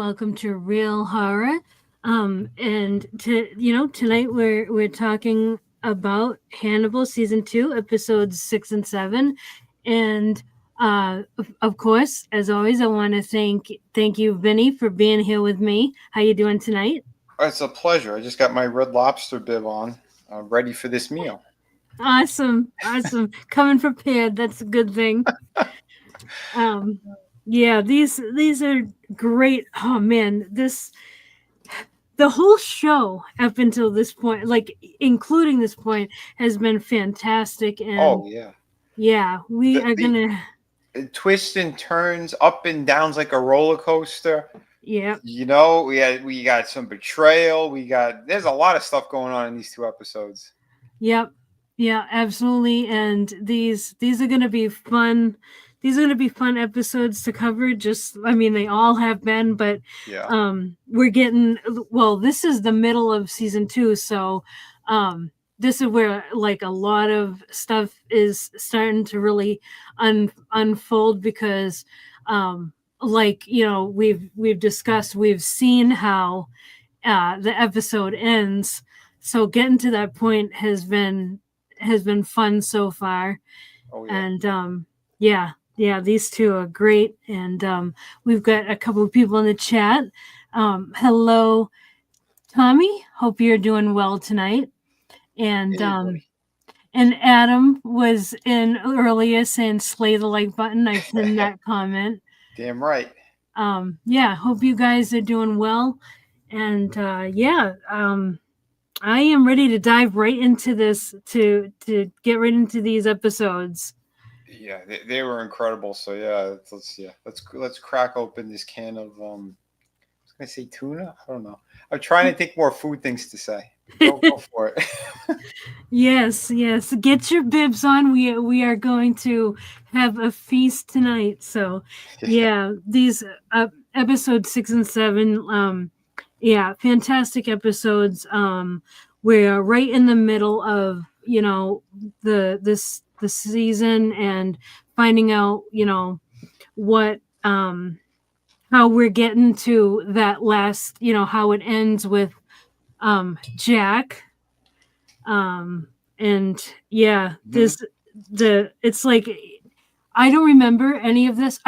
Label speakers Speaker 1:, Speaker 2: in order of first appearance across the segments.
Speaker 1: Welcome to Real Horror. And tonight we're talking about Hannibal season 2, episodes 6 and 7. And of course, as always, I want to thank you, Vinny, for being here with me. How you doing tonight?
Speaker 2: It's a pleasure. I just got my Red Lobster bib on, ready for this meal.
Speaker 1: Awesome. Coming prepared. That's a good thing. Um, yeah, these are great. Oh man, the whole show up until this point, like including this point, has been fantastic. And
Speaker 2: Oh yeah,
Speaker 1: yeah, we
Speaker 2: the,
Speaker 1: are
Speaker 2: the
Speaker 1: gonna.
Speaker 2: twists and turns, up and downs like a roller coaster.
Speaker 1: Yeah,
Speaker 2: We got some betrayal. There's a lot of stuff going on in these two episodes.
Speaker 1: yep, yeah, absolutely. And these are gonna be fun. These are gonna be fun episodes to cover. Just, I mean, they all have been, but
Speaker 2: Yeah.
Speaker 1: we're getting, well, this is the middle of season 2, so this is where like a lot of stuff is starting to really unfold because like we've discussed, we've seen how the episode ends, so getting to that point has been fun so far.
Speaker 2: Oh yeah.
Speaker 1: And yeah, these two are great. And we've got a couple of people in the chat. Hello, Tommy, hope you're doing well tonight. And
Speaker 2: Hey buddy.
Speaker 1: and Adam was in earlier saying slay the like button. I pinned that comment.
Speaker 2: Damn right.
Speaker 1: Yeah, hope you guys are doing well. And I am ready to dive right into this, to get right into these episodes.
Speaker 2: Yeah, they were incredible. So let's crack open this can of I was gonna say tuna. I don't know. I'm trying to think more food things to say. Go for it.
Speaker 1: Yes. Get your bibs on. We are going to have a feast tonight. So, yeah, these episodes 6 and 7, yeah, fantastic episodes. We're right in the middle of the season, and finding out what how we're getting to that last, how it ends with Jack. And yeah,
Speaker 2: Mhm.
Speaker 1: it's like I don't remember any of this.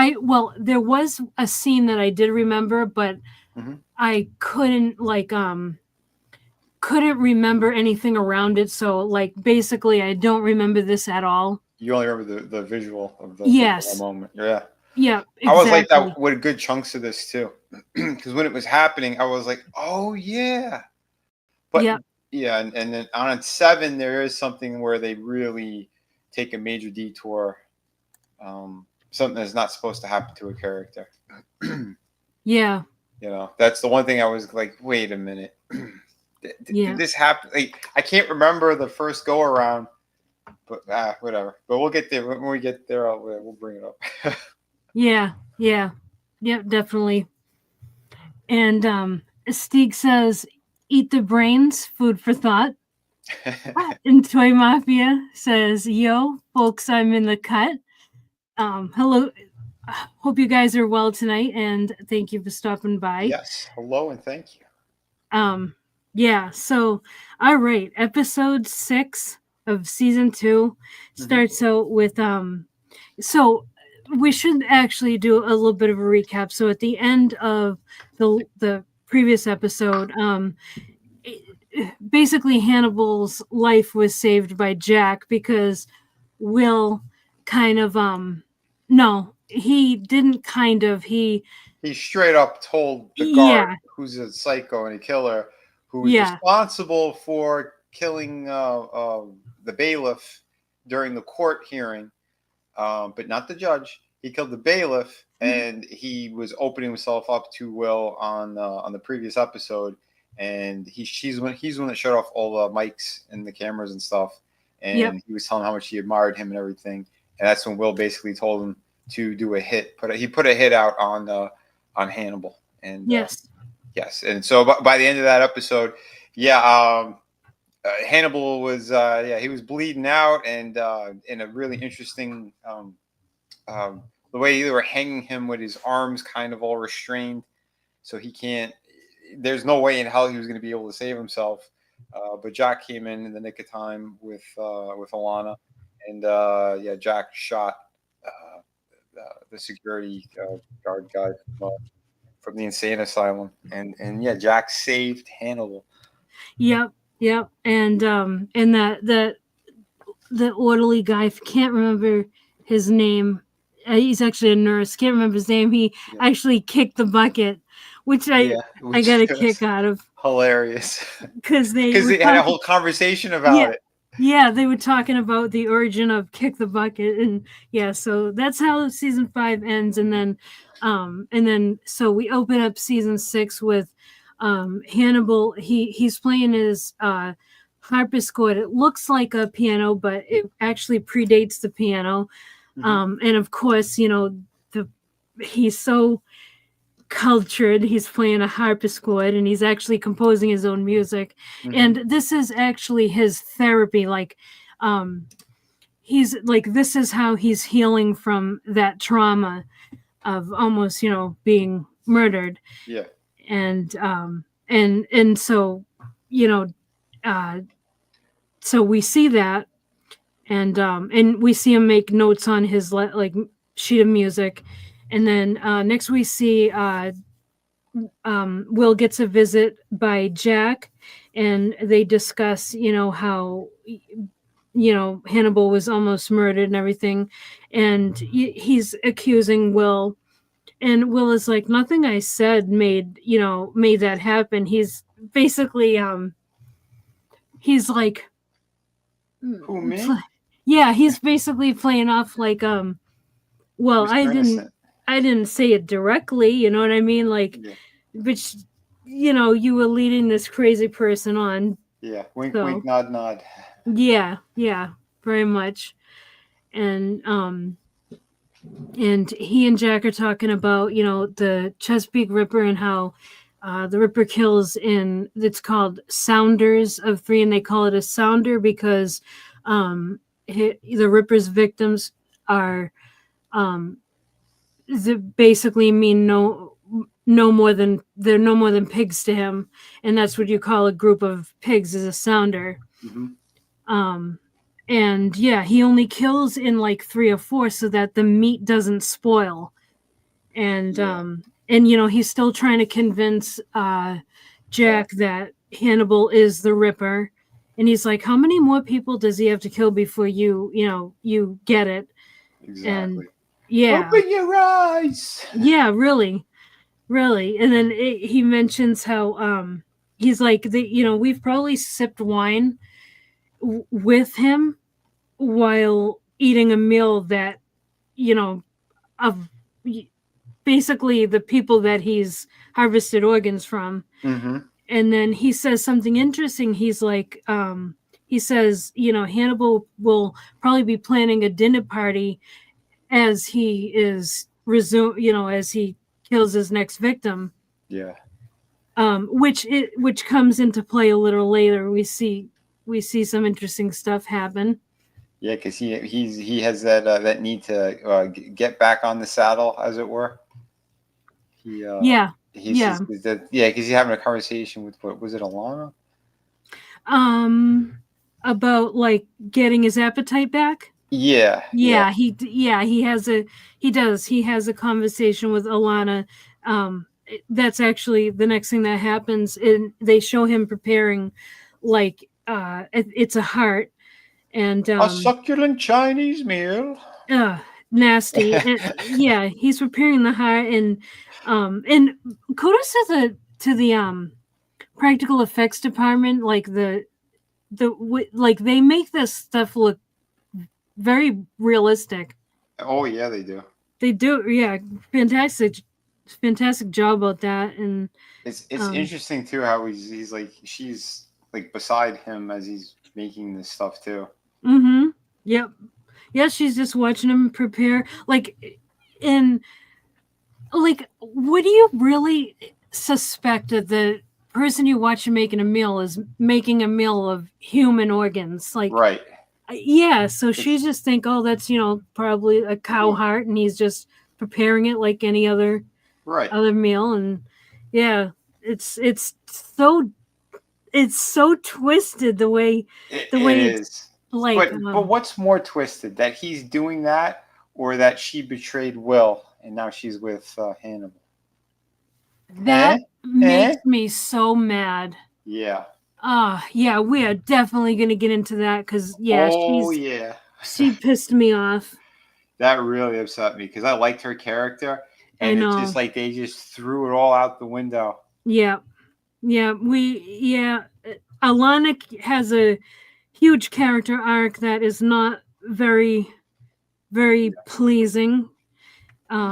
Speaker 1: There was a scene that I did remember, but
Speaker 2: Mhm.
Speaker 1: I couldn't remember anything around it. So like basically I don't remember this at all.
Speaker 2: You only remember the visual of the
Speaker 1: Yes.
Speaker 2: moment. Yeah.
Speaker 1: Yeah,
Speaker 2: I was like that
Speaker 1: exactly.
Speaker 2: with good chunks of this too, because when it was happening, I was like, "Oh yeah," but
Speaker 1: Yeah.
Speaker 2: yeah, and then on 7, there is something where they really take a major detour, something that's not supposed to happen to a character.
Speaker 1: Yeah.
Speaker 2: That's the one thing I was like, "Wait a minute, did
Speaker 1: Yeah.
Speaker 2: this happen?" Like, I can't remember the first go around, but whatever. But we'll get there when we get there. We'll bring it up.
Speaker 1: Yeah. Yeah. Yep, definitely. And Steeg says, "Eat the brains, food for thought." And Toy Mafia says, "Yo, folks, I'm in the cut." Hello. Hope you guys are well tonight, and thank you for stopping by.
Speaker 2: Yes, hello and thank you.
Speaker 1: Um, yeah. So, all right, episode 6 of season 2
Speaker 2: Hmm.
Speaker 1: starts out with So we should actually do a little bit of a recap. So at the end of the previous episode, basically Hannibal's life was saved by Jack because Will kind of no, he didn't kind of,
Speaker 2: He straight up told the guard,
Speaker 1: yeah,
Speaker 2: who's a psycho and a killer, who was
Speaker 1: yeah,
Speaker 2: responsible for killing the bailiff during the court hearing, but not the judge. He killed the bailiff, and he was opening himself up to Will on the previous episode. And he's the one that shut off all the mics and the cameras and stuff.
Speaker 1: yep,
Speaker 2: And he was telling how much he admired him and everything. And that's when Will basically told him to do a hit. He put a hit out on Hannibal. And
Speaker 1: yes,
Speaker 2: yes, and so by the end of that episode, yeah, Hannibal was he was bleeding out, and in a really interesting the way they were hanging him with his arms kind of all restrained, so he can't. There's no way in hell he was going to be able to save himself. But Jack came in the nick of time with Alana, and yeah, Jack shot the security guard guy from the insane asylum, and yeah, Jack saved Hannibal.
Speaker 1: Yep, yep. And that the orderly guy, can't remember his name. He's actually a nurse. Can't remember his name. He
Speaker 2: Yeah,
Speaker 1: actually kicked the bucket, which I
Speaker 2: yeah,
Speaker 1: I
Speaker 2: which
Speaker 1: got a
Speaker 2: was
Speaker 1: kick out of
Speaker 2: hilarious
Speaker 1: because they
Speaker 2: because
Speaker 1: were
Speaker 2: they had a
Speaker 1: talking.
Speaker 2: whole conversation about
Speaker 1: Yeah,
Speaker 2: it.
Speaker 1: yeah, they were talking about the origin of kick the bucket, and yeah, so that's how season 5 ends, and then so we open up season 6 with Hannibal. He's playing his harpsichord. It looks like a piano, but it actually predates the piano.
Speaker 2: Hmm.
Speaker 1: And of course, the he's so cultured. He's playing a harpsichord and he's actually composing his own music.
Speaker 2: Hmm.
Speaker 1: And this is actually his therapy. Like, he's like, this is how he's healing from that trauma of almost, being murdered.
Speaker 2: Yeah,
Speaker 1: And so, you know, uh, so we see that, and we see him make notes on his like sheet of music, and then next we see Will gets a visit by Jack, and they discuss, how Hannibal was almost murdered and everything, and he's accusing Will, and Will is like, nothing I said made that happen. He's basically he's like,
Speaker 2: who, me?
Speaker 1: yeah, he's basically playing off like, well,
Speaker 2: Mr. Innocent.
Speaker 1: I didn't say it directly, you know what I mean? Like,
Speaker 2: Yeah,
Speaker 1: but you were leading this crazy person on.
Speaker 2: yeah. Wink, wink,
Speaker 1: So
Speaker 2: nod, nod.
Speaker 1: yeah, yeah, very much. And he and Jack are talking about, the Chesapeake Ripper, and how the Ripper kills in, it's called Sounders of Three, and they call it a sounder because the Ripper's victims are um, basically mean no more than, they're no more than pigs to him, and that's what you call a group of pigs, is a sounder.
Speaker 2: Hmm.
Speaker 1: um and yeah, he only kills in like 3 or 4 so that the meat doesn't spoil. and
Speaker 2: Yeah,
Speaker 1: um and he's still trying to convince
Speaker 2: Jack.
Speaker 1: Jack that Hannibal is the Ripper, and he's like, how many more people does he have to kill before you get it? And
Speaker 2: Exactly.
Speaker 1: yeah,
Speaker 2: Open your eyes.
Speaker 1: yeah, really, really. And then he mentions how he's like, we've probably sipped wine with him while eating a meal that, of basically the people that he's harvested organs from.
Speaker 2: Hmm.
Speaker 1: And then he says something interesting. He's like, he says, Hannibal will probably be planning a dinner party as he is as he kills his next victim.
Speaker 2: Yeah.
Speaker 1: Which comes into play a little later. We see some interesting stuff happen.
Speaker 2: Yeah, because he has that need to get back on the saddle, as it were. He
Speaker 1: Yeah,
Speaker 2: he
Speaker 1: yeah.
Speaker 2: says that, yeah, because he's having a conversation with, what was it, Alana?
Speaker 1: um about like getting his appetite back.
Speaker 2: Yeah, yeah,
Speaker 1: He has a conversation with Alana. That's actually the next thing that happens, and they show him preparing, like, it's a heart, and
Speaker 2: a succulent Chinese meal.
Speaker 1: uh nasty. And yeah, he's preparing the heart, and kudos to the practical effects department. Like, like, they make this stuff look very realistic.
Speaker 2: Oh yeah, they do.
Speaker 1: They do, yeah. Fantastic job about that. And
Speaker 2: It's
Speaker 1: um
Speaker 2: interesting too how he's like, she's like beside him as he's making this stuff too.
Speaker 1: mm-hmm. Yep. Yeah, she's just watching him prepare. Like, in like, would you really suspect that the person you watch him making a meal is making a meal of human organs? Like,
Speaker 2: Right.
Speaker 1: yeah, so she
Speaker 2: It's
Speaker 1: just think, oh, that's, probably a cow
Speaker 2: yeah,
Speaker 1: heart, and he's just preparing it like any other
Speaker 2: right.
Speaker 1: meal. And Yeah, it's so twisted the way
Speaker 2: It
Speaker 1: it's
Speaker 2: is.
Speaker 1: like
Speaker 2: But what's more twisted, that he's doing that, or that she betrayed Will and now she's with Hannibal? Eh?
Speaker 1: that
Speaker 2: Eh?
Speaker 1: makes me so mad.
Speaker 2: Yeah.
Speaker 1: Yeah, we are definitely gonna get into that because yeah,
Speaker 2: Oh yeah.
Speaker 1: she pissed me off.
Speaker 2: That really upset me because I liked her character,
Speaker 1: I
Speaker 2: and it's
Speaker 1: know.
Speaker 2: just like they just threw it all out the window.
Speaker 1: Yeah, yeah. Alana has a huge character arc that is not very pleasing.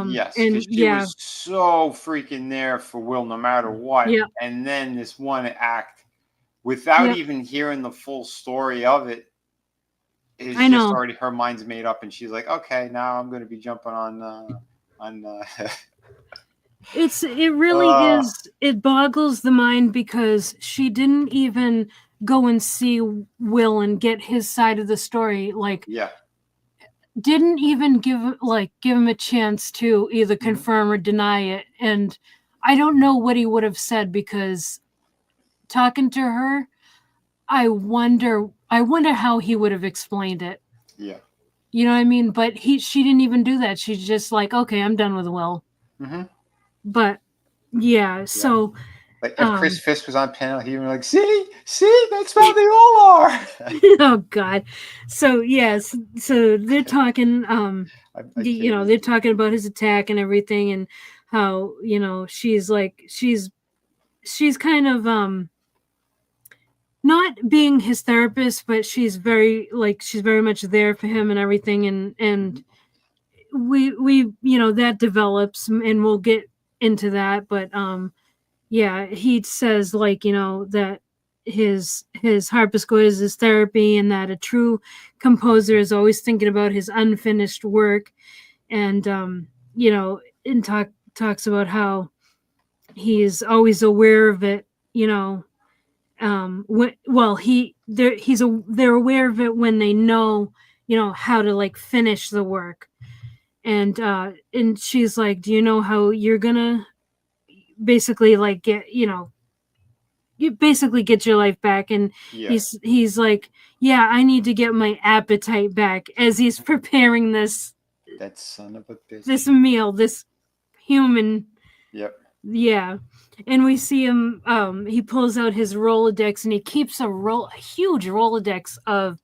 Speaker 2: Yes,
Speaker 1: And
Speaker 2: because she
Speaker 1: yeah,
Speaker 2: was so freaking there for Will no matter what.
Speaker 1: yeah,
Speaker 2: And then this one act, without
Speaker 1: yeah.
Speaker 2: even hearing the full story of it, is
Speaker 1: I
Speaker 2: just
Speaker 1: know.
Speaker 2: already her mind's made up, and she's like, okay, now I'm going to be jumping on.
Speaker 1: It really
Speaker 2: uh,
Speaker 1: is. It boggles the mind because she didn't even go and see Will and get his side of the story. Like,
Speaker 2: yeah.
Speaker 1: didn't even give him a chance to either
Speaker 2: Hmm.
Speaker 1: confirm or deny it. And I don't know what he would have said because talking to her, I wonder how he would have explained it.
Speaker 2: Yeah.
Speaker 1: You know what I mean? But she didn't even do that. She's just like, okay, I'm done with Will.
Speaker 2: Hmm.
Speaker 1: But yeah,
Speaker 2: Yeah.
Speaker 1: so
Speaker 2: Like if Chris
Speaker 1: um
Speaker 2: Fisk was on panel, he'd be like, see, that's how they all are.
Speaker 1: oh god. So yes, so they're talking
Speaker 2: I can't
Speaker 1: they're
Speaker 2: make it.
Speaker 1: talking about his attack and everything and how, she's like she's kind of not being his therapist, but she's very much there for him and everything and
Speaker 2: Mhm.
Speaker 1: we that develops and we'll get into that, but yeah, he says like, that his harpsichord is his therapy and that a true composer is always thinking about his unfinished work and and talks about how he's always aware of it, well they're aware of it when they know, how to like finish the work. And she's like, do you know how you're gonna basically like get, you basically get your life back? And
Speaker 2: Yeah.
Speaker 1: he's like, yeah, I need to get my appetite back as he's preparing
Speaker 2: That son of a
Speaker 1: this
Speaker 2: bitch.
Speaker 1: meal, this human.
Speaker 2: Yep.
Speaker 1: Yeah. And we see him, he pulls out his Rolodex and he keeps a huge Rolodex of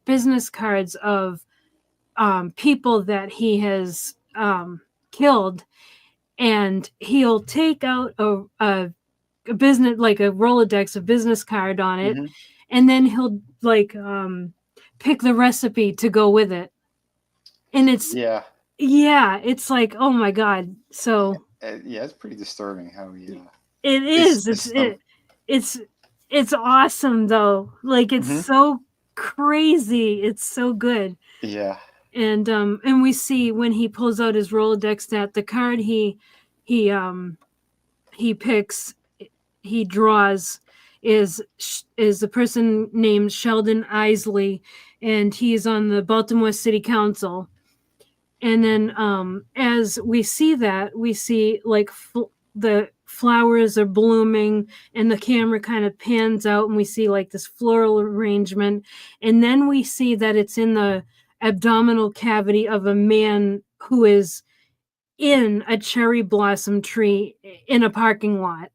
Speaker 1: business cards of people that he has killed, and he'll take out a business, like a Rolodex, a business card on it,
Speaker 2: Hmm.
Speaker 1: and then he'll like pick the recipe to go with it. And
Speaker 2: Yeah.
Speaker 1: it's like, oh my god.
Speaker 2: Yeah.
Speaker 1: So
Speaker 2: Yeah. It's pretty disturbing how he.
Speaker 1: it
Speaker 2: His
Speaker 1: is.
Speaker 2: system.
Speaker 1: It's it's awesome though. Like it's
Speaker 2: Hmm.
Speaker 1: so crazy. It's so good.
Speaker 2: Yeah.
Speaker 1: And we see when he pulls out his Rolodex that the card he he picks, he draws is a person named Sheldon Isley, and he's on the Baltimore City Council. And then as we see that, we see like the flowers are blooming and the camera kind of pans out and we see like this floral arrangement, and then we see that it's in the abdominal cavity of a man who is in a cherry blossom tree in a parking lot.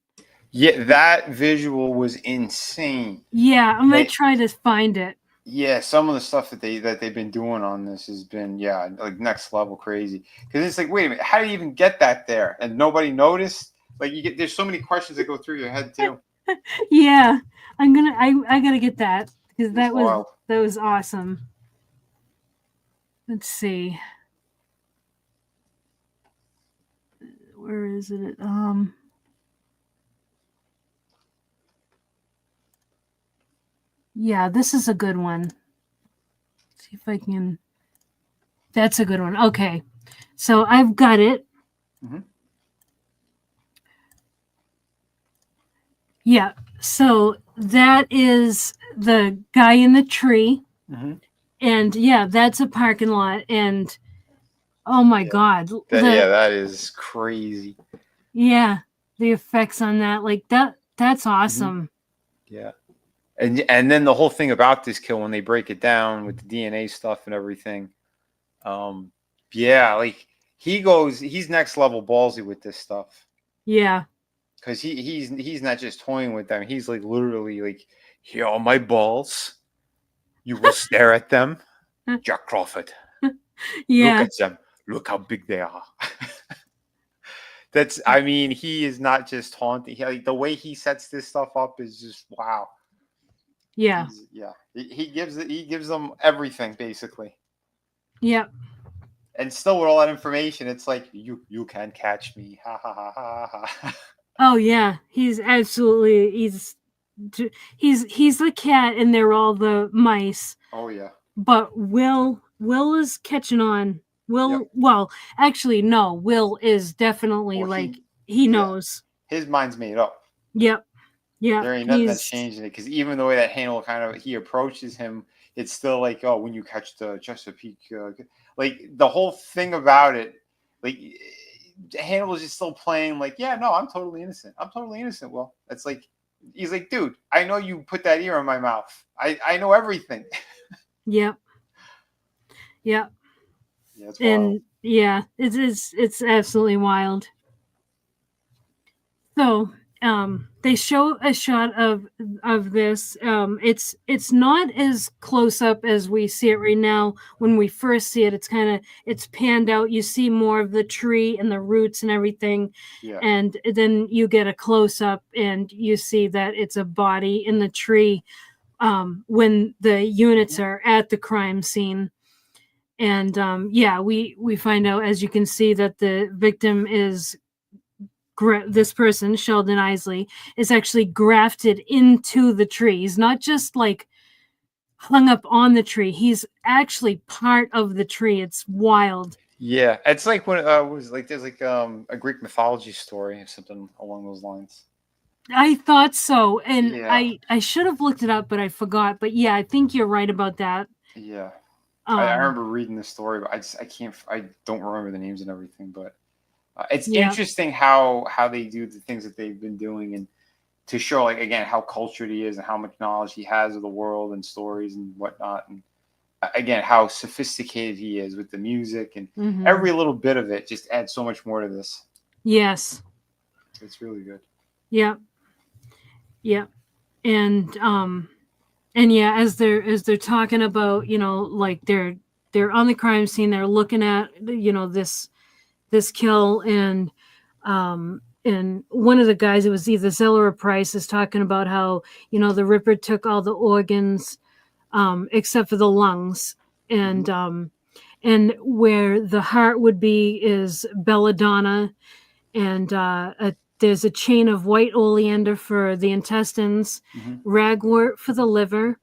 Speaker 2: Yeah. That visual was insane.
Speaker 1: Yeah, I'm gonna
Speaker 2: They,
Speaker 1: try to find it.
Speaker 2: yeah. Some of the stuff that they've been doing on this has been, yeah, like next level crazy. Because it's like, wait a minute, how do you even get that there and nobody noticed? Like there's so many questions that go through your head too.
Speaker 1: Yeah, I gotta get that because
Speaker 2: It's wild.
Speaker 1: that was awesome. Let's see, where is it? Yeah, this is a good one. Let's see if I can. That's a good one. Okay, so I've got it.
Speaker 2: Hmm.
Speaker 1: Yeah, so that is the guy in the tree,
Speaker 2: Hmm.
Speaker 1: and yeah, that's a parking lot. And oh my
Speaker 2: Yeah.
Speaker 1: god,
Speaker 2: That is crazy.
Speaker 1: yeah, the effects on that, like that's
Speaker 2: Mhm.
Speaker 1: awesome.
Speaker 2: Yeah. And then the whole thing about this kill when they break it down with the DNA stuff and everything. Um, yeah, like he's next level ballsy with this stuff
Speaker 1: Yeah.
Speaker 2: because he's not just toying with them. He's like literally like, here are my balls. You will stare at them, Jack Crawford. Look
Speaker 1: Yeah.
Speaker 2: at them. Look how big they are. That's, I mean, he is not just taunting. Like, the way he sets this stuff up is just wow.
Speaker 1: Yeah.
Speaker 2: Yeah. He gives them everything basically.
Speaker 1: Yep.
Speaker 2: And still with all that information, it's like you can catch me. Ha ha ha ha ha.
Speaker 1: Oh yeah. He's the cat and they're all the mice.
Speaker 2: Oh yeah.
Speaker 1: But Will is catching on.
Speaker 2: Yep.
Speaker 1: Well, actually no, Will is definitely
Speaker 2: Well,
Speaker 1: like he
Speaker 2: yeah,
Speaker 1: knows.
Speaker 2: his mind's made up.
Speaker 1: Yep. Yep.
Speaker 2: There ain't nothing that's
Speaker 1: He's
Speaker 2: changing it because even the way that Hannibal kind of he approaches him, it's still like, oh, when you catch the Chesapeake, like the whole thing about it, like Hannibal's just still playing like, yeah, no, I'm totally innocent. I'm totally innocent. Well, that's like, he's like, dude, I know you put that ear in my mouth. I know everything.
Speaker 1: yep. Yep.
Speaker 2: Yeah, it's wild.
Speaker 1: And yeah, it's absolutely wild. So, they show a shot of this. It's not as close up as we see it right now. When we first see it, it's panned out. You see more of the tree and the roots and everything,
Speaker 2: Yeah.
Speaker 1: and then you get a close up and you see that it's a body in the tree. When the units are at the crime scene, and yeah, we find out, as you can see, that the victim is this person, Sheldon Isley, is actually grafted into the tree. He's not just like hung up on the tree. He's actually part of the tree. It's wild.
Speaker 2: Yeah, it's like when was like there's like a Greek mythology story or something along those lines.
Speaker 1: I thought so, and
Speaker 2: Yeah,
Speaker 1: I should have looked it up, but I forgot. But yeah, I think you're right about that.
Speaker 2: yeah. I
Speaker 1: Um,
Speaker 2: remember reading this story, but I can't I don't remember the names and everything. But it's
Speaker 1: yeah,
Speaker 2: interesting how they do the things that they've been doing and to show like again how cultured he is and how much knowledge he has of the world and stories and whatnot and again how sophisticated he is with the music and
Speaker 1: mm-hmm.
Speaker 2: every little bit of it just adds so much more to this.
Speaker 1: Yes,
Speaker 2: It's really good.
Speaker 1: yeah, yeah, and yeah, as they're talking about, like they're on the crime scene, they're looking at this kill, and one of the guys, it was either Zeller or Price, is talking about how the Ripper took all the organs, except for the lungs,
Speaker 2: Mm-hmm.
Speaker 1: and where the heart would be is belladonna, and there's a chain of white oleander for the intestines,
Speaker 2: Mm-hmm.
Speaker 1: ragwort for the liver,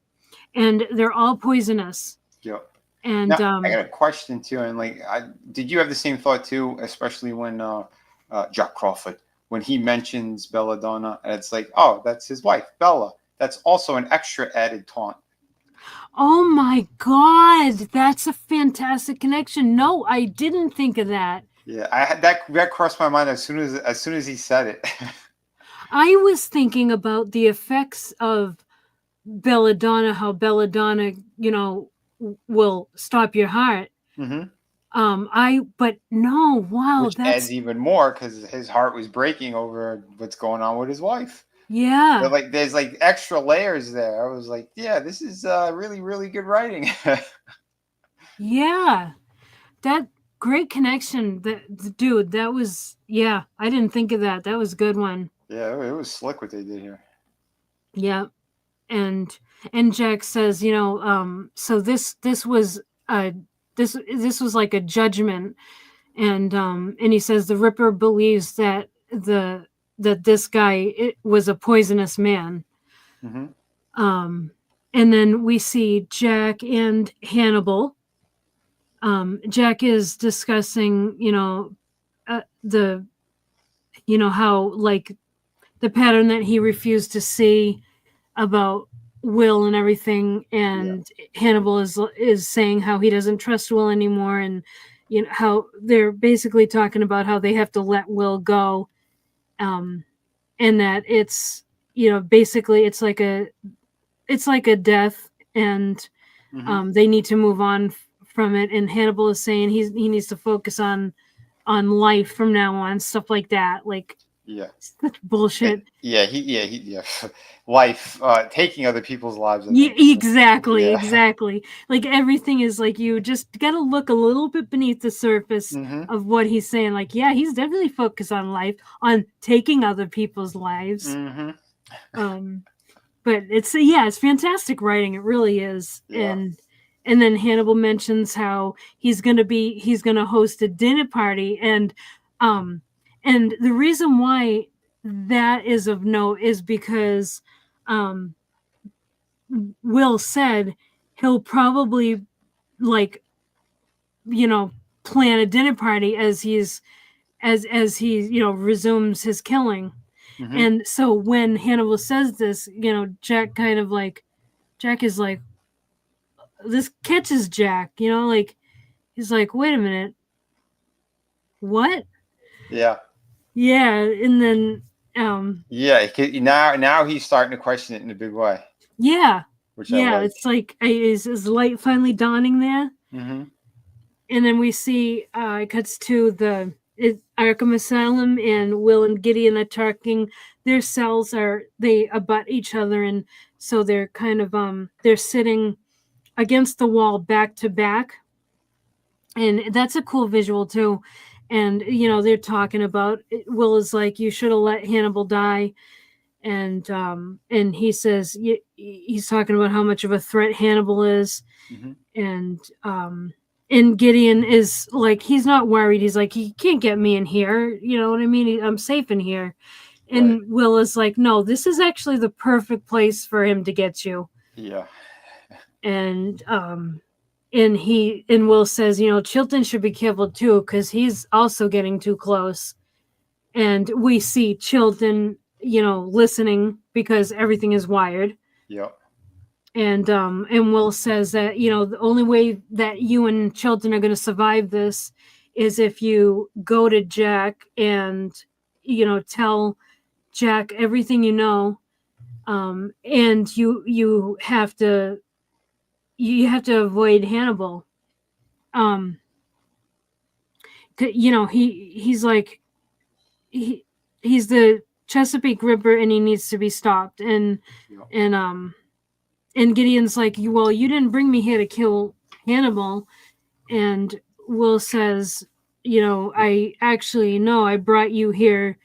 Speaker 1: and they're all poisonous.
Speaker 2: Yep.
Speaker 1: And
Speaker 2: Now I got a question too, and like, did you have the same thought too? Especially when Jack Crawford, when he mentions Belladonna, and it's like, oh, that's his wife, Bella. That's also an extra added taunt.
Speaker 1: oh my god, that's a fantastic connection. No, I didn't think of that.
Speaker 2: Yeah, I had that crossed my mind as soon as he said it.
Speaker 1: I was thinking about the effects of belladonna, how belladonna, will stop your heart.
Speaker 2: Mm-hmm.
Speaker 1: But no, wow,
Speaker 2: Which adds
Speaker 1: that's
Speaker 2: even more because his heart was breaking over what's going on with his wife. But
Speaker 1: yeah,
Speaker 2: like, there's like extra layers there. I was like, yeah, this is really really good writing.
Speaker 1: yeah, that great connection. That dude, that was yeah. I didn't think of that. That was a good one.
Speaker 2: Yeah, it was slick what they did here.
Speaker 1: Yeah, and Jack says, so this was a this was like a judgment, and he says the Ripper believes that this guy was a poisonous man.
Speaker 2: Mm-hmm.
Speaker 1: Um, and then we see Jack and Hannibal. Jack is discussing, the how like the pattern that he refused to see about Will and everything,
Speaker 2: Yeah.
Speaker 1: and Hannibal is saying how he doesn't trust Will anymore, and how they're basically talking about how they have to let Will go, um, and that it's, basically it's like a death, and
Speaker 2: Hmm.
Speaker 1: they need to move on from it. And Hannibal is saying he needs to focus on life from now on, stuff like that. Like,
Speaker 2: Yeah.
Speaker 1: such bullshit.
Speaker 2: Yeah. Life, taking other people's lives, I
Speaker 1: Yeah,
Speaker 2: think.
Speaker 1: exactly,
Speaker 2: Yeah.
Speaker 1: exactly. Like, everything is like, you just gotta look a little bit beneath the surface
Speaker 2: Hmm.
Speaker 1: of what he's saying. Like, yeah, he's definitely focused on life, on taking other people's lives.
Speaker 2: Hmm.
Speaker 1: Um, but it's fantastic writing. It really is.
Speaker 2: Yeah.
Speaker 1: And then Hannibal mentions how he's gonna host a dinner party, um and the reason why that is of note is because um Will said he'll probably, like, you know plan a dinner party as he resumes his killing.
Speaker 2: Hmm.
Speaker 1: And so when Hannibal says this, Jack is like, this catches Jack, like, he's like, wait a minute, what?
Speaker 2: Yeah.
Speaker 1: Yeah. And then
Speaker 2: Yeah. Now he's starting to question it in a big way,
Speaker 1: yeah,
Speaker 2: which I
Speaker 1: yeah,
Speaker 2: like.
Speaker 1: it's like, is light finally dawning there?
Speaker 2: Hmm.
Speaker 1: And then we see, it cuts to Arkham Asylum, and Will and Gideon are talking. Their cells they abut each other, and so they're kind of they're sitting against the wall back to back, and that's a cool visual too. And they're talking about Will is like, you should have let Hannibal die. And he says, he's talking about how much of a threat Hannibal is.
Speaker 2: Hmm.
Speaker 1: And um and Gideon is like, he's not worried. He's like, he can't get me in here, you know what I mean? I'm safe in here.
Speaker 2: Right.
Speaker 1: And Will is like, no, this is actually the perfect place for him to get you.
Speaker 2: Yeah.
Speaker 1: And Will says, Chilton should be careful too, because he's also getting too close. And we see Chilton, listening, because everything is wired.
Speaker 2: Yep.
Speaker 1: And Will says that, the only way that you and Chilton are going to survive this is if you go to Jack and, tell Jack everything you know. And you have to avoid Hannibal. um he's like, he he's the Chesapeake Ripper, and he needs to be stopped.
Speaker 2: Yep.
Speaker 1: And Gideon's like, well, you didn't bring me here to kill Hannibal. And Will says, I actually, no, I brought you here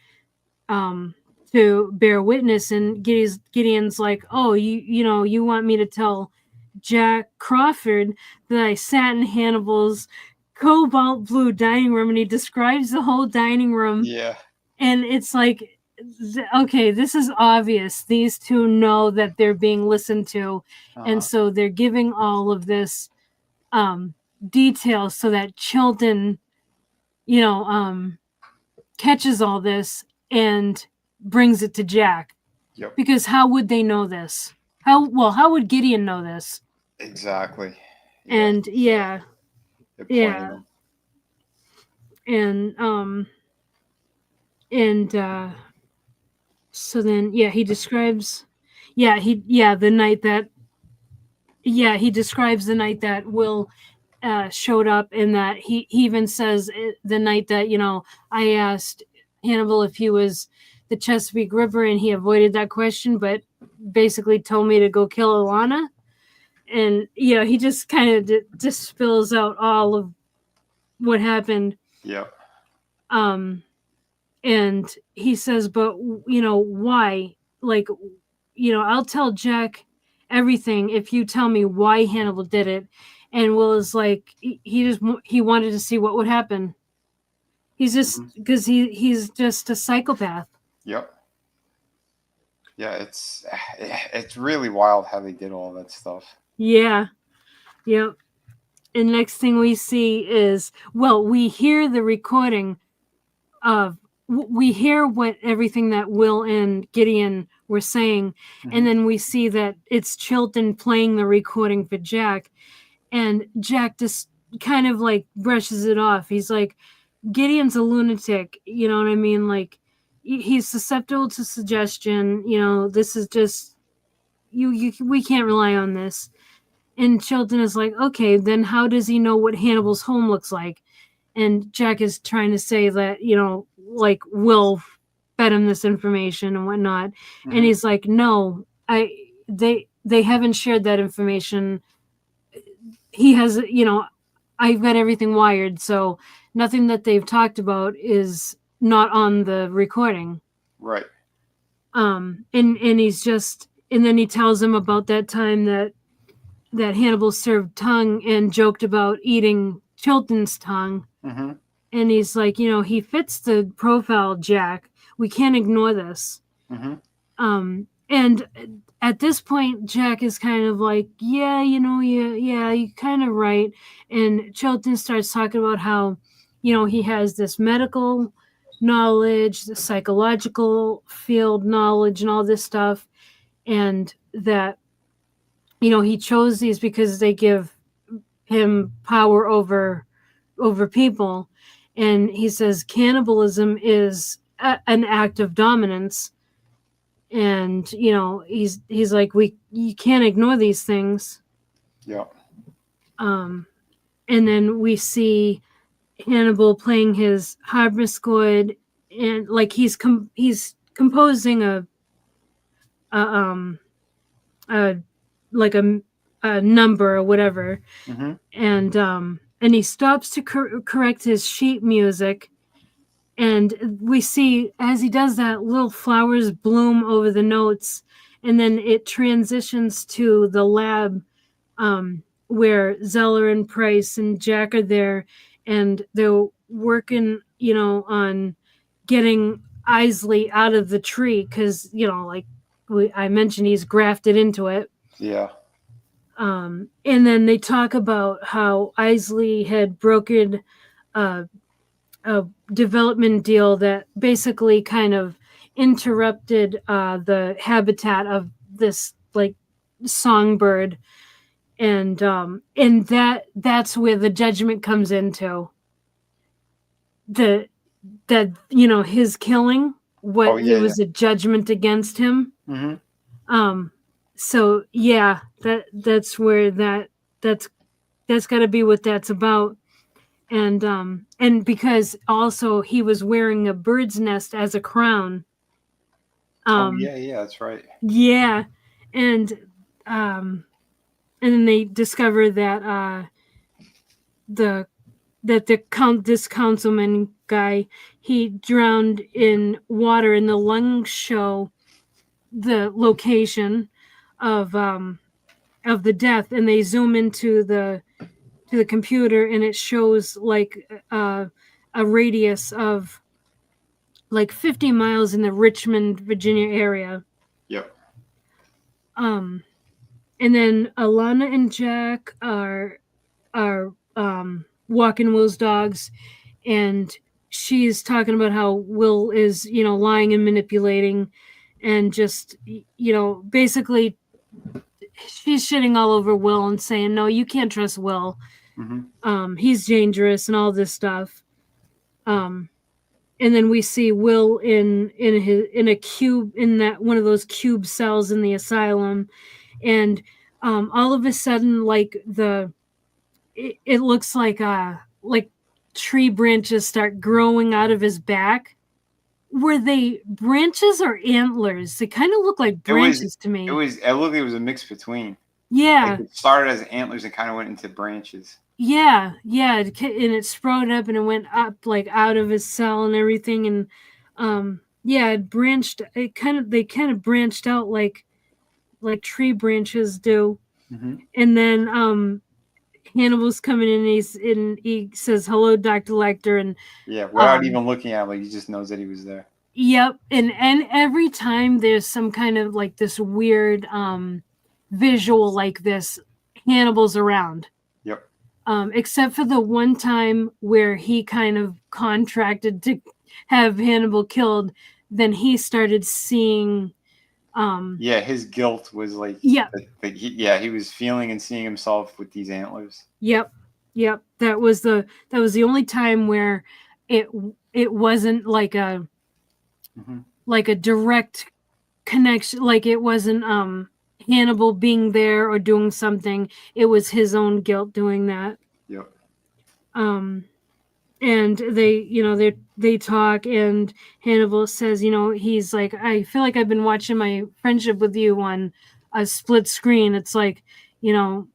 Speaker 1: um to bear witness. And Gideon's like, oh, you want me to tell Jack Crawford that I sat in Hannibal's cobalt blue dining room. And he describes the whole dining room.
Speaker 2: Yeah.
Speaker 1: And it's like, okay, this is obvious. These two know that they're being listened to. And
Speaker 2: Uh-huh.
Speaker 1: so they're giving all of this um details so that Chilton, you know, catches all this and brings it to Jack.
Speaker 2: Yep.
Speaker 1: Because how would they know this? How would Gideon know this?
Speaker 2: Exactly. Yeah.
Speaker 1: And yeah,
Speaker 2: They're playing
Speaker 1: yeah.
Speaker 2: them.
Speaker 1: And and so then, yeah, he describes, the night that, he describes the night that Will showed up. And that he even says, the night that, I asked Hannibal if he was the Chesapeake Ripper, and he avoided that question, but basically told me to go kill Alana. And he just kind of just spills out all of what happened.
Speaker 2: Yep.
Speaker 1: um and he says, but why? Like, I'll tell Jack everything if you tell me why Hannibal did it. And Will is like, he wanted to see what would happen. He's just,
Speaker 2: Hmm.
Speaker 1: because he's just a psychopath.
Speaker 2: Yep. Yeah. It's really wild how they did all that stuff.
Speaker 1: Yeah. Yep. And next thing we see is, well, we hear the recording of we hear what everything that Will and Gideon were saying.
Speaker 2: Hmm.
Speaker 1: And then we see that it's Chilton playing the recording for Jack. And Jack just kind of like brushes it off. He's like, Gideon's a lunatic, you know what I mean? Like, he's susceptible to suggestion. This is just we can't rely on this. And Chilton is like, okay, then how does he know what Hannibal's home looks like? And Jack is trying to say that, like Will fed him this information and whatnot. And he's like, no, they haven't shared that information. He has, I've got everything wired, so nothing that they've talked about is not on the recording.
Speaker 2: Right.
Speaker 1: And he's just, and then he tells him about that time that Hannibal served tongue and joked about eating Chilton's tongue.
Speaker 2: Mm-hmm.
Speaker 1: And he's like, he fits the profile, Jack. We can't ignore this.
Speaker 2: Mm-hmm.
Speaker 1: And at this point, Jack is kind of like, yeah, you're kind of right. And Chilton starts talking about how, he has this medical knowledge, the psychological field knowledge, and all this stuff. And that, he chose these because they give him power over people. And he says cannibalism is an act of dominance. And he's like, you can't ignore these things.
Speaker 2: Yeah.
Speaker 1: And then we see Hannibal playing his harpsichord, and like he's composing a like a number or whatever.
Speaker 2: Mm-hmm.
Speaker 1: And he stops to correct his sheet music. And we see, as he does that, little flowers bloom over the notes. And then it transitions to the lab where Zeller and Price and Jack are there. And they're working, on getting Isley out of the tree. Because, like I mentioned, he's grafted into it.
Speaker 2: Yeah.
Speaker 1: And then they talk about how Isley had brokered a development deal that basically kind of interrupted the habitat of this like songbird, and that's where the judgment comes into that his killing, it was a judgment against him.
Speaker 2: Mm-hmm.
Speaker 1: So yeah, that's where that's got to be what that's about. And because also he was wearing a bird's nest as a crown.
Speaker 2: Yeah, that's right.
Speaker 1: Yeah, and then they discover that this councilman guy, he drowned in water, and the lungs show the location of the death, and they zoom into the computer, and it shows like a radius of like 50 miles in the Richmond, Virginia area.
Speaker 2: Yep.
Speaker 1: And then Alana and Jack are walking Will's dogs, and she's talking about how Will is, lying and manipulating, and just, basically she's shitting all over Will and saying, no, you can't trust Will.
Speaker 2: Mm-hmm.
Speaker 1: He's dangerous and all this stuff. And then we see Will in a cube, in that one of those cube cells in the asylum, and all of a sudden, like it looks like tree branches start growing out of his back. Were they branches or antlers? They kind of look like branches to me.
Speaker 2: It looked like it was a mix between.
Speaker 1: Yeah.
Speaker 2: Like it started as antlers and kind of went into branches.
Speaker 1: Yeah. And it sprouted up and it went up like out of his cell and everything. And it branched. They kind of branched out like tree branches do.
Speaker 2: Mm-hmm.
Speaker 1: And then Hannibal's coming in, and he says, "Hello, Dr. Lecter," and
Speaker 2: without even looking at him, like he just knows that he was there.
Speaker 1: Yep, and every time there's some kind of like this weird visual like this, Hannibal's around.
Speaker 2: Yep.
Speaker 1: Except for the one time where he kind of contracted to have Hannibal killed, then he started seeing.
Speaker 2: His guilt was like.
Speaker 1: Yeah.
Speaker 2: He was feeling and seeing himself with these antlers.
Speaker 1: Yep. That was the only time where it wasn't like a
Speaker 2: Mm-hmm.
Speaker 1: like a direct connection. Like it wasn't Hannibal being there or doing something. It was his own guilt doing that.
Speaker 2: Yep.
Speaker 1: Um, and they talk, and Hannibal says, he's like, I feel like I've been watching my friendship with you on a split screen. It's like,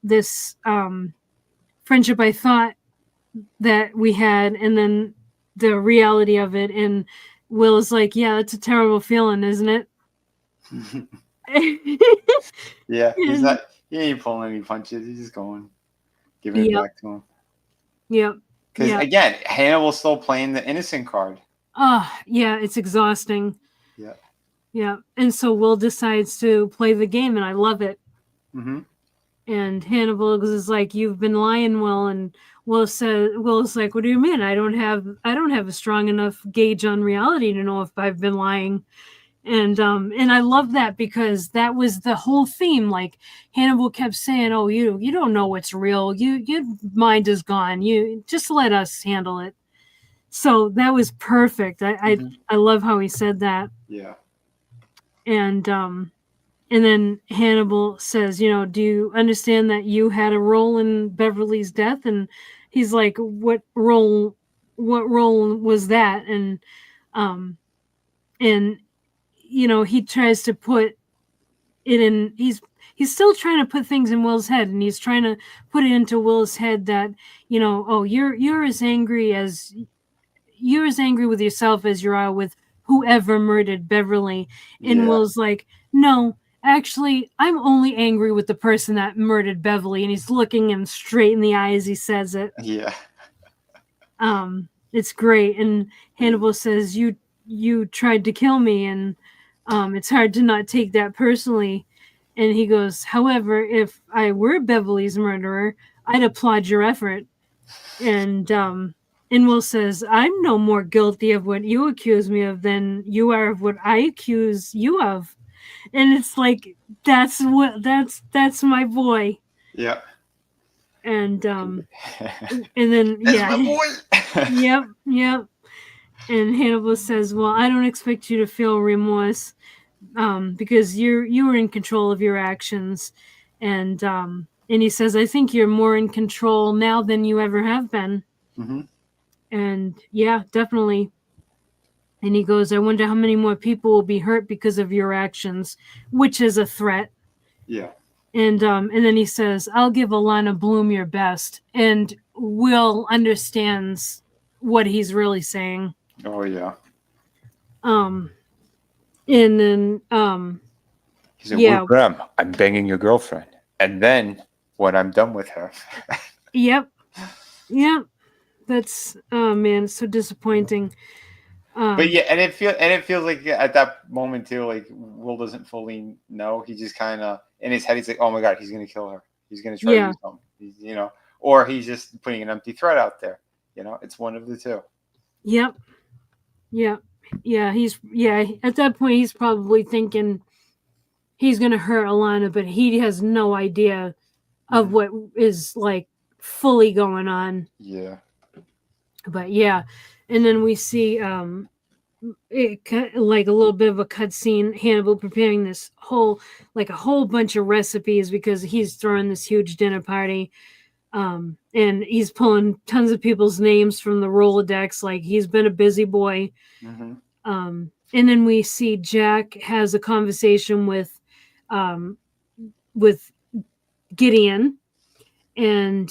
Speaker 1: this friendship I thought that we had, and then the reality of it. And Will is like, yeah, that's a terrible feeling, isn't it?
Speaker 2: Yeah, he's
Speaker 1: And
Speaker 2: not. He ain't pulling any punches. He's just going, giving it
Speaker 1: yep,
Speaker 2: back to him.
Speaker 1: yep,
Speaker 2: Because
Speaker 1: yep.
Speaker 2: again, Hannibal's still playing the innocent card.
Speaker 1: Oh, yeah, it's exhausting.
Speaker 2: Yeah.
Speaker 1: Yeah. And so Will decides to play the game, and I love it.
Speaker 2: Mm-hmm.
Speaker 1: And Hannibal is like, "You've been lying, Will." And Will's like, "What do you mean? I don't have a strong enough gauge on reality to know if I've been lying." And I love that, because that was the whole theme. Like Hannibal kept saying, "Oh, you don't know what's real. Your mind is gone. You just let us handle it." So that was perfect.
Speaker 2: Mm-hmm.
Speaker 1: I love how he said that.
Speaker 2: Yeah.
Speaker 1: And then Hannibal says, "Do you understand that you had a role in Beverly's death?" And he's like, "What role? What role was that?" Um, and he tries to put it in. He's still trying to put things in Will's head, and he's trying to put it into Will's head that, oh, you're as angry with yourself as you are with whoever murdered Beverly. And
Speaker 2: Yeah.
Speaker 1: Will's like, "No, actually, I'm only angry with the person that murdered Beverly." And he's looking him straight in the eye as he says it.
Speaker 2: Yeah.
Speaker 1: It's great. And Hannibal says, "You tried to kill me, and it's hard to not take that personally." And he goes, "However, if I were Beverly's murderer, I'd applaud your effort." And Will says, "I'm no more guilty of what you accuse me of than you are of what I accuse you of." And it's like, that's my boy.
Speaker 2: Yeah.
Speaker 1: And then
Speaker 2: That's
Speaker 1: yeah,
Speaker 2: my boy.
Speaker 1: yep. And Hannibal says, "Well, I don't expect you to feel remorse, because you were in control of your actions." And he says, "I think you're more in control now than you ever have been."
Speaker 2: Mm-hmm.
Speaker 1: And yeah, definitely. And he goes, "I wonder how many more people will be hurt because of your actions," which is a threat.
Speaker 2: Yeah.
Speaker 1: And then he says, "I'll give Alana Bloom your best." And Will understands what he's really saying.
Speaker 2: Oh yeah.
Speaker 1: Um, and then
Speaker 2: He said, "Will
Speaker 1: yeah,
Speaker 2: Graham, I'm banging your girlfriend, and then when I'm done with her."
Speaker 1: yep, yep. That's, oh man, it's so disappointing.
Speaker 2: But yeah, and it feels like at that moment too, like Will doesn't fully know. He just kind of in his head, he's like, "Oh my god, he's gonna kill her. He's gonna try to
Speaker 1: Yeah,
Speaker 2: do something." Or he's just putting an empty threat out there. It's one of the two.
Speaker 1: yep, yep, yeah. At that point, he's probably thinking he's gonna hurt Alana, but he has no idea of
Speaker 2: Mhm.
Speaker 1: what is like fully going on.
Speaker 2: Yeah.
Speaker 1: But yeah, and then we see like a little bit of a cutscene. Hannibal preparing this a whole bunch of recipes, because he's throwing this huge dinner party. And he's pulling tons of people's names from the Rolodex. Like, he's been a busy boy.
Speaker 2: Mm-hmm.
Speaker 1: And then we see Jack has a conversation um, with Gideon. And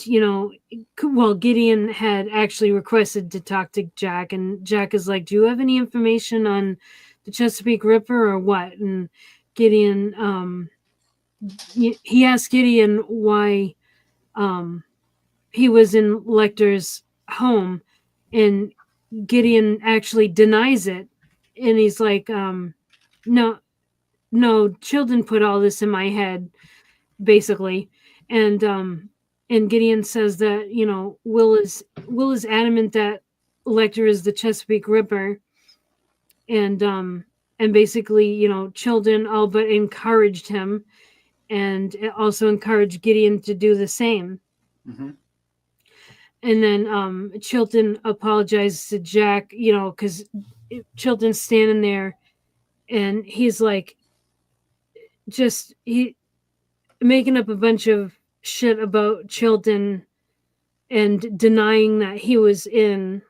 Speaker 1: Gideon had actually requested to talk to Jack, and Jack is like, "Do you have any information on the Chesapeake Ripper or what?" And Gideon, he asked Gideon why he was in Lecter's home, and Gideon actually denies it. And he's like, "No, no, children put all this in my head," basically. And Gideon says that, Will is adamant that Lecter is the Chesapeake Ripper. And basically, children all but encouraged him, and it also encouraged Gideon to do the same.
Speaker 2: Mm-hmm.
Speaker 1: and then Chilton apologizes to Jack, because Chilton's standing there, and he's like, just he making up a bunch of shit about Chilton and denying that he was in,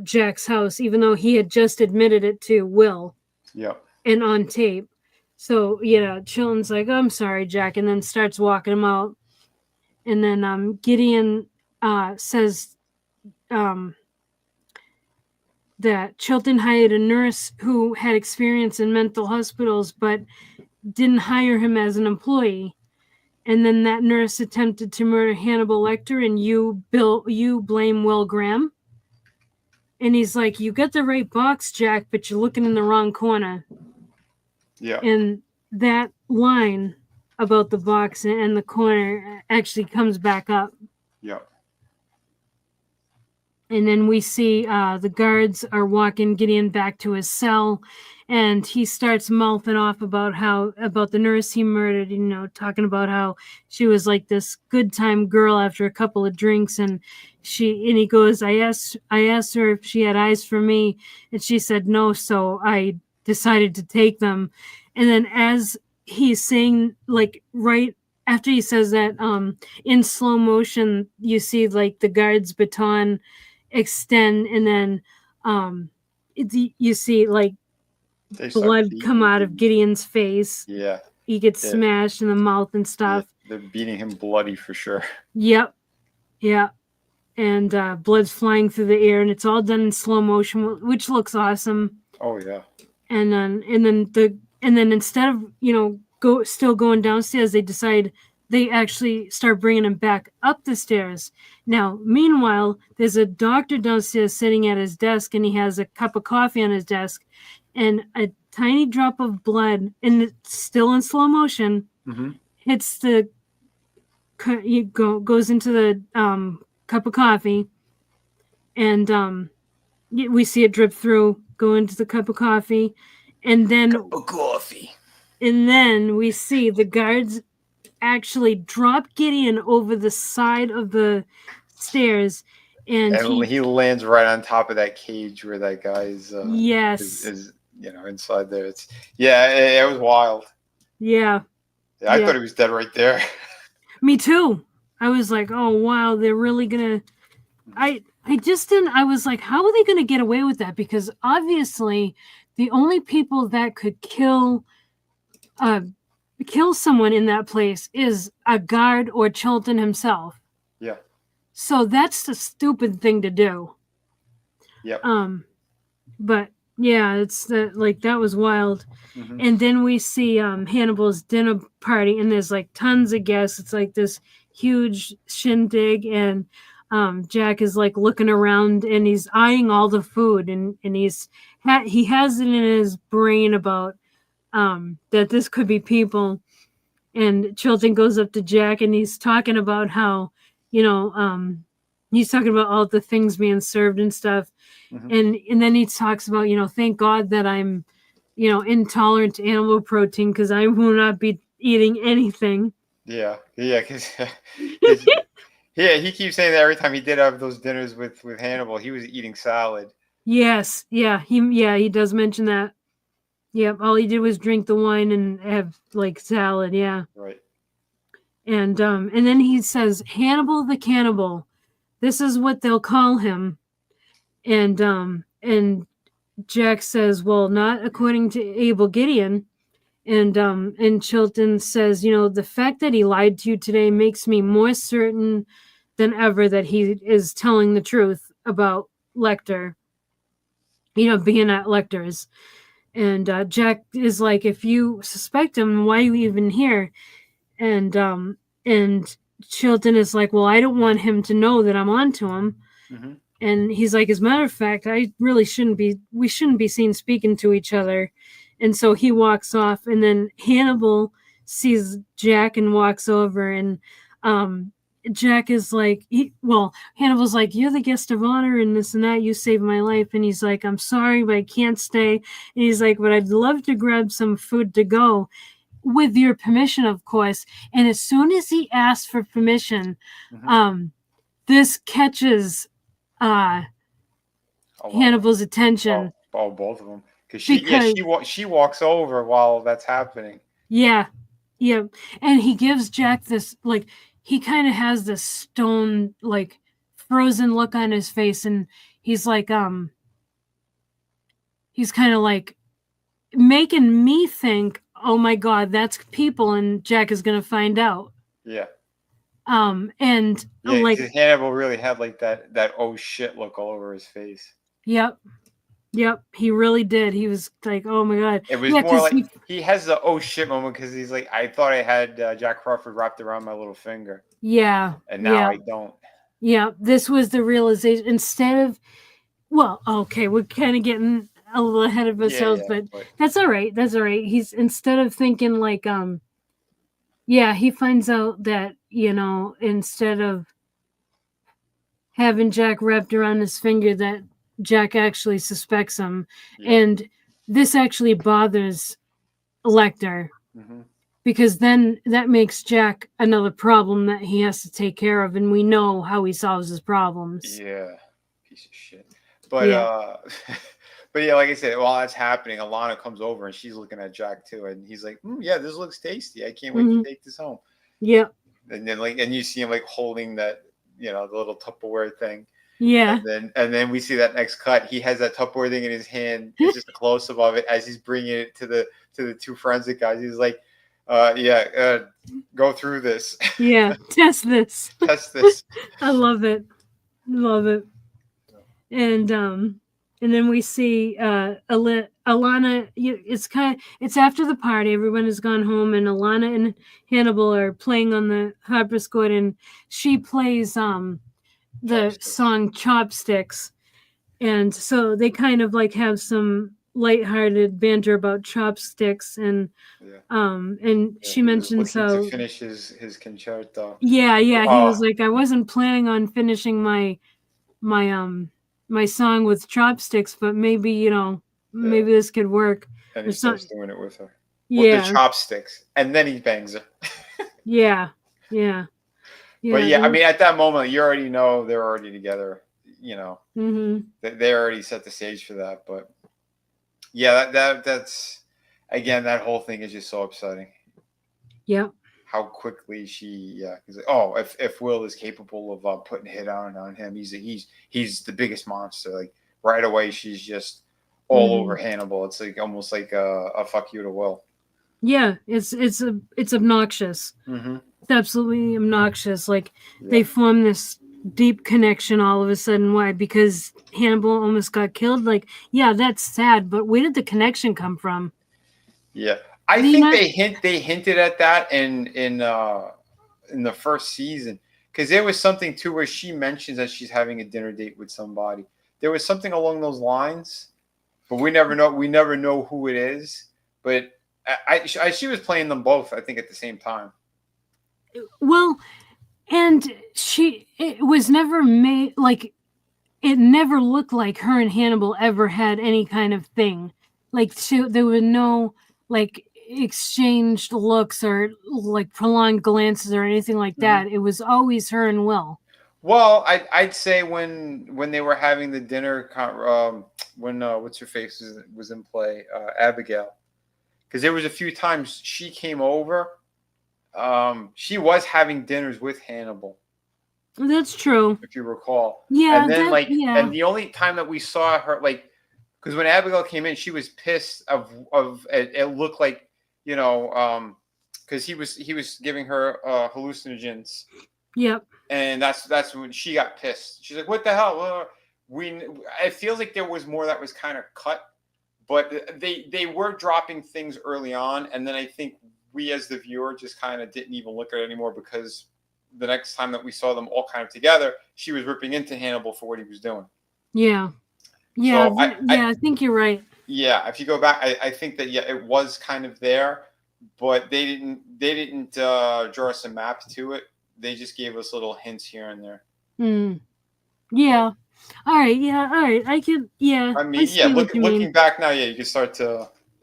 Speaker 1: Jack's house, even though he had just admitted it to Will.
Speaker 2: Yep.
Speaker 1: And on tape. So Chilton's like, "Oh, I'm sorry, Jack," and then starts walking him out. And then Gideon says that Chilton hired a nurse who had experience in mental hospitals, but didn't hire him as an employee. And then that nurse attempted to murder Hannibal Lecter, and you blame Will Graham. And he's like, "You got the right box, Jack, but you're looking in the wrong corner."
Speaker 2: Yeah.
Speaker 1: And that line about the box and the corner actually comes back up.
Speaker 2: Yep.
Speaker 1: And then we see the guards are walking Gideon back to his cell, and he starts mouthing off about the nurse he murdered, talking about how she was like this good time girl after a couple of drinks, and he goes, I asked her if she had eyes for me, and she said no, so I decided to take them. And then as he's saying, like, right after he says that, in slow motion, you see like the guard's baton extend, and then you see like blood come out of Gideon's face.
Speaker 2: Yeah.
Speaker 1: He gets smashed in the mouth and stuff.
Speaker 2: Yeah. They're beating him bloody for sure.
Speaker 1: Yep. Yeah. And blood's flying through the air, and it's all done in slow motion, which looks awesome.
Speaker 2: Oh yeah.
Speaker 1: And then instead of still going downstairs, they actually start bringing him back up the stairs. Now, meanwhile, there's a doctor downstairs sitting at his desk, and he has a cup of coffee on his desk, and a tiny drop of blood, and it's still in slow motion, hits goes into the cup of coffee, and we see it drip through, go into the cup of coffee, and then we see the guards actually drop Gideon over the side of the stairs, and
Speaker 2: he lands right on top of that cage where that guy's
Speaker 1: yes
Speaker 2: is inside there. It was wild.
Speaker 1: Yeah,
Speaker 2: I thought he was dead right there.
Speaker 1: Me too. I was like, oh wow, they're really gonna. I just didn't. I was like, how are they gonna get away with that? Because obviously, the only people that could kill someone in that place is a guard or Chilton himself.
Speaker 2: Yeah.
Speaker 1: So that's the stupid thing to do.
Speaker 2: Yep.
Speaker 1: But yeah, it's that was wild. And then we see Hannibal's dinner party, and there's like tons of guests. It's like this huge shindig, and Jack is like looking around, and he's eyeing all the food, and he has it in his brain about that this could be people. And Chilton goes up to Jack, and he's talking about how, he's talking about all the things being served and stuff. And then he talks about, thank God that I'm, intolerant to animal protein, because I will not be eating anything.
Speaker 2: Yeah. Because he keeps saying that every time he did have those dinners with Hannibal, he was eating salad.
Speaker 1: Yes. Yeah. He does mention that. Yep. All he did was drink the wine and have like salad. Yeah.
Speaker 2: Right.
Speaker 1: And then he says, Hannibal the cannibal. This is what they'll call him. And Jack says, well, not according to Abel Gideon. And Chilton says, the fact that he lied to you today makes me more certain than ever that he is telling the truth about Lecter, being at Lecter's. And Jack is like, if you suspect him, why are you even here? And Chilton is like, well, I don't want him to know that I'm onto him. And he's like, as a matter of fact, we shouldn't be seen speaking to each other. And so he walks off, and then Hannibal sees Jack and walks over, and Jack is like, Hannibal's like, you're the guest of honor and this and that, you saved my life. And he's like, I'm sorry, but I can't stay. And he's like, but I'd love to grab some food to go, with your permission, of course. And as soon as he asked for permission, this catches
Speaker 2: Alana.
Speaker 1: Hannibal's attention
Speaker 2: Both of them. Because
Speaker 1: because
Speaker 2: she walks over while that's happening.
Speaker 1: yeah, yeah, and he gives Jack this like he kind of has this stone like frozen look on his face, and he's like he's kind of like making me think, oh my god, that's people, and Jack is gonna find out.
Speaker 2: Yeah.
Speaker 1: And
Speaker 2: Yeah,
Speaker 1: like,
Speaker 2: because Hannibal really had like that oh shit look all over his face.
Speaker 1: yep, yep, he really did. He was like, oh my god,
Speaker 2: It was
Speaker 1: yeah,
Speaker 2: more
Speaker 1: because
Speaker 2: like he has the oh shit moment because he's like, I thought I had Jack Crawford wrapped around my little finger,
Speaker 1: yeah,
Speaker 2: and now
Speaker 1: yeah,
Speaker 2: I don't.
Speaker 1: yeah. This was the realization. Instead of, well, okay, we're kind of getting a little ahead of ourselves,
Speaker 2: Yeah,
Speaker 1: but
Speaker 2: but
Speaker 1: that's all right. That's all right. He's instead of thinking like, yeah, he finds out that instead of having Jack wrapped around his finger, that Jack actually suspects him,
Speaker 2: yeah.
Speaker 1: and this actually bothers Lecter
Speaker 2: Hmm.
Speaker 1: because then that makes Jack another problem that he has to take care of, and we know how he solves his problems.
Speaker 2: Yeah, piece of shit. But
Speaker 1: Yeah.
Speaker 2: but yeah, like I said, while that's happening, Alana comes over and she's looking at Jack too, and he's like, yeah, this looks tasty. I can't wait to
Speaker 1: Hmm.
Speaker 2: take this home.
Speaker 1: Yeah.
Speaker 2: And then and you see him like holding that, the little Tupperware thing.
Speaker 1: Yeah.
Speaker 2: And then we see that next cut. He has that Tupperware thing in his hand. It's just a close up of it as he's bringing it to the two forensic guys. He's like, go through this.
Speaker 1: Yeah. Test this.
Speaker 2: Test this.
Speaker 1: I love it. Love it. And then we see Alana. It's after the party. Everyone has gone home, and Alana and Hannibal are playing on the harpsichord, and she plays the
Speaker 2: Chopsticks.
Speaker 1: song Chopsticks. And so they kind of like have some lighthearted banter about chopsticks, and she
Speaker 2: He was
Speaker 1: mentions
Speaker 2: looking to
Speaker 1: how
Speaker 2: finish his concerto.
Speaker 1: yeah, he
Speaker 2: Oh,
Speaker 1: was like, I wasn't planning on finishing my my song with chopsticks, but maybe
Speaker 2: yeah.
Speaker 1: maybe this could work
Speaker 2: And
Speaker 1: or
Speaker 2: he starts
Speaker 1: something.
Speaker 2: doing it with her. With the
Speaker 1: Yeah,
Speaker 2: chopsticks. And then he bangs her.
Speaker 1: yeah, yeah,
Speaker 2: But
Speaker 1: yeah.
Speaker 2: yeah, I mean, at that moment, you already know they're already together.
Speaker 1: Mm-hmm.
Speaker 2: They already set the stage for that. But yeah, that's again, that whole thing is just so upsetting.
Speaker 1: Yep.
Speaker 2: How quickly he's like, oh, if Will is capable of putting a hit on him, he's the biggest monster. Like right away, she's just all
Speaker 1: Mm-hmm.
Speaker 2: over Hannibal. It's like almost like a fuck you to Will.
Speaker 1: Yeah, it's obnoxious.
Speaker 2: Mm-hmm.
Speaker 1: It's absolutely obnoxious. Like
Speaker 2: Yeah.
Speaker 1: they form this deep connection all of a sudden. Why? Because Hannibal almost got killed. Like, yeah, that's sad, but where did the connection come from?
Speaker 2: Yeah, I
Speaker 1: You
Speaker 2: think
Speaker 1: know?
Speaker 2: they hinted at that in the first season because there was something too where she mentions that she's having a dinner date with somebody. There was something along those lines, but we never know. We never know who it is. But she was playing them both, I think, at the same time.
Speaker 1: Well, and it was never made like it never looked like her and Hannibal ever had any kind of thing. Like there were no like exchanged looks or like prolonged glances or anything like
Speaker 2: Mm-hmm.
Speaker 1: that. It was always her and Will.
Speaker 2: Well, I'd say when they were having the dinner, when what's her face was in play, Abigail, because there was a few times she came over. She was having dinners with Hannibal,
Speaker 1: That's true.
Speaker 2: if you recall.
Speaker 1: Yeah,
Speaker 2: And then
Speaker 1: yeah.
Speaker 2: and the only time that we saw her, because when Abigail came in, she was pissed of it looked like, because he was giving her hallucinogens,
Speaker 1: Yep.
Speaker 2: and that's when she got pissed. She's like, "What the hell?" It feels like there was more that was kind of cut, but they were dropping things early on, and then I think we as the viewer just kind of didn't even look at it anymore because the next time that we saw them all kind of together, she was ripping into Hannibal for what he was doing.
Speaker 1: Yeah. Yeah.
Speaker 2: So
Speaker 1: I think you're right.
Speaker 2: yeah, if you go back, I think that yeah, it was kind of there, but they didn't draw us a map to it. They just gave us little hints here and there.
Speaker 1: Hmm. Yeah. All right. Yeah. All right. I could. Yeah.
Speaker 2: I
Speaker 1: I
Speaker 2: mean, yeah,
Speaker 1: see what you mean.
Speaker 2: looking back now, yeah, you can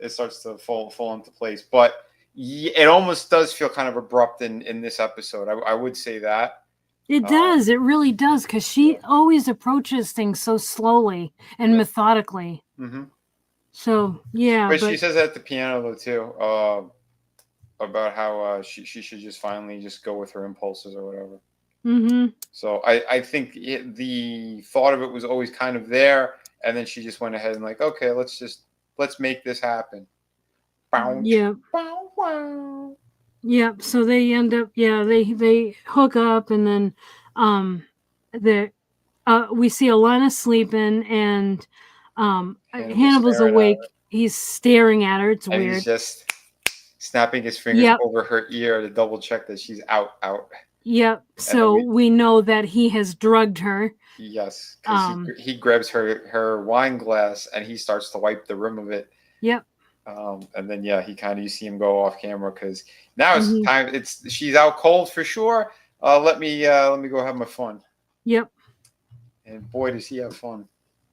Speaker 2: it starts to fall into place, but it almost does feel kind of abrupt in this episode. I would say that.
Speaker 1: It does. It really does, because she
Speaker 2: Yeah.
Speaker 1: always approaches things so slowly and
Speaker 2: Yeah.
Speaker 1: methodically.
Speaker 2: Hmm.
Speaker 1: So yeah,
Speaker 2: But she
Speaker 1: but
Speaker 2: says at the piano though too, about how she should just finally just go with her impulses or whatever.
Speaker 1: mm-hmm.
Speaker 2: So I think the thought of it was always kind of there, and then she just went ahead and like, okay, let's make this happen. Bow,
Speaker 1: Yeah.
Speaker 2: bow, wow.
Speaker 1: Yep. So they end up, yeah, they hook up, and then the we see Alana sleeping, and
Speaker 2: Hannibal
Speaker 1: Hannibal's
Speaker 2: staring at
Speaker 1: awake.
Speaker 2: her,
Speaker 1: He's staring at her. It's
Speaker 2: and he's
Speaker 1: weird.
Speaker 2: just snapping his fingers
Speaker 1: Yep.
Speaker 2: over her ear to double check that she's out.
Speaker 1: Yep.
Speaker 2: And then
Speaker 1: So we know that he has drugged her.
Speaker 2: yes, because
Speaker 1: Um
Speaker 2: he grabs her wine glass and he starts to wipe the rim of it.
Speaker 1: yep.
Speaker 2: And then yeah, he kind of you see him go off camera because now it's
Speaker 1: Hmm.
Speaker 2: time. It's she's out cold for sure. Let me go have my fun.
Speaker 1: Yep.
Speaker 2: And boy, does he have fun.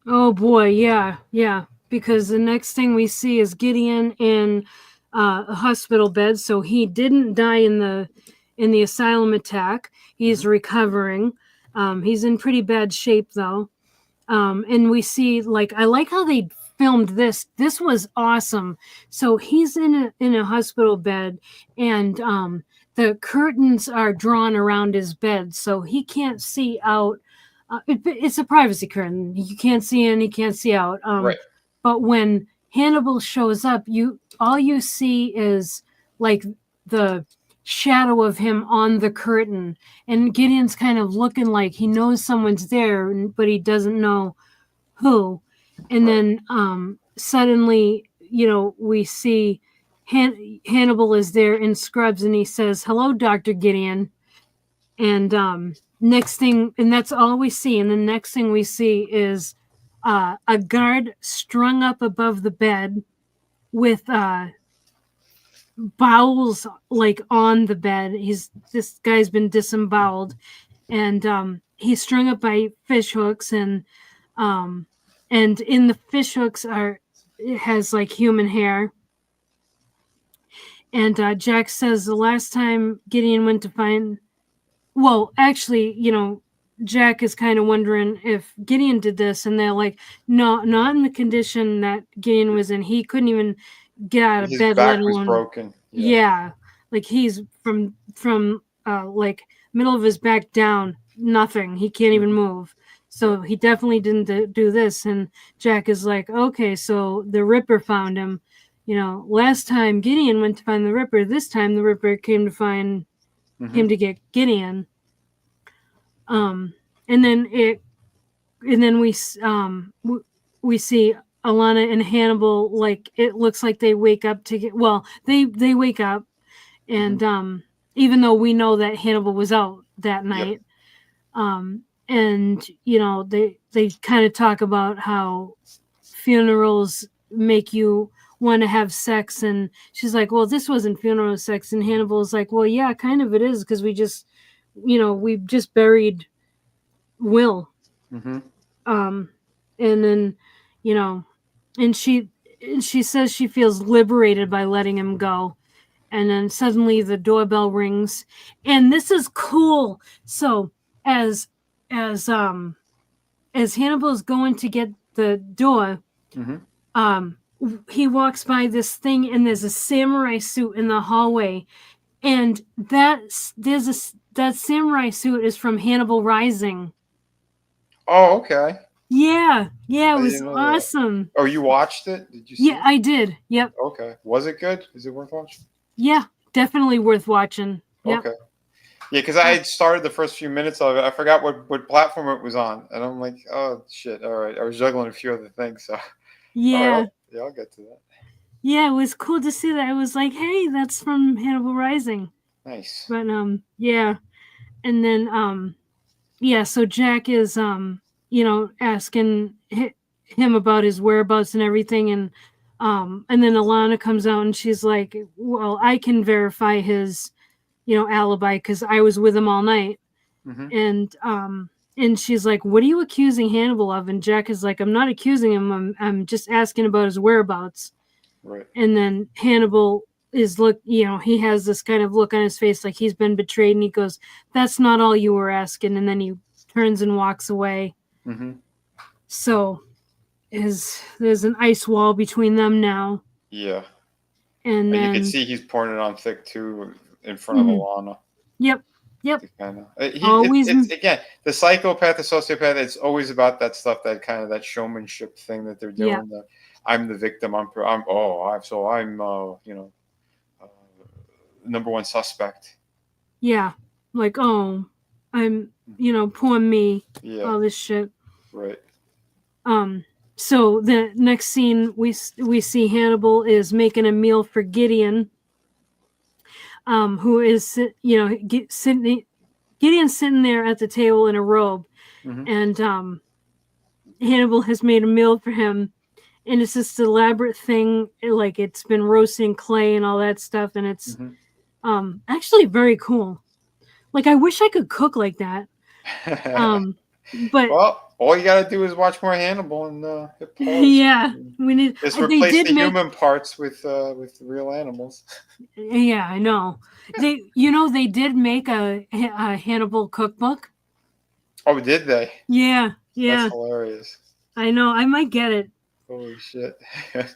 Speaker 1: Oh boy, yeah, yeah. Because the next thing we see is Gideon in a hospital bed. So he didn't die in the asylum attack. He's
Speaker 2: Hmm.
Speaker 1: recovering. He's in pretty bad shape though. And we see, like, I like how they filmed this. This was awesome. So he's in a hospital bed, and the curtains are drawn around his bed, so he can't see out. It's a privacy curtain. You can't see in, he can't see out.
Speaker 2: Right.
Speaker 1: But when Hannibal shows up, you all you see is like the shadow of him on the curtain, and Gideon's kind of looking like he knows someone's there, but he doesn't know who. And
Speaker 2: Right.
Speaker 1: then suddenly, we see Hannibal is there in scrubs, and he says, "Hello, Dr. Gideon." And next thing, and that's all we see. And the next thing we see is a guard strung up above the bed with bowels like on the bed. This guy's been disemboweled, and he's strung up by fish hooks, um, and in the fish hooks it has like human hair. And Jack says the last time Gideon went to find, well, actually, Jack is kind of wondering if Gideon did this, and they're like, no, not in the condition that Gideon was in. He couldn't even get out of
Speaker 2: His
Speaker 1: bed, let
Speaker 2: back was
Speaker 1: alone,
Speaker 2: broken. Yeah.
Speaker 1: yeah, like he's from like middle of his back down, nothing. He can't even
Speaker 2: Hmm.
Speaker 1: move.
Speaker 2: Right.
Speaker 1: So he definitely didn't do this. And Jack is like, okay, so the Ripper found him. Last time Gideon went to find the Ripper. This time the Ripper
Speaker 2: Hmm.
Speaker 1: came to get Gideon. Um, and then we see Alana and Hannibal, like it looks like they wake up to get, well, they wake up,
Speaker 2: Hmm.
Speaker 1: and even though we know that Hannibal was out that
Speaker 2: Yep.
Speaker 1: night, and they kind of talk about how funerals make you want to have sex, and she's like, well, this wasn't funeral sex, and Hannibal's like, well, yeah, kind of it is, because we just buried Will.
Speaker 2: Hmm.
Speaker 1: um and then you know and she says she feels liberated by letting him go. And then suddenly the doorbell rings, and this is cool. So as as um as Hannibal's going to get the door,
Speaker 2: Hmm.
Speaker 1: um he walks by this thing, and there's a samurai suit in the hallway, and that samurai suit is from Hannibal Rising.
Speaker 2: Oh, okay.
Speaker 1: Yeah, it
Speaker 2: I
Speaker 1: was
Speaker 2: didn't know that.
Speaker 1: awesome.
Speaker 2: Oh, you watched it? Did you see
Speaker 1: Yeah,
Speaker 2: it?
Speaker 1: I did. Yep.
Speaker 2: Okay. Was it good? Is it worth watching?
Speaker 1: Yeah, definitely worth watching. Yep.
Speaker 2: Okay. Yeah, because I
Speaker 1: Uh,
Speaker 2: had started the first few minutes of it. I forgot what platform it was on, and I'm like, oh shit! All right, I was juggling a few other things, so all right,
Speaker 1: yeah.
Speaker 2: yeah, I'll get to that.
Speaker 1: Yeah, it was cool to see that. I was like, "Hey, that's from Hannibal Rising."
Speaker 2: Nice.
Speaker 1: But yeah. And then yeah, so Jack is asking him about his whereabouts and everything, and then Alana comes out, and she's like, "Well, I can verify his, alibi, cuz I was with him all night."
Speaker 2: Hmm.
Speaker 1: And she's like, "What are you accusing Hannibal of?" And Jack is like, "I'm not accusing him. I'm just asking about his whereabouts."
Speaker 2: Right.
Speaker 1: And then Hannibal he has this kind of look on his face like he's been betrayed, and he goes, "That's not all you were asking," and then he turns and walks away.
Speaker 2: Mm-hmm.
Speaker 1: So there's an ice wall between them now.
Speaker 2: Yeah.
Speaker 1: And
Speaker 2: You can
Speaker 1: then
Speaker 2: see he's pouring it on thick too in front of Alana.
Speaker 1: Yep.
Speaker 2: Kind of,
Speaker 1: Always.
Speaker 2: it's again the psychopath, the sociopath. It's always about that stuff, that kind of that showmanship thing that they're doing.
Speaker 1: Yeah.
Speaker 2: I'm the victim. I'm number one suspect.
Speaker 1: Yeah. Like, oh, I'm, poor me.
Speaker 2: Yeah.
Speaker 1: All this shit.
Speaker 2: Right.
Speaker 1: So the next scene we see Hannibal is making a meal for Gideon, who is, Gideon's sitting there at the table in a robe, and Hannibal has made a meal for him, and it's this elaborate thing, like it's been roasting clay and all that stuff, and it's actually very cool. Like, I wish I could cook like that. But
Speaker 2: well, all you gotta do is watch more Hannibal and hit pause.
Speaker 1: Yeah, we need.
Speaker 2: Just replace the human parts with real animals.
Speaker 1: Yeah, I know. They did make a Hannibal cookbook.
Speaker 2: Oh, did they?
Speaker 1: Yeah.
Speaker 2: That's hilarious.
Speaker 1: I know. I might get it.
Speaker 2: Holy shit.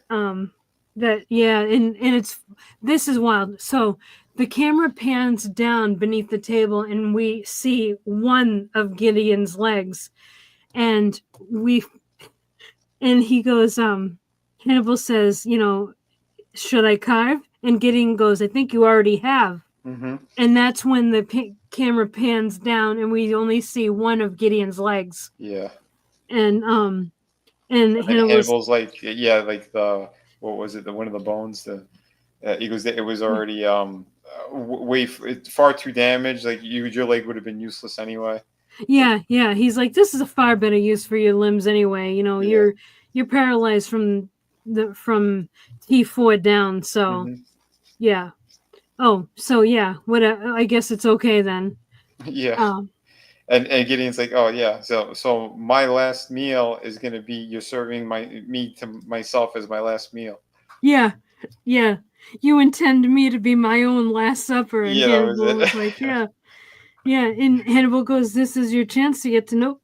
Speaker 1: And this is wild. So the camera pans down beneath the table, and we see one of Gideon's legs, and he goes, Hannibal says, should I carve? And Gideon goes, I think you already have. And that's when the camera pans down, and we only see one of Gideon's legs.
Speaker 2: Yeah.
Speaker 1: And
Speaker 2: Hannibal's like the, what was it? One of the bones. He goes, it was already far too damaged. Like your leg would have been useless anyway.
Speaker 1: Yeah. He's like, this is a far better use for your limbs anyway. You're paralyzed from T4 down. So yeah. Oh, so yeah. What? I guess it's okay then.
Speaker 2: Yeah. And Gideon's like, oh yeah, so my last meal is gonna be you're serving me to myself as my last meal.
Speaker 1: Yeah. You intend me to be my own last supper, and Hannibal was like, yeah. And Hannibal goes, this is your chance to get to know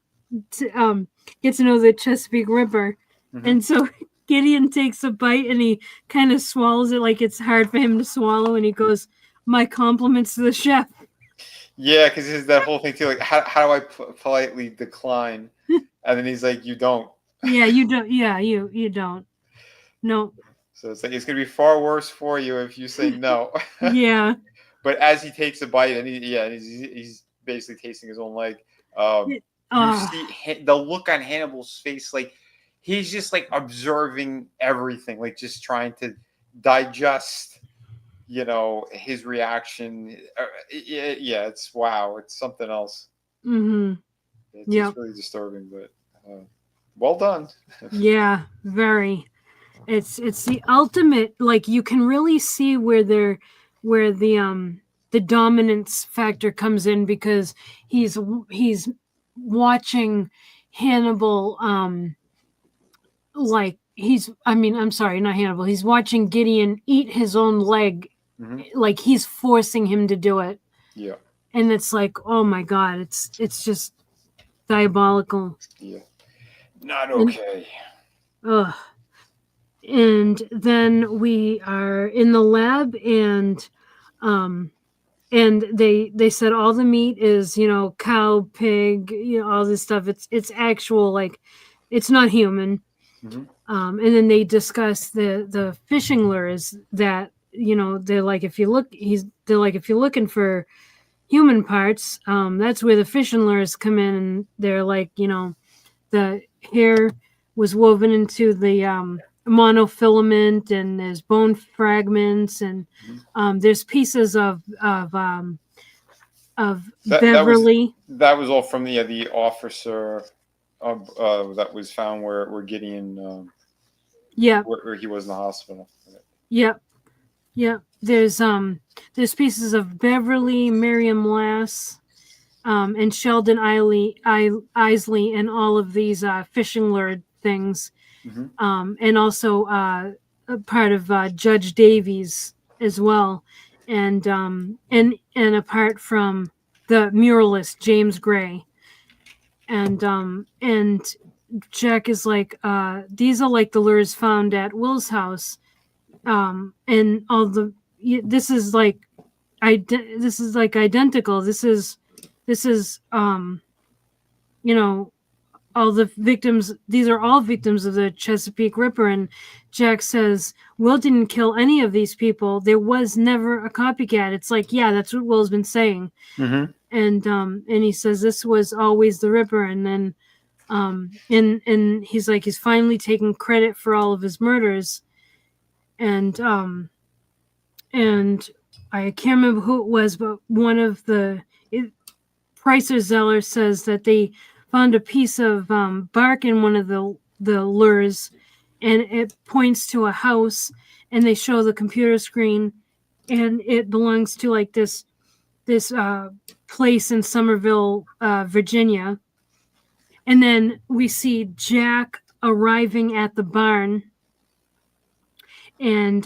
Speaker 1: the Chesapeake Ripper, and so Gideon takes a bite and he kind of swallows it like it's hard for him to swallow, and he goes, my compliments to the chef.
Speaker 2: Yeah, because there's that whole thing too, like how do I politely decline? And then he's like, you don't.
Speaker 1: Yeah, you don't. Yeah, you don't. No.
Speaker 2: So it's like it's gonna be far worse for you if you say no.
Speaker 1: Yeah.
Speaker 2: But as he takes a bite, and he's basically tasting his own leg. You see the look on Hannibal's face, like he's just like observing everything, like just trying to digest, his reaction. It's wow, it's something else. It's just really disturbing, but well done.
Speaker 1: Yeah, very. It's the ultimate. Like, you can really see where the dominance factor comes in, because he's watching Hannibal. I'm sorry, not Hannibal. He's watching Gideon eat his own leg. Like he's forcing him to do it.
Speaker 2: Yeah.
Speaker 1: And it's like, oh my God, it's just diabolical.
Speaker 2: Yeah. Not okay.
Speaker 1: And then we are in the lab, and they said all the meat is, cow, pig, all this stuff. It's actual, like, it's not human. And then they discuss the fishing lures that, they're like, if you're looking for human parts, that's where the fishing lures come in. And they're like, the hair was woven into the monofilament, and there's bone fragments, and there's pieces of Beverly.
Speaker 2: That was all from the officer that was found where Gideon. Where he was in the hospital.
Speaker 1: Yep. There's pieces of Beverly, Miriam Lass, and Sheldon Isley, and all of these fishing lure things, and also a part of Judge Davies as well, and apart from the muralist James Gray, and Jack is like, these are like the lures found at Will's house, and all the this is like this is like identical. This is you know, all the victims, these are all victims of the Chesapeake Ripper. And Jack says, Will didn't kill any of these people. There was never a copycat. It's like, yeah, that's what Will's been saying.
Speaker 2: Mm-hmm.
Speaker 1: And he says this was always the Ripper. And then and he's like, he's finally taking credit for all of his murders. And I can't remember who it was, but one of the Price or Zeller says that they found a piece of bark in one of the lures, and it points to a house, and they show the computer screen, and it belongs to like this place in Somerville, Virginia. And then we see Jack arriving at the barn, and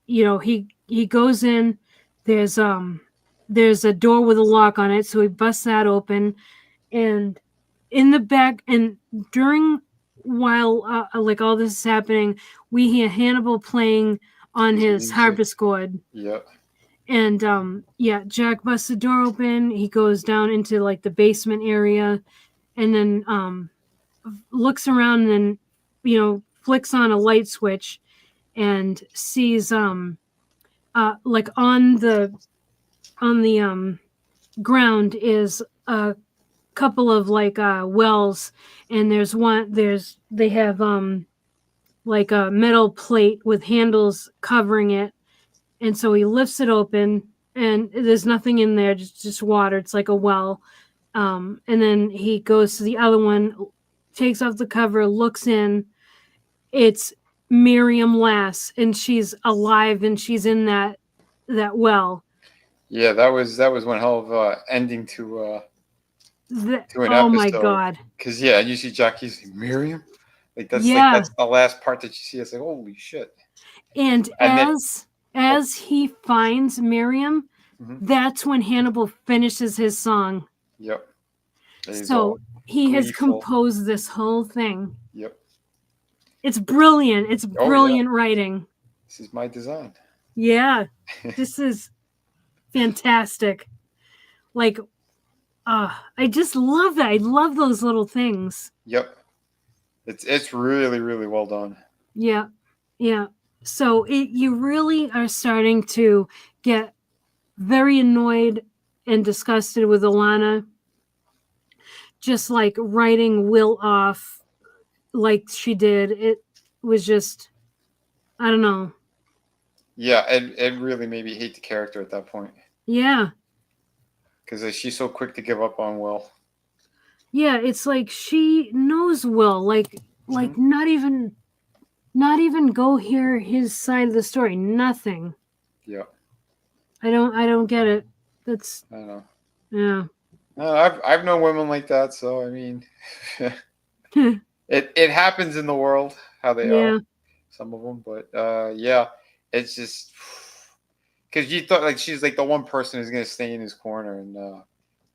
Speaker 1: he goes in. There's a door with a lock on it, so he busts that open, and in the back, and during while like all this is happening, we hear Hannibal playing on his harpsichord.
Speaker 2: Yep.
Speaker 1: And Jack busts the door open. He goes down into like the basement area, and then looks around, and then flicks on a light switch, and sees like on the ground is a couple of like wells, and they have like a metal plate with handles covering it, and so he lifts it open, and there's nothing in there, just water. It's like a well. And then he goes to the other one, takes off the cover, looks in. It's Miriam Lass, and she's alive, and she's in that well.
Speaker 2: Yeah, that was one hell of ending to an episode.
Speaker 1: Oh my god!
Speaker 2: Because and you see Jackie's Miriam, like that's the last part that you see. It's like holy shit!
Speaker 1: And as he finds Miriam, that's when Hannibal finishes his song.
Speaker 2: Yep.
Speaker 1: So he has composed this whole thing.
Speaker 2: Yep.
Speaker 1: It's brilliant. It's brilliant writing.
Speaker 2: This is my design.
Speaker 1: Yeah, this is fantastic. Like, I just love that. I love those little things.
Speaker 2: Yep. It's really, really well done.
Speaker 1: Yeah. Yeah. So you really are starting to get very annoyed and disgusted with Alana, just like writing Will off like she did. It was just, I don't know.
Speaker 2: Yeah, it really made me hate the character at that point.
Speaker 1: Yeah.
Speaker 2: Because she's so quick to give up on Will.
Speaker 1: Yeah, it's like she knows Will, like not even go hear his side of the story. Nothing.
Speaker 2: Yeah.
Speaker 1: I don't get it. That's.
Speaker 2: I know.
Speaker 1: Yeah.
Speaker 2: I've known women like that, so I mean, it happens in the world how they are. Some of them, but it's just because you thought like she's like the one person who's gonna stay in his corner, and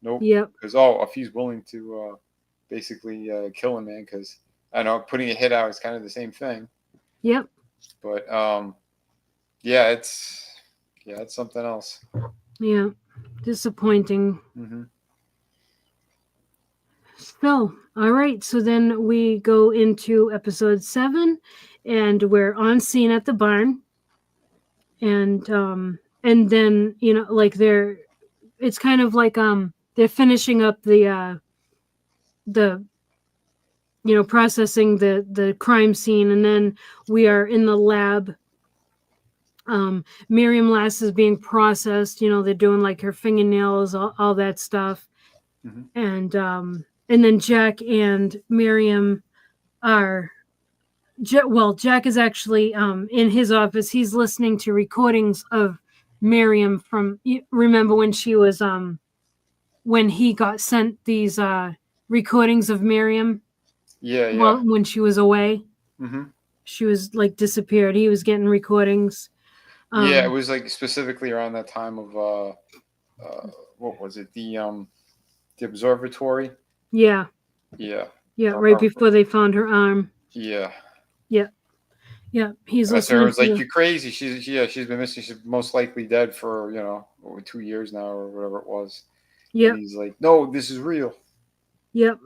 Speaker 2: nope.
Speaker 1: Yep.
Speaker 2: Because if he's willing to basically kill him, man, because I know putting a hit out is kind of the same thing.
Speaker 1: Yep.
Speaker 2: But it's something else.
Speaker 1: Yeah, disappointing.
Speaker 2: Mm-hmm.
Speaker 1: So, all right. So then we go into episode 7, and we're on scene at the barn, and then like it's kind of like they're finishing up the processing the crime scene, and then we are in the lab. Miriam Lass is being processed. They're doing like her fingernails, all that stuff, and then Jack and Miriam are. Jack is actually in his office. He's listening to recordings of Miriam from. Remember when she was when he got sent these recordings of Miriam?
Speaker 2: Yeah.
Speaker 1: Well, when she was away, she was like disappeared. He was getting recordings.
Speaker 2: Yeah, it was like specifically around that time of what was it? The observatory.
Speaker 1: Yeah,
Speaker 2: Yeah.
Speaker 1: yeah,
Speaker 2: Uh,
Speaker 1: right
Speaker 2: uh,
Speaker 1: before they found her arm.
Speaker 2: yeah.
Speaker 1: Yeah, yeah. He's
Speaker 2: And that's
Speaker 1: listening
Speaker 2: everyone's like,
Speaker 1: to.
Speaker 2: "You're crazy. She's been missing. She's most likely dead for over 2 years now or whatever it was." And
Speaker 1: Yep,
Speaker 2: he's like, "No, this is real."
Speaker 1: yep,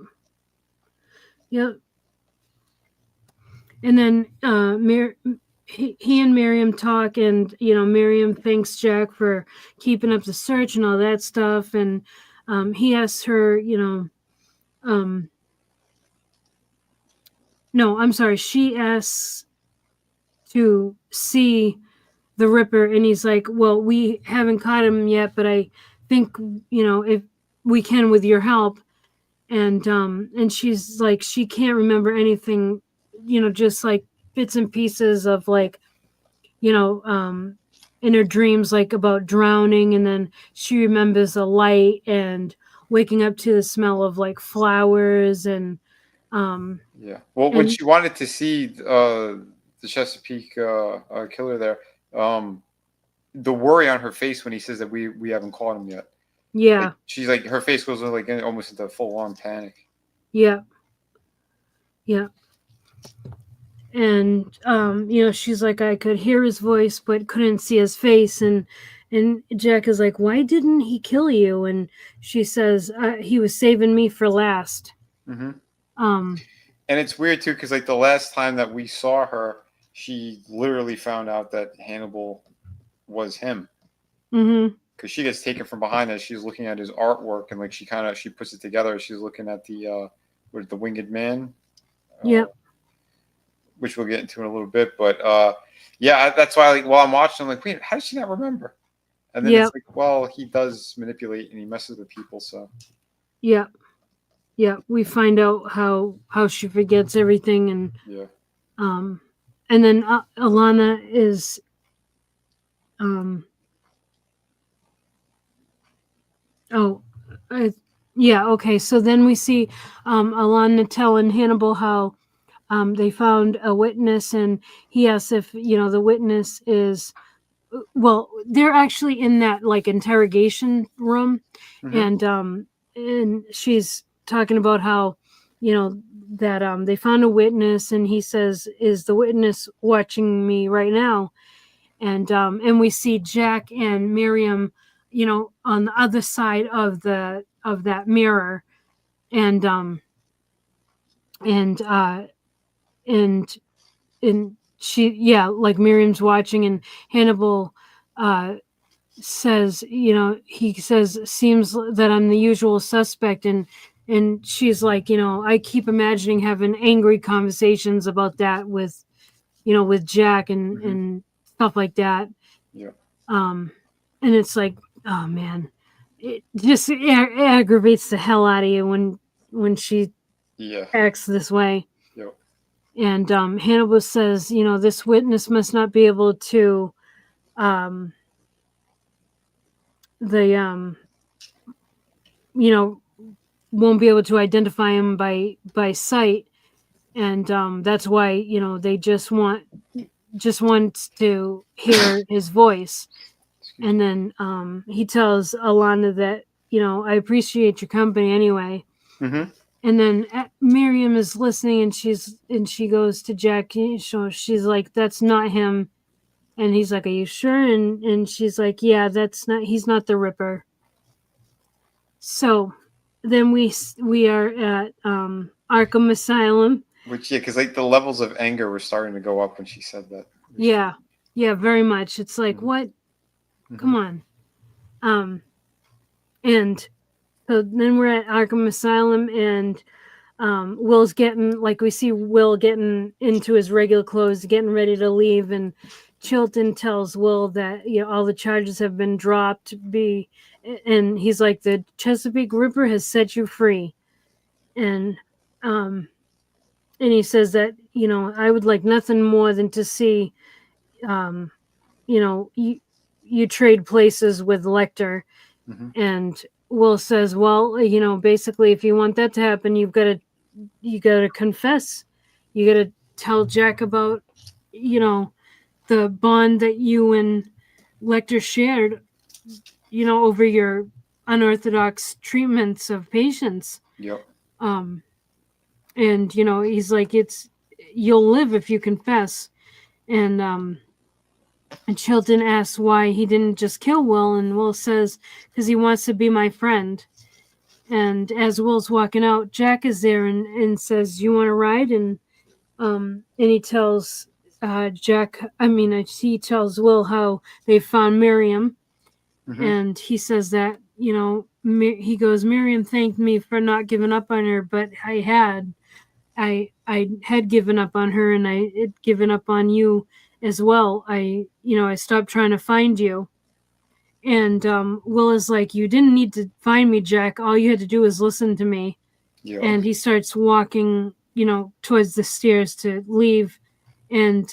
Speaker 1: yep. And then he and Miriam talk, and Miriam thanks Jack for keeping up the search and all that stuff, and he asks her, um, no, I'm sorry, she asks to see the Ripper, and he's like, well, we haven't caught him yet, but I think if we can with your help. And she's like, she can't remember anything, just like bits and pieces of like, you know um in her dreams, like about drowning, and then she remembers a light and waking up to the smell of like flowers um
Speaker 2: Yeah. Well, when
Speaker 1: and
Speaker 2: she wanted to see the Chesapeake killer there, the worry on her face when he says that we haven't caught him yet. Like
Speaker 1: yeah,
Speaker 2: she's like her face goes like almost into full on panic.
Speaker 1: yeah, yeah. And she's like, I could hear his voice but couldn't see his face, and Jack is like, why didn't he kill you? And she says, he was saving me for last.
Speaker 2: Hmm.
Speaker 1: um
Speaker 2: And it's weird too because like the last time that we saw her, she literally found out that Hannibal was him
Speaker 1: mhm,
Speaker 2: because she gets taken from behind as she's looking at his artwork and like she puts it together. She's looking at the winged man, uh,
Speaker 1: yep,
Speaker 2: which we'll get into in a little bit. But yeah, that's why like while I'm watching, I'm like, wait, how does she not remember? And then
Speaker 1: yep,
Speaker 2: it's like, well, he does manipulate and he messes with people, so
Speaker 1: yep. Yeah, we find out how she forgets everything,
Speaker 2: yeah.
Speaker 1: um and then Alana is um oh I, yeah, okay, so then we see Alana telling Hannibal how they found a witness, and he asks if the witness is, well, they're actually in that like interrogation room,
Speaker 2: Hmm.
Speaker 1: and she's talking about how that they found a witness, and he says, is the witness watching me right now? And we see Jack and Miriam, on the other side of that mirror, and and uh and and she, yeah, like Miriam's watching, and Hannibal uh says, he says, seems that I'm the usual suspect, and she's like, I keep imagining having angry conversations about that with Jack and
Speaker 2: Hmm.
Speaker 1: stuff like that.
Speaker 2: Yeah.
Speaker 1: um and it's like, oh man, it just aggravates the hell out of you when she
Speaker 2: Yeah.
Speaker 1: acts this way.
Speaker 2: Yeah.
Speaker 1: And Hannibal says, this witness must not be able to um the you know won't be able to identify him by sight, and that's why they just wants to hear his voice.
Speaker 2: Excuse
Speaker 1: And then he tells Alana that, I appreciate your company anyway.
Speaker 2: me. Hmm.
Speaker 1: And then Miriam is listening, and she goes to Jack. So she's like, that's not him. And he's like, are you sure? And she's like, yeah, he's not the Ripper. So then we are at Arkham Asylum.
Speaker 2: Which yeah, because like the levels of anger were starting to go up when she said that.
Speaker 1: Yeah, yeah, very much. It's like, what?
Speaker 2: Mm-hmm.
Speaker 1: Come on. Um, and so then we're at Arkham Asylum, and Will's getting, like, we see Will getting into his regular clothes, getting ready to leave, and Chilton tells Will that all the charges have been dropped. And he's like, the Chesapeake Ripper has set you free, and um, and he says that I would like nothing more than to see um, you trade places with Lecter.
Speaker 2: Mm-hmm.
Speaker 1: And Will says, well, basically, if you want that to happen, you got to confess. You got to tell Jack about the bond that you and Lecter shared, over your unorthodox treatments of patients.
Speaker 2: Yep.
Speaker 1: And he's like, you'll live if you confess. And Chilton asks why he didn't just kill Will, and Will says, because he wants to be my friend. And as Will's walking out, Jack is there and says, "You want to ride?" And he tells he tells Will how they found Miriam, and he says that he goes, "Miriam thanked me for not giving up on her, but I had given up on her, and I had given up on you as well. I stopped trying to find you." And Will is like, "You didn't need to find me, Jack. All you had to do was listen to me."
Speaker 2: Yep.
Speaker 1: And he starts walking, towards the stairs to leave. And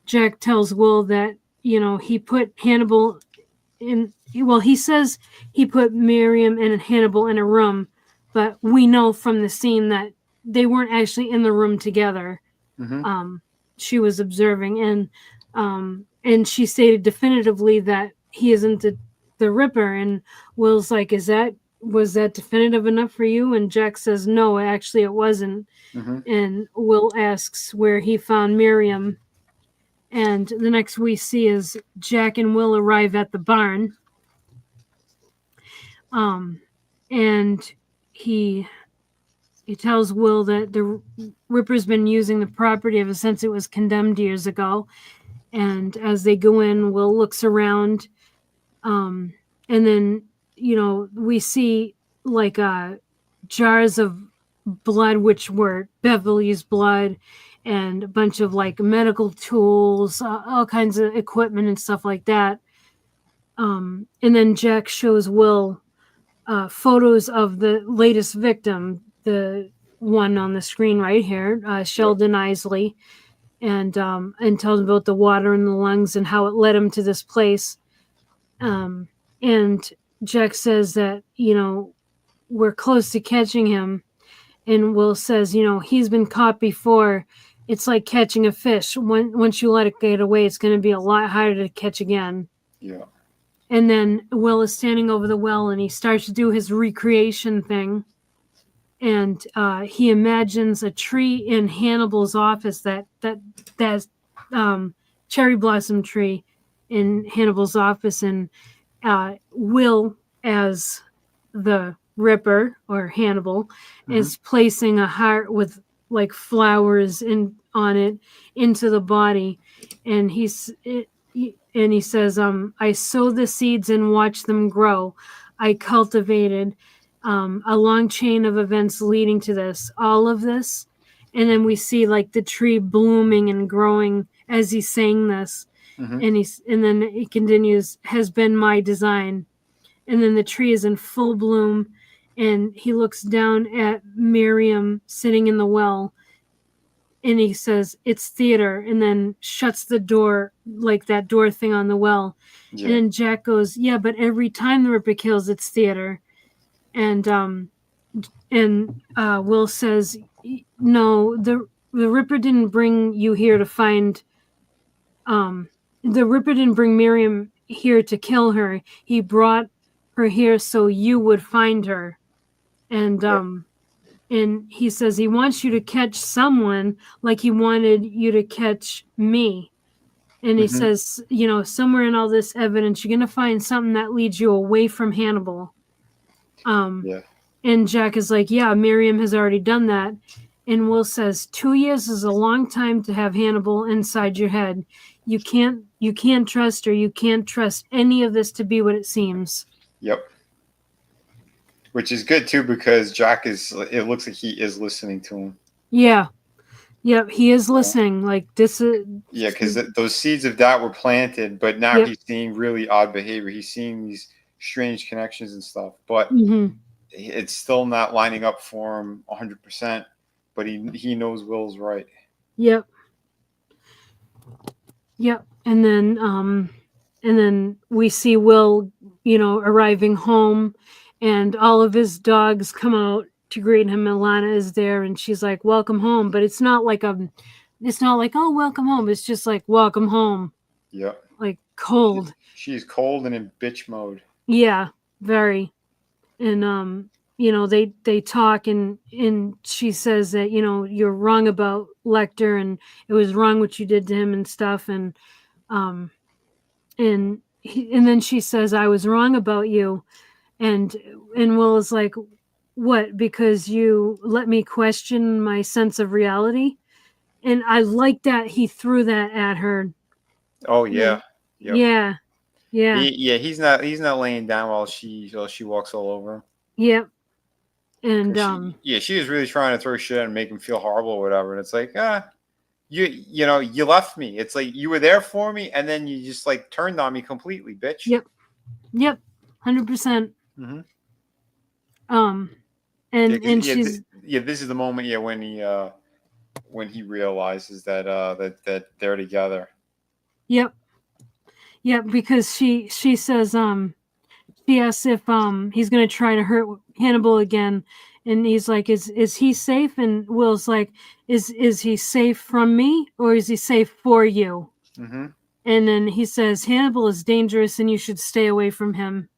Speaker 1: Jack tells Will that, he put Hannibal in. Well, he says he put Miriam and Hannibal in a room, but we know from the scene that they weren't actually in the room together. She was observing, and she stated definitively that he isn't the Ripper. And Will's like, was that definitive enough for you? And Jack says, no, actually it wasn't. And Will asks where he found Miriam. And the next we see is Jack and Will arrive at the barn. And he tells Will that the Ripper's been using the property ever since it was condemned years ago. And as they go in, Will looks around. And then, we see like jars of blood, which were Beverly's blood, and a bunch of like medical tools, all kinds of equipment and stuff like that. And then Jack shows Will photos of the latest victim, the one on the screen right here, Sheldon Isley, and tells him about the water in the lungs and how it led him to this place. And Jack says that, we're close to catching him. And Will says, he's been caught before. It's like catching a fish. Once you let it get away, it's going to be a lot harder to catch again.
Speaker 2: Yeah.
Speaker 1: And then Will is standing over the well, and he starts to do his recreation thing. And he imagines a tree in Hannibal's office, that's cherry blossom tree in Hannibal's office, and Will, as the Ripper or Hannibal, is placing a heart with like flowers on it into the body, and he says, "I sow the seeds and watch them grow. I cultivated a long chain of events leading to this, all of this." And then we see like the tree blooming and growing as he's saying this. And then it continues, "has been my design." And then the tree is in full bloom, and he looks down at Miriam sitting in the well, and he says, "It's theater," and then shuts the door, like that door thing on the well. Yeah. And then Jack goes, "Yeah, but every time the Ripper kills, it's theater." And Will says, "No, the Ripper didn't bring you here to find. The Ripper didn't bring Miriam here to kill her. He brought her here so you would find her." And and he says he wants you to catch someone like he wanted you to catch me. And he says, somewhere in all this evidence, you're going to find something that leads you away from Hannibal. And Jack is like, "Yeah, Miriam has already done that." And Will says, 2 years is a long time to have Hannibal inside your head. You can't trust her. You can't trust any of this to be what it seems.
Speaker 2: Yep. Which is good too, because Jack it looks like he is listening to him.
Speaker 1: Yeah. Yep, he is listening. Like this is.
Speaker 2: Yeah, because those seeds of doubt were planted, but now he's seeing really odd behavior. He's seeing these strange connections and stuff, but it's still not lining up for him 100%. But he knows Will's right.
Speaker 1: Yep. And then we see Will, arriving home, and all of his dogs come out to greet him. Alana is there, and she's like, "Welcome home." But it's not like a It's not like, oh, welcome home. It's just like, welcome home.
Speaker 2: Yep.
Speaker 1: Like cold.
Speaker 2: She's cold and in bitch mode.
Speaker 1: Yeah, very. And they talk, and she says that, you're wrong about Lecter, and it was wrong what you did to him and stuff, um and then she says, I was wrong about you, and Will is like, what, because you let me question my sense of reality. And I like that he threw that at her.
Speaker 2: Oh
Speaker 1: Like,
Speaker 2: yeah. Yep.
Speaker 1: yeah, yeah,
Speaker 2: He's not laying down while she walks all over him.
Speaker 1: yep. And
Speaker 2: 'Cause she was really trying to throw shit and make him feel horrible or whatever. And it's like, you left me. It's like you were there for me, and then you just like turned on me completely, bitch.
Speaker 1: yep, yep, 100%.
Speaker 2: Mm-hmm.
Speaker 1: um and she's,
Speaker 2: This is the moment, when he realizes that they're together.
Speaker 1: yep, yep, because she says, she asks if he's gonna try to hurt Hannibal again, and he's like, is he safe? And Will's like, is he safe from me, or is he safe for you?
Speaker 2: Mm-hmm.
Speaker 1: And then he says, Hannibal is dangerous and you should stay away from him.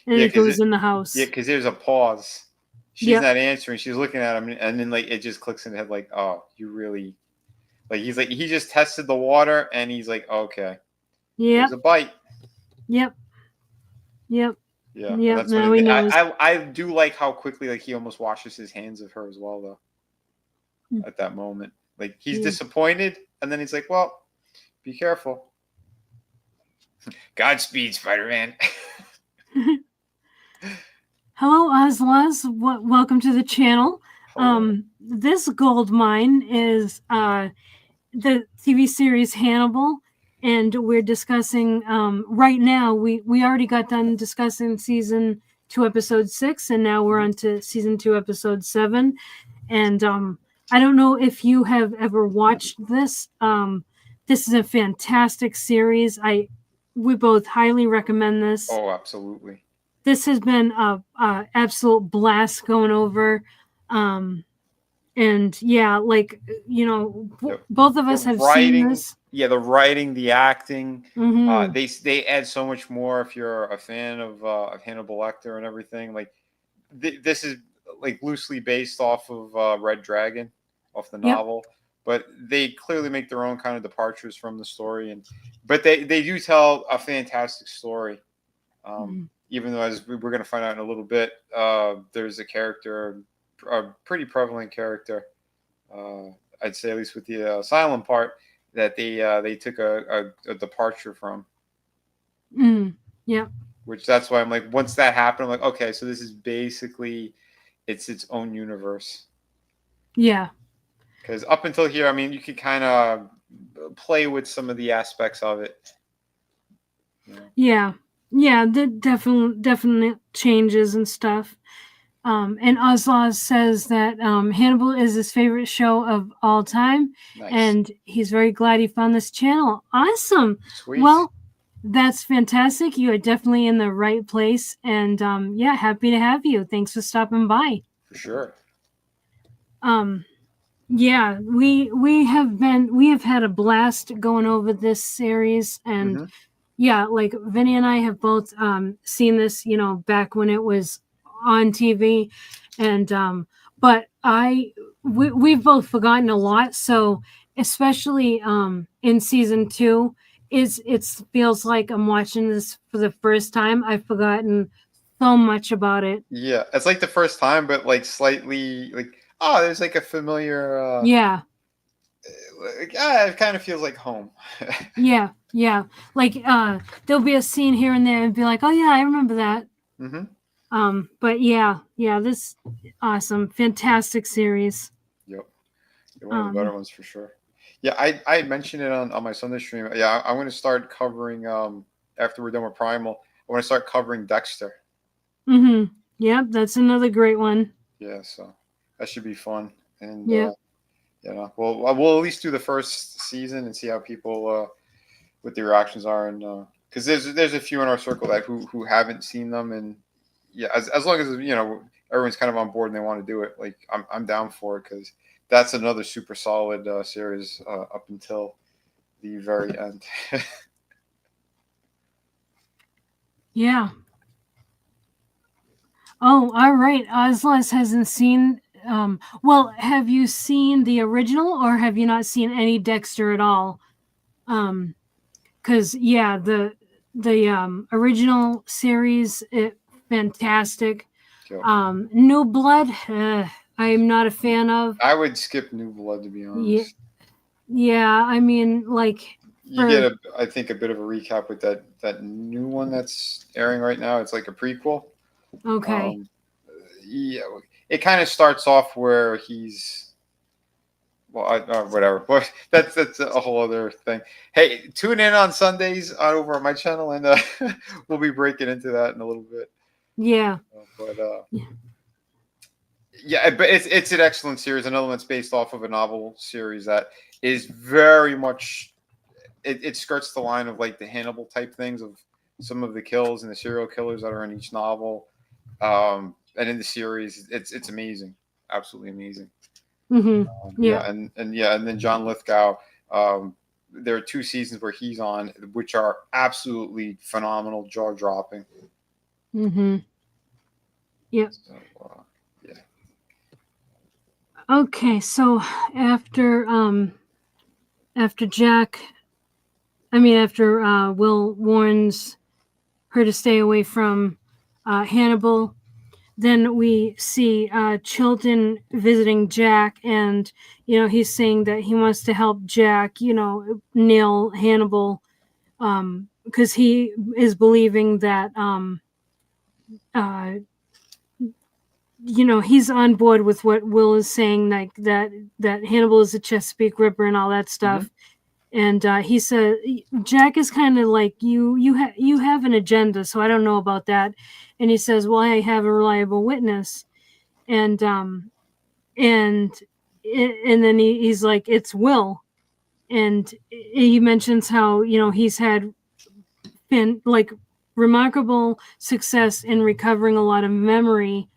Speaker 1: And
Speaker 2: Yeah,
Speaker 1: it goes in the house.
Speaker 2: because there's a pause. She's
Speaker 1: Yep,
Speaker 2: not answering. She's looking at him, and then like it just clicks in the head, like, oh, you really like. He's like, he just tested the water, and he's like, okay, there's
Speaker 1: yep,
Speaker 2: a bite.
Speaker 1: yep, yep,
Speaker 2: Yeah, and
Speaker 1: yep.
Speaker 2: that's when
Speaker 1: Now he knows.
Speaker 2: I do like how quickly like he almost washes his hands of her as well though. At that moment, like he's
Speaker 1: Yeah.
Speaker 2: disappointed, and then he's like, well, be careful. Godspeed, Spider-Man.
Speaker 1: Hello, Oslaz. Welcome to the channel.
Speaker 2: Hello.
Speaker 1: This gold mine is the TV series Hannibal, and we're discussing right now. We already got done discussing season 2, episode 6, and now we're on to season 2, episode 7. And I don't know if you have ever watched this. This is a fantastic series. We both highly recommend this.
Speaker 2: Oh, absolutely.
Speaker 1: This has been a absolute blast going over. And yeah, like, both of us
Speaker 2: The
Speaker 1: have seen
Speaker 2: writing,
Speaker 1: this.
Speaker 2: yeah, the writing, the acting.
Speaker 1: Mm-hmm.
Speaker 2: They add so much more if you're a fan of Hannibal Lecter and everything. Like this is like loosely based off of Red Dragon, off the
Speaker 1: Yep.
Speaker 2: novel, but they clearly make their own kind of departures from the story, but they do tell a fantastic story.
Speaker 1: Mm-hmm.
Speaker 2: Even though, as we're going to find out in a little bit, there's a character, a pretty prevalent character. I'd say, at least with the silent part, that they took a departure from.
Speaker 1: Yep.
Speaker 2: Which that's why I'm like, once that happened, I'm like, okay, so this is basically its own universe.
Speaker 1: Yeah.
Speaker 2: Because up until here, I mean, you could kind of play with some of the aspects of it.
Speaker 1: Yeah. Yeah. The definite changes and stuff. And Oslaz says that Hannibal is his favorite show of all time.
Speaker 2: Nice.
Speaker 1: And he's very glad he found this channel. Awesome.
Speaker 2: Sweet.
Speaker 1: Well, that's fantastic. You are definitely in the right place. And yeah, happy to have you. Thanks for stopping by.
Speaker 2: For sure.
Speaker 1: Yeah, we have had a blast going over this series, and yeah, like Vinny and I have both seen this, back when it was on TV, and but we've both forgotten a lot. So especially in season 2, it feels like I'm watching this for the first time. I've forgotten so much about it.
Speaker 2: Yeah, it's like the first time, but like slightly like, oh, there's like a familiar.
Speaker 1: Yeah.
Speaker 2: It kind of feels like home.
Speaker 1: Yeah. Like there'll be a scene here and there and be like, oh yeah, I remember that. But yeah, this awesome, fantastic series.
Speaker 2: Yep. One of the better ones for sure. Yeah, I mentioned it on my Sunday stream. Yeah, I'm going to start covering after we're done with Primal. I want to start covering Dexter.
Speaker 1: Yep, that's another great one.
Speaker 2: Yeah, so that should be fun. And
Speaker 1: yeah,
Speaker 2: we'll at least do the first season and see how people what the reactions are, and because there's a few in our circle that who haven't seen them, and yeah, as long as everyone's kind of on board and they want to do it, like I'm down for it, because that's another super solid series up until the very end.
Speaker 1: Yeah. Oh, all right. Oslas hasn't seen. Well, have you seen the original, or have you not seen any Dexter at all? Because yeah, the original series, fantastic.
Speaker 2: Yo,
Speaker 1: New Blood, I'm not a fan of.
Speaker 2: I would skip New Blood, to be
Speaker 1: Yeah,
Speaker 2: honest.
Speaker 1: yeah. I mean, like
Speaker 2: You get
Speaker 1: for
Speaker 2: I think, a bit of a recap with that new one that's airing right now. It's like a prequel.
Speaker 1: okay,
Speaker 2: Um, yeah, it kind of starts off where he's well, whatever. But that's a whole other thing. Hey, tune in on Sundays over on my channel, and we'll be breaking into that in a little bit.
Speaker 1: yeah,
Speaker 2: But
Speaker 1: yeah.
Speaker 2: yeah, but it's an excellent series. Another one that's based off of a novel series that is very much it skirts the line of like the Hannibal type things of some of the kills and the serial killers that are in each novel. And in the series, it's amazing, absolutely amazing.
Speaker 1: Mm-hmm. Yeah.
Speaker 2: Yeah, and then John Lithgow. Um, there are 2 seasons where he's on, which are absolutely phenomenal, jaw dropping.
Speaker 1: Mm-hmm. Yep.
Speaker 2: So, yeah,
Speaker 1: Okay, so after after Jack, I mean after Will warns her to stay away from Hannibal, then we see Chilton visiting Jack, and he's saying that he wants to help Jack, nail Hannibal, because he is believing that uh, he's on board with what Will is saying, like that Hannibal is a Chesapeake Ripper and all that
Speaker 2: mm-hmm.
Speaker 1: stuff. And he said Jack is kind of like you have an agenda, so I don't know about that. And he says, well, I have a reliable witness. And and and then he's like, it's Will. And he mentions how he's had been like remarkable success in recovering a lot of memory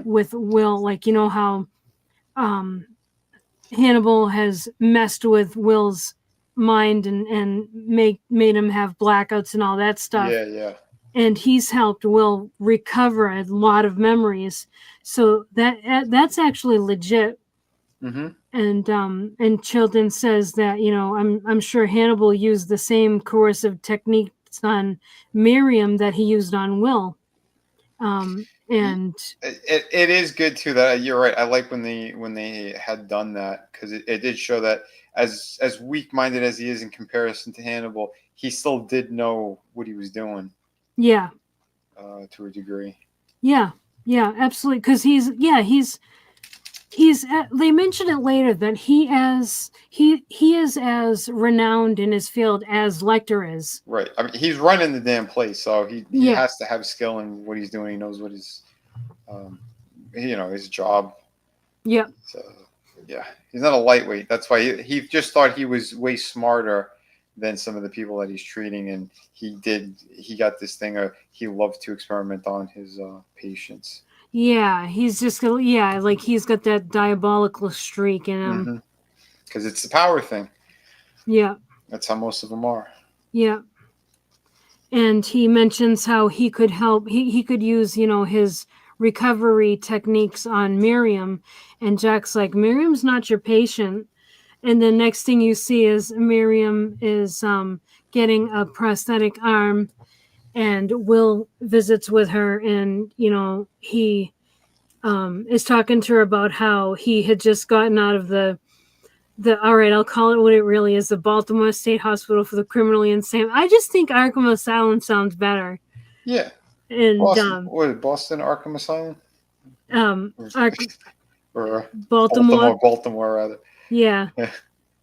Speaker 1: with Will, like how um Hannibal has messed with Will's mind and made him have blackouts and all that stuff.
Speaker 2: Yeah, yeah.
Speaker 1: And he's helped Will recover a lot of memories. So that's actually legit.
Speaker 2: Mm-hmm.
Speaker 1: And Chilton says that I'm sure Hannibal used the same coercive techniques on Miriam that he used on Will. And
Speaker 2: It is good too that you're right. I like when they had done that because it did show that as weak minded as he is in comparison to Hannibal, he still did know what he was doing.
Speaker 1: yeah,
Speaker 2: To a degree.
Speaker 1: yeah, yeah, absolutely. Because he's they mention it later that he is as renowned in his field as Lecter is.
Speaker 2: Right. I mean, he's running the damn place, so he
Speaker 1: Yeah,
Speaker 2: has to have skill in what he's doing. He knows what his um, his job.
Speaker 1: yeah,
Speaker 2: So yeah, he's not a lightweight. That's why he just thought he was way smarter than some of the people that he's treating, and he got this thing of he loved to experiment on his patients.
Speaker 1: yeah. He's just like he's got that diabolical streak in him.
Speaker 2: Mm-hmm. Because it's the power thing.
Speaker 1: Yeah,
Speaker 2: That's how most of them are.
Speaker 1: yeah. And he mentions how he could help. He could use his recovery techniques on Miriam, and Jack's like, Miriam's not your patient. And the next thing you see is Miriam is getting a prosthetic arm, and Will visits with her, and he is talking to her about how he had just gotten out of the all right, I'll call it what it really is, the Baltimore State Hospital for the Criminally Insane. I just think Arkham Asylum sounds better.
Speaker 2: Yeah.
Speaker 1: And
Speaker 2: Boston. What is Boston Arkham Asylum? Or Baltimore rather.
Speaker 1: Yeah.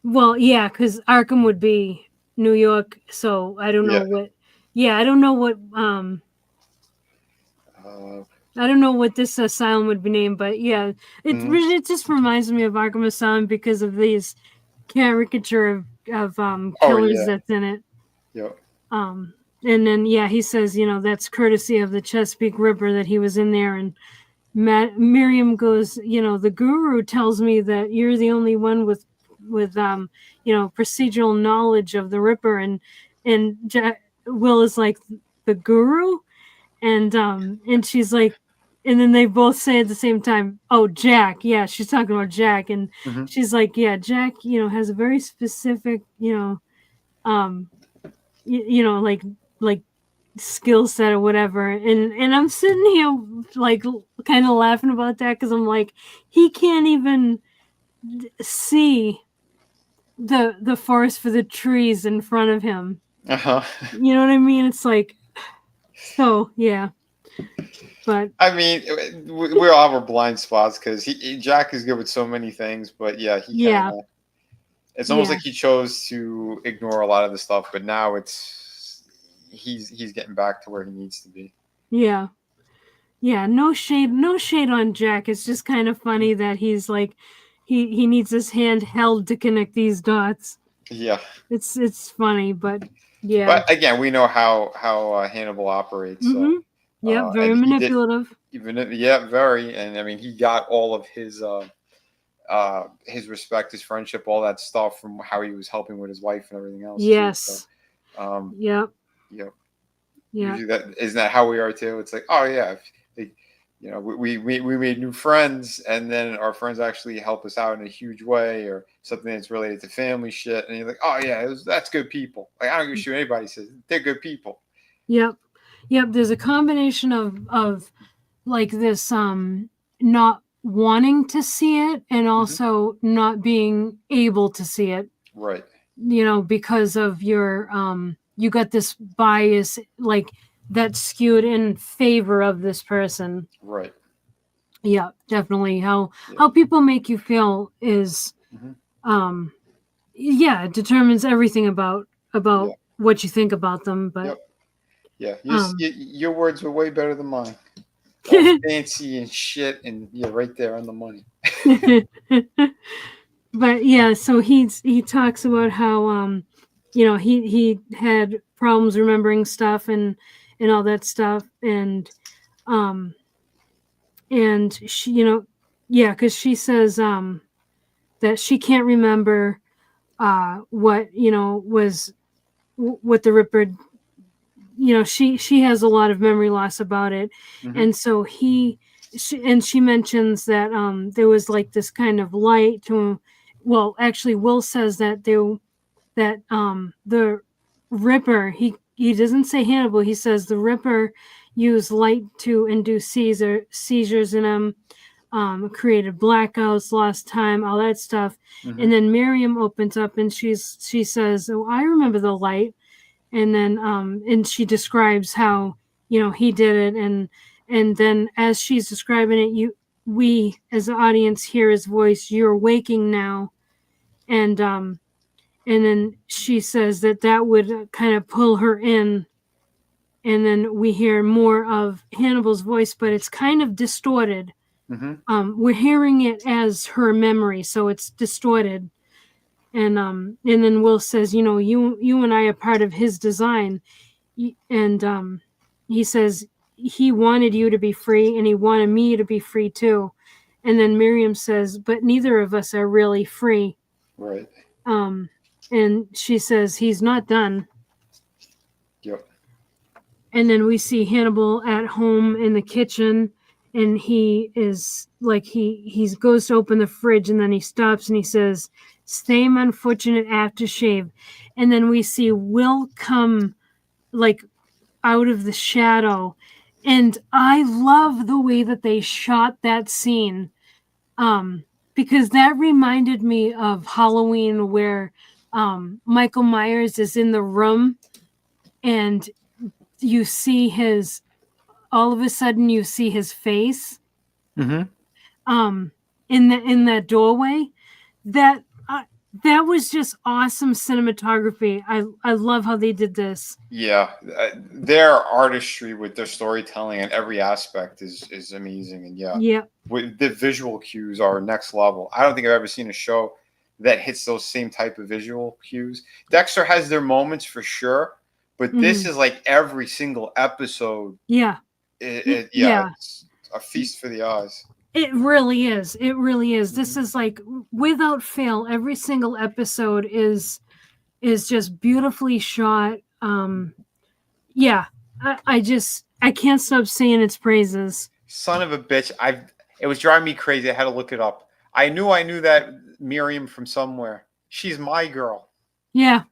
Speaker 1: Well, yeah, because Arkham would be New York, so I don't know
Speaker 2: Yeah.
Speaker 1: what. Yeah, I don't know what. I don't know what this asylum would be named, but yeah,
Speaker 2: mhm.
Speaker 1: it just reminds me of Arkham Asylum because of these caricature of
Speaker 2: Oh
Speaker 1: killers
Speaker 2: yeah.
Speaker 1: that's in it.
Speaker 2: Yep.
Speaker 1: And then yeah, he says that's courtesy of the Chesapeake Ripper that he was in there, and Miriam goes, the guru tells me that you're the only one with procedural knowledge of the Ripper, and Will is like, the guru, and she's like, and then they both say at the same time, oh, Jack. Yeah, she's talking about Jack, and
Speaker 2: Mm-hmm.
Speaker 1: she's like, yeah, Jack, has a very specific, um like skill set or whatever, and I'm sitting here like kind of laughing about that, because I'm like, he can't even see the forest for the trees in front of him.
Speaker 2: Uh-huh.
Speaker 1: You know what I mean? It's like, so yeah, but
Speaker 2: I mean, we all have our blind spots because Jack is good with so many things, but yeah, he kind
Speaker 1: yeah,
Speaker 2: of. It's almost
Speaker 1: yeah,
Speaker 2: like he chose to ignore a lot of the stuff, but now he's getting back to where he needs to be.
Speaker 1: yeah, yeah. No shade on Jack. It's just kind of funny that he's like, he needs his hand held to connect these dots.
Speaker 2: Yeah,
Speaker 1: It's funny, but yeah.
Speaker 2: but again, we know how Hannibal operates. So,
Speaker 1: Mm-hmm. Yep, very
Speaker 2: and he did
Speaker 1: manipulative.
Speaker 2: even yeah, very. And I mean, he got all of his respect, his friendship, all that stuff from how he was helping with his wife and everything else too. So,
Speaker 1: Yes.
Speaker 2: um,
Speaker 1: Yep.
Speaker 2: you know,
Speaker 1: Yeah.
Speaker 2: usually that isn't that how we are too. It's like, oh yeah, if they, we made new friends, and then our friends actually help us out in a huge way, or something that's related to family shit, and you're like, oh yeah, that's good people. Like I don't give a shit what anybody says, they're good people.
Speaker 1: Yep. Yep. There's a combination of like this not wanting to see it, and
Speaker 2: Hmm.
Speaker 1: also not being able to see it,
Speaker 2: Right.
Speaker 1: because of your you got this bias, like, that's skewed in favor of this person.
Speaker 2: Right.
Speaker 1: Yeah, definitely. how
Speaker 2: Yeah.
Speaker 1: how people make you feel is,
Speaker 2: Hmm.
Speaker 1: um yeah, it determines everything
Speaker 2: Yeah.
Speaker 1: about what you think about them. But
Speaker 2: Yep. Yeah.
Speaker 1: um
Speaker 2: Your words were way better than mine. All fancy and shit, and you're right there on the money.
Speaker 1: but yeah, so he talks about how, he had problems remembering stuff, and all that stuff, um and she, yeah, because she says that she can't remember what, was what the Ripper, she has a lot of memory loss about it.
Speaker 2: Hmm.
Speaker 1: And so she mentions that there was like this kind of light to, well, actually Will says that the Ripper, he doesn't say Hannibal, he says the Ripper used light to induce seizures in him, created blackouts, lost time, all that stuff.
Speaker 2: Hmm.
Speaker 1: And then Miriam opens up, and she says, oh, I remember the light. And then and she describes how, he did it. And then as she's describing it, we as the audience hear his voice, you're waking now. And then she says that would kind of pull her in. And then we hear more of Hannibal's voice, but it's kind of distorted.
Speaker 2: Hmm.
Speaker 1: We're hearing it as her memory, so it's distorted. And then Will says, you and I are part of his design. And he says he wanted you to be free, and he wanted me to be free too. And then Miriam says, but neither of us are really free.
Speaker 2: Right.
Speaker 1: um and she says he's not done.
Speaker 2: Yep.
Speaker 1: And then we see Hannibal at home in the kitchen, and he is like, he goes to open the fridge, and then he stops and he says, same unfortunate aftershave. And then we see Will come like out of the shadow, and I love the way that they shot that scene, because that reminded me of Halloween, where Michael Myers is in the room, and you see his all of a sudden you see his face
Speaker 2: Hmm.
Speaker 1: um in that doorway. That that was just awesome cinematography. I love how they did this.
Speaker 2: Yeah, their artistry with their storytelling and every aspect is amazing, and yeah,
Speaker 1: Yeah.
Speaker 2: the visual cues are next level. I don't think I've ever seen a show that hits those same type of visual cues. Dexter has their moments for sure, but this
Speaker 1: Hmm.
Speaker 2: is like every single episode.
Speaker 1: Yeah.
Speaker 2: Yeah,
Speaker 1: Yeah.
Speaker 2: a feast for the eyes.
Speaker 1: It really is. It really is. This
Speaker 2: Mhm.
Speaker 1: is like without fail, every single episode is just beautifully shot. Yeah, I can't stop saying its praises.
Speaker 2: Son of a bitch! It was driving me crazy. I had to look it up. I knew that Miriam from somewhere. She's my girl.
Speaker 1: Yeah,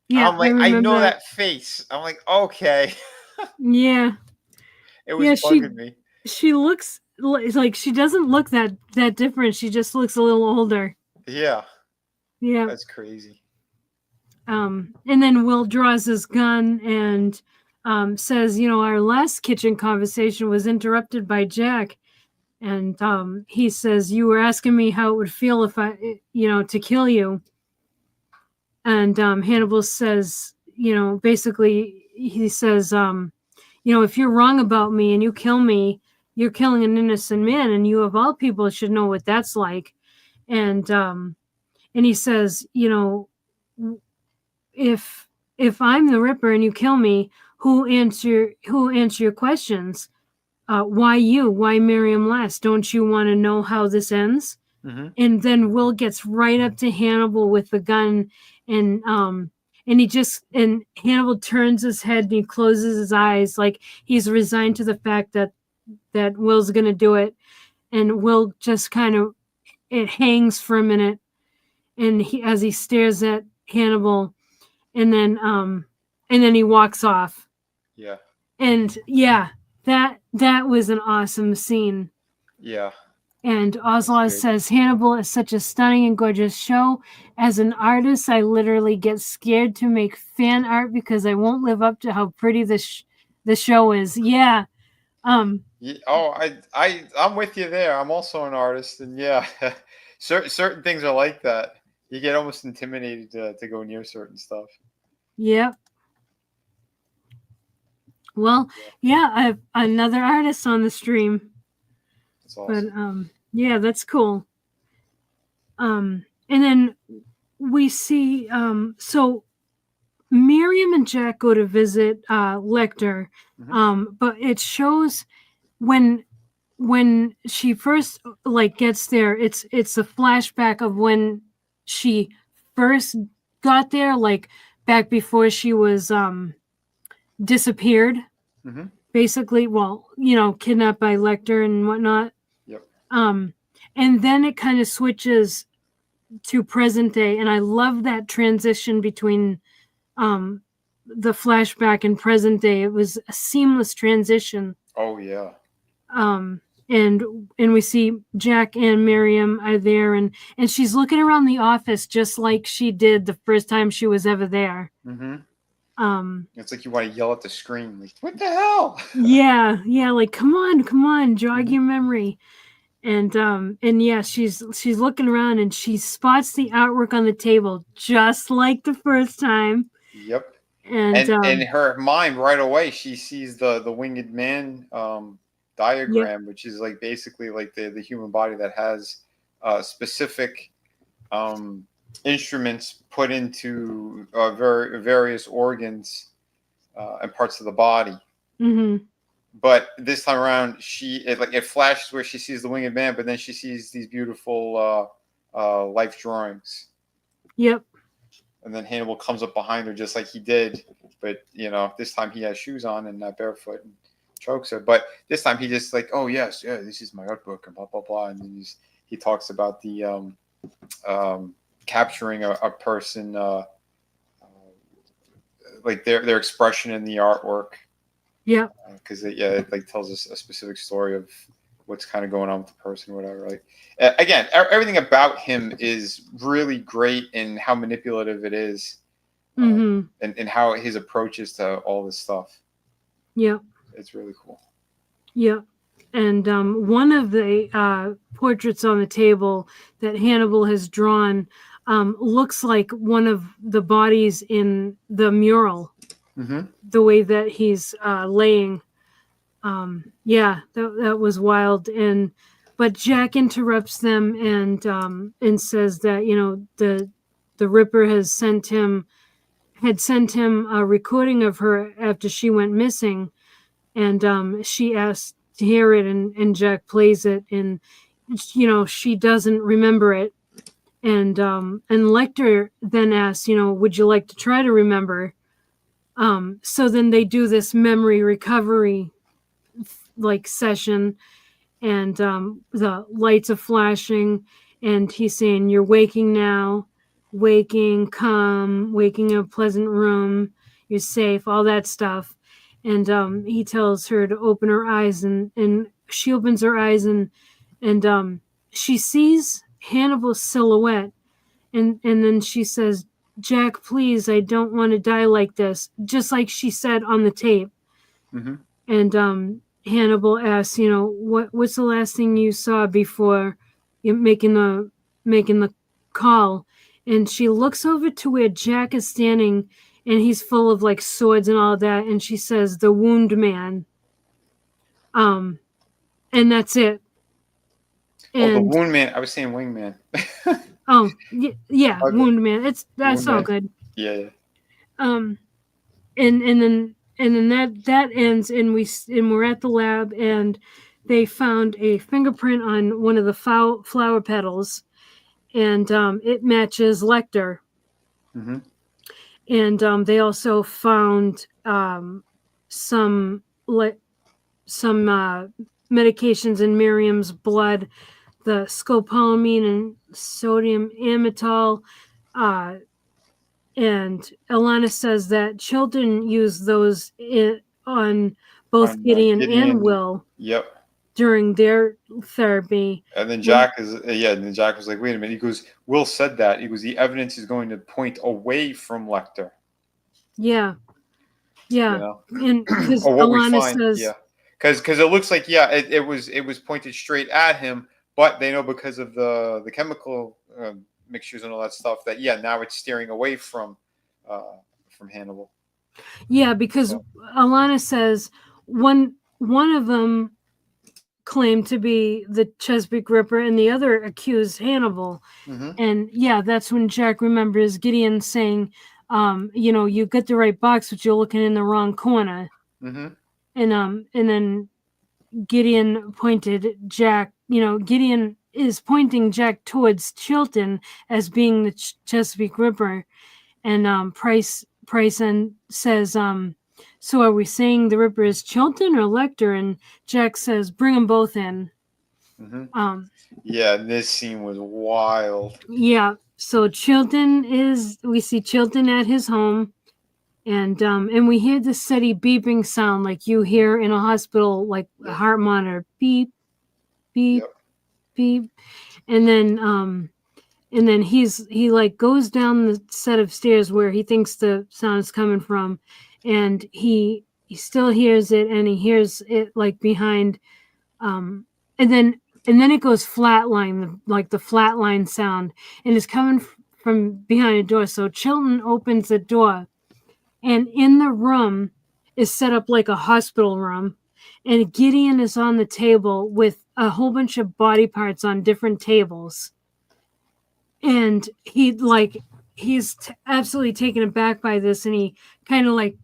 Speaker 1: yeah,
Speaker 2: I'm
Speaker 1: I
Speaker 2: like, I
Speaker 1: remember
Speaker 2: know
Speaker 1: that.
Speaker 2: that face. I'm like, okay.
Speaker 1: Yeah,
Speaker 2: It was
Speaker 1: yeah,
Speaker 2: bugging me.
Speaker 1: she looks like she doesn't look that different. She just looks a little older.
Speaker 2: Yeah,
Speaker 1: Yeah.
Speaker 2: that's crazy.
Speaker 1: And then Will draws his gun and says, our last kitchen conversation was interrupted by Jack. And he says, you were asking me how it would feel if to kill you. And Hannibal says, basically, he says, if you're wrong about me and you kill me, you're killing an innocent man, and you of all people should know what that's like. And he says, if I'm the Ripper and you kill me, who answer your questions? Why you? Why Miriam last? Don't you want to know how this ends?
Speaker 2: Hmm.
Speaker 1: And then Will gets right up to Hannibal with the gun, and Hannibal turns his head and he closes his eyes like he's resigned to the fact that Will's gonna do it. And Will just kind of it hangs for a minute, and as he stares at Hannibal, and then he walks off.
Speaker 2: Yeah,
Speaker 1: And yeah, that was an awesome scene.
Speaker 2: yeah,
Speaker 1: And
Speaker 2: that's
Speaker 1: Oswald
Speaker 2: good.
Speaker 1: says Hannibal is such a stunning and gorgeous show. As an artist, I literally get scared to make fan art because I won't live up to how pretty the show is. Yeah.
Speaker 2: Yeah, oh, I'm with you there. I'm also an artist, and yeah, certain things are like that. You get almost intimidated to go near certain stuff.
Speaker 1: Yeah. Well,
Speaker 2: Yeah,
Speaker 1: yeah, I have another artist on the stream.
Speaker 2: that's
Speaker 1: But
Speaker 2: awesome.
Speaker 1: yeah, that's cool. And then we see so Miriam and Jack go to visit Lecter,
Speaker 2: Hmm.
Speaker 1: but it shows when she first like gets there. It's a flashback of when she first got there, like back before she was disappeared,
Speaker 2: Hmm.
Speaker 1: basically. Well, kidnapped by Lecter and whatnot.
Speaker 2: Yep.
Speaker 1: Um, and then it kind of switches to present day, and I love that transition between um the flashback and present day. It was a seamless transition.
Speaker 2: Oh yeah.
Speaker 1: um and we see Jack and Miriam are there, and she's looking around the office just like she did the first time she was ever there.
Speaker 2: Hmm.
Speaker 1: um
Speaker 2: It's like you want to yell at the screen, like, "What the hell?"
Speaker 1: yeah, like come on, jog
Speaker 2: Hmm.
Speaker 1: your memory. And yeah, she's looking around and she spots the artwork on the table just like the first time.
Speaker 2: Yep.
Speaker 1: And
Speaker 2: And in her mind, right away, she sees the winged man
Speaker 1: yep.
Speaker 2: diagram, which is like basically like the human body that has specific um, instruments put into various organs and parts of the body.
Speaker 1: Mm-hmm.
Speaker 2: But this time around, it flashes where she sees the winged man, but then she sees these beautiful life drawings,
Speaker 1: Yep.
Speaker 2: and then Hannibal comes up behind her just like he did, but this time he has shoes on and not barefoot and chokes her. But this time he just like, oh yes, yeah, this is my art book and blah blah blah, and then he talks about the capturing a person, like their expression in the artwork,
Speaker 1: Yep.
Speaker 2: because it like tells us a specific story of what's kind of going on with the person, or whatever. Like again, everything about him is really great, and how manipulative it is,
Speaker 1: Mm-hmm.
Speaker 2: and how his approach is to all this stuff.
Speaker 1: Yep.
Speaker 2: It's really cool.
Speaker 1: Yep. And one of the portraits on the table that Hannibal has drawn looks like one of the bodies in the mural,
Speaker 2: Mm-hmm.
Speaker 1: the way that he's laying. Yeah, that was wild. But Jack interrupts them and says that the Ripper had sent him a recording of her after she went missing, and she asked hear it, and Jack plays it, and she doesn't remember it, and Lecter then asks, would you like to try to remember? So then they do this memory recovery like session, and the lights are flashing, and he's saying, "You're waking now, waking, come, waking in a pleasant room, you're safe," all that stuff. And he tells her to open her eyes, and she opens her eyes, and she sees Hannibal's silhouette, and then she says, "Jack, please, I don't want to die like this," just like she said on the tape.
Speaker 2: Mm-hmm.
Speaker 1: And Hannibal asks, what's the last thing you saw before making the call? And she looks over to where Jack is standing, and he's full of like swords and all that, and she says, "The Wound Man." And that's it.
Speaker 2: Oh, the
Speaker 1: And
Speaker 2: Wound Man. I was saying Wingman.
Speaker 1: yeah,
Speaker 2: Okay.
Speaker 1: Wound Man. That's
Speaker 2: Wound
Speaker 1: all
Speaker 2: Man.
Speaker 1: good.
Speaker 2: Yeah.
Speaker 1: Um, and then that ends, and we're at the lab, and they found a fingerprint on one of the flower petals, and it matches Lecter.
Speaker 2: Mm-hmm.
Speaker 1: And they also found some medications in Miriam's blood, the scopolamine and sodium amytal. And Alana says that Chilton used those on both
Speaker 2: On
Speaker 1: Gideon and
Speaker 2: Gideon.
Speaker 1: Will
Speaker 2: Yep.
Speaker 1: during their therapy.
Speaker 2: And then Jack and then Jack was like, "Wait a minute." He goes, "Will said that." He goes, "The evidence is going to point away from Lecter."
Speaker 1: Yeah,
Speaker 2: You
Speaker 1: yeah,
Speaker 2: know,
Speaker 1: and because
Speaker 2: or what we
Speaker 1: Alana
Speaker 2: find,
Speaker 1: says,
Speaker 2: yeah, because it looks like, yeah, it was pointed straight at him, but they know because of the chemical mixtures and all that stuff that, yeah, now it's steering away uh, from Hannibal.
Speaker 1: yeah, because
Speaker 2: So,
Speaker 1: Alana says one of them claimed to be the Chesapeake Ripper, and the other accused Hannibal.
Speaker 2: mm-hmm,
Speaker 1: And yeah, that's when Jack remembers Gideon saying, you got the right box, but you're looking in the wrong corner.
Speaker 2: mm-hmm,
Speaker 1: And then Gideon pointed Jack, Gideon is pointing Jack towards Chilton as being the Chesapeake Ripper. And Price and says, "So are we saying the Ripper is Chilton or Lecter?" And Jack says, "Bring them both in."
Speaker 2: mm-hmm.
Speaker 1: Um,
Speaker 2: Yeah, and this scene was wild.
Speaker 1: yeah. So we see Chilton at his home, and we hear the steady beeping sound like you hear in a hospital, like a
Speaker 2: Yep,
Speaker 1: heart monitor, beep, beep,
Speaker 2: yep,
Speaker 1: beep. And then he like goes down the set of stairs where he thinks the sound is coming from, and he still hears it, and he hears it like behind, um and then it goes flatline, like the flatline sound, and it's coming from behind a door. So Chilton opens the door, and in the room is set up like a hospital room, and Gideon is on the table with a whole bunch of body parts on different tables, and he's absolutely taken aback by this, and he kind of like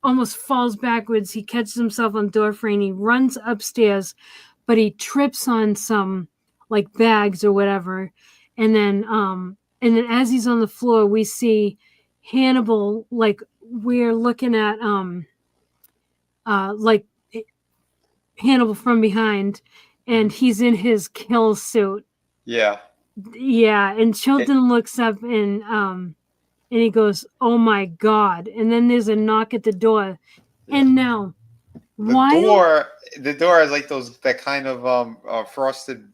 Speaker 1: almost falls backwards. He catches himself on the door frame. He runs upstairs, but he trips on some like bags or whatever, and then as he's on the floor, we see Hannibal, like we're looking at like Hannibal from behind, and
Speaker 2: mm-hmm.
Speaker 1: he's in his kill suit.
Speaker 2: Yeah.
Speaker 1: Yeah, and Chilton looks up, and he goes, "Oh my God!" And then there's a knock at the door,
Speaker 2: Yeah.
Speaker 1: and now
Speaker 2: The
Speaker 1: while
Speaker 2: door, the door has like that kind of frosted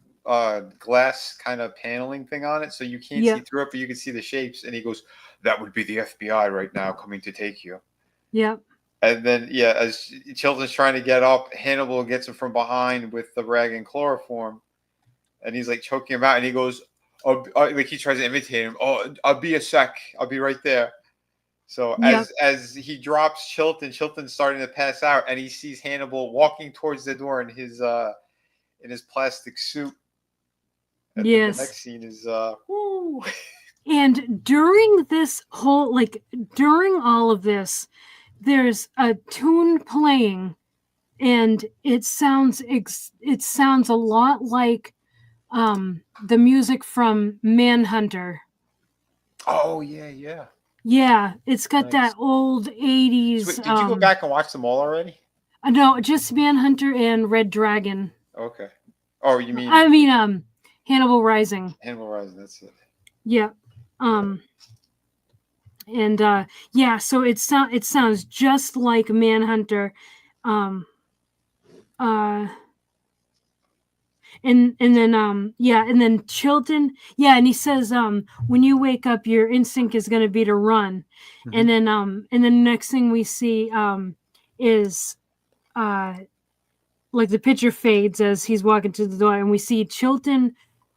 Speaker 2: glass kind of paneling thing on it, so you can't
Speaker 1: yeah,
Speaker 2: see through it, but you can see the shapes. And he goes, "That would be the FBI right now coming to take you."
Speaker 1: yeah,
Speaker 2: And then, yeah, as Chilton's trying to get up, Hannibal gets him from behind with the rag and chloroform, and he's like choking him out. And he goes, "Oh," like he tries to imitate him. "Oh, I'll be a sec. I'll be right there." So
Speaker 1: yeah,
Speaker 2: as he drops Chilton's starting to pass out, and he sees Hannibal walking towards the door in his plastic suit. And then the
Speaker 1: yes.
Speaker 2: next scene is woo.
Speaker 1: And during all of this, there's a tune playing, and it sounds a lot like the music from Manhunter.
Speaker 2: Oh yeah, yeah.
Speaker 1: Yeah, it's got
Speaker 2: Nice.
Speaker 1: that old
Speaker 2: So
Speaker 1: 80s.
Speaker 2: wait, did you go back and watch them all already?
Speaker 1: No, just Manhunter and Red Dragon.
Speaker 2: Okay. Oh, you
Speaker 1: I
Speaker 2: mean
Speaker 1: mean, Hannibal Rising.
Speaker 2: Hannibal Rising? That's it.
Speaker 1: Yeah. Um, and yeah, so it sounds just like Manhunter. Um, uh, and then yeah, and then Chilton, yeah, and he says when you wake up, your instinct is going to be to run,
Speaker 2: Mm-hmm.
Speaker 1: and then next thing we see is uh like the picture fades as he's walking to the door, and we see Chilton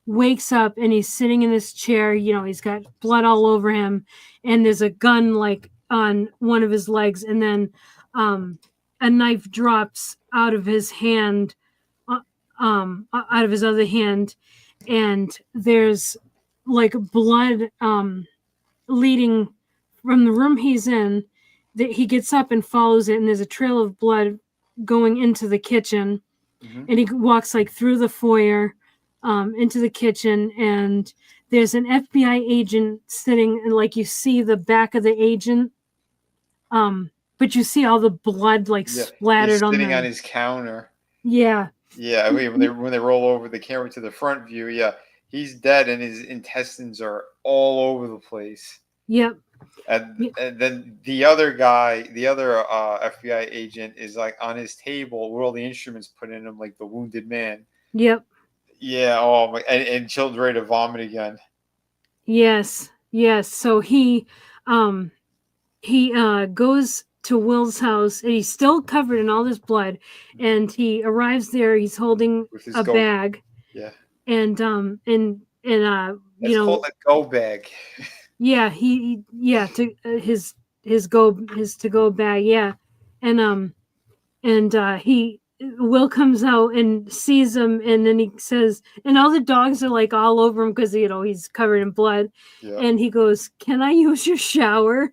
Speaker 1: wakes up and he's sitting in this chair. You know, he's got blood all over him, and there's a gun like on one of his legs, and then a knife drops out of his hand, out of his other hand, and there's like blood leading from the room he's in. That he gets up and follows it, and there's a trail of blood going into the kitchen,
Speaker 2: Mm-hmm.
Speaker 1: and he walks like through the foyer into the kitchen, and there's an FBI agent sitting, and like you see the back of the agent, but you see all the blood like
Speaker 2: Yeah, he's
Speaker 1: splattered on
Speaker 2: sitting on
Speaker 1: the.
Speaker 2: his counter.
Speaker 1: Yeah.
Speaker 2: Yeah, I mean when they roll over the camera to the front view, yeah, he's dead and his intestines are all over the place.
Speaker 1: Yep.
Speaker 2: And then the other guy, the other FBI agent, is like on his table where all the instruments put in him, like the wounded man.
Speaker 1: Yep.
Speaker 2: Yeah. Oh my! And Chill's ready to vomit again.
Speaker 1: Yes. Yes. So um he goes to Will's house, and he's still covered in all this blood, and he arrives there, he's holding
Speaker 2: With his
Speaker 1: a
Speaker 2: go.
Speaker 1: bag,
Speaker 2: Yeah.
Speaker 1: and you
Speaker 2: It's
Speaker 1: know,
Speaker 2: called a go bag.
Speaker 1: yeah, yeah, to his to go bag, yeah. And he Will comes out and sees him, and then he says, and all the dogs are like all over him because you know he's covered in blood,
Speaker 2: Yeah.
Speaker 1: and he goes, "Can I use your shower?"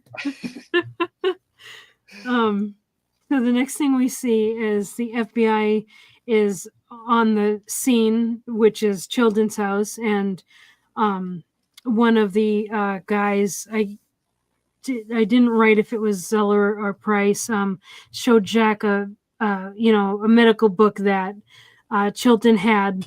Speaker 1: So the next thing we see is the FBI is on the scene, which is Children's house, and one of the guys, I didn't write if it was Zeller or Price, showed Jack a a medical book that Chilton had,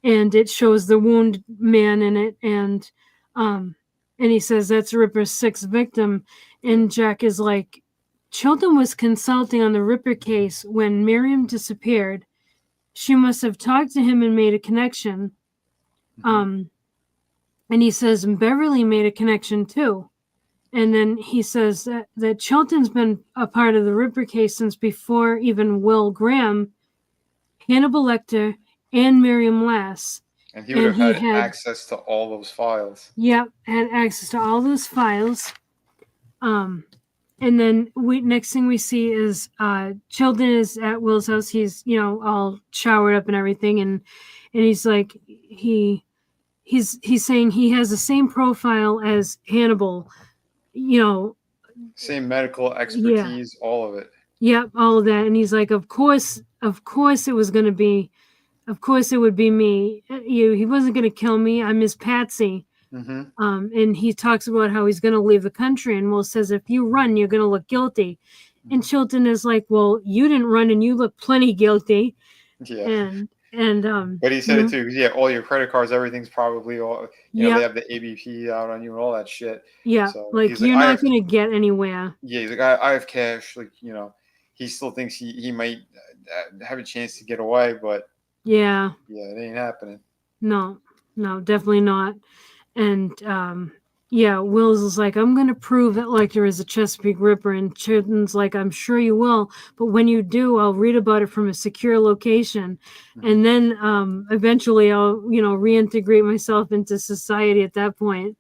Speaker 1: and it shows the wound man in it, um, and he says that's Ripper's sixth victim, and Jack is like, Chilton was consulting on the Ripper case when Miriam disappeared. She must have talked to him and made a connection. Um, and he says Beverly made a connection too. And then he says that Chilton's been a part of the Ripper case since before even Will Graham, Hannibal Lecter, and Miriam Lass.
Speaker 2: And he would
Speaker 1: And
Speaker 2: have
Speaker 1: he
Speaker 2: had
Speaker 1: had,
Speaker 2: access to all those files.
Speaker 1: yep, had access to all those files. And then next thing we see is Chilton is at Will's house. He's all showered up and everything, and he's like he's saying he has the same profile as Hannibal. You know,
Speaker 2: Same medical
Speaker 1: yeah,
Speaker 2: expertise, all of it.
Speaker 1: yep, all of that. And he's like, of course it was gonna be, of course it would be me. He wasn't gonna kill me. I'm his patsy.
Speaker 2: Mm-hmm.
Speaker 1: And he talks about how he's going to leave the country, and Will says, if you run, you're going to look guilty. And Chilton is like, well, you didn't run and you look plenty guilty.
Speaker 2: Yeah.
Speaker 1: And
Speaker 2: But he said it too. Yeah, all your credit cards, everything's probably all. You know, they
Speaker 1: yep,
Speaker 2: have the ABP out on you and all that shit.
Speaker 1: yeah,
Speaker 2: So
Speaker 1: like
Speaker 2: he's like,
Speaker 1: you're not going to get anywhere.
Speaker 2: Yeah, he's like, I have cash. Like, you know, he still thinks he might have a chance to get away, but
Speaker 1: Yeah,
Speaker 2: it ain't happening.
Speaker 1: no, definitely not. And yeah, Wills is like, I'm going to prove that Lecter is a Chesapeake Ripper. And Chilton's like, I'm sure you will. But when you do, I'll read about it from a secure location.
Speaker 2: Mm-hmm.
Speaker 1: And then eventually I'll, reintegrate myself into society at that point.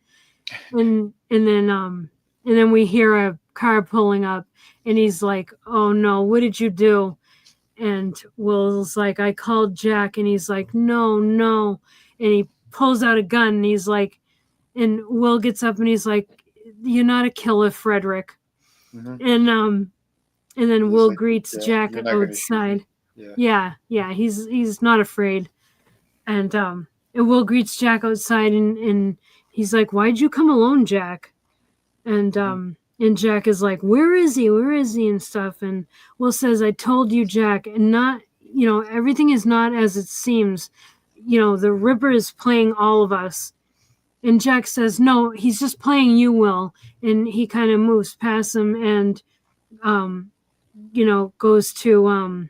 Speaker 1: And then we hear a car pulling up, and he's like, oh no, what did you do? And Will's like, I called Jack. And he's like, no. And he pulls out a gun, and he's like, and Will gets up and he's like, you're not a killer, Frederick.
Speaker 2: Mm-hmm.
Speaker 1: And then
Speaker 2: He's
Speaker 1: Will
Speaker 2: like,
Speaker 1: greets Jack
Speaker 2: you're not going to shoot me.
Speaker 1: outside.
Speaker 2: Yeah.
Speaker 1: Yeah. He's not afraid. And Will greets Jack outside, and he's like, "Why'd you come alone, Jack?"
Speaker 2: Hmm.
Speaker 1: And Jack is like, "Where is he? Where is he?" and stuff. And Will says, "I told you, Jack, and not, everything is not as it seems. The Ripper is playing all of us." And Jack says, "No, he's just playing you, Will." And he kind of moves past him and um, goes to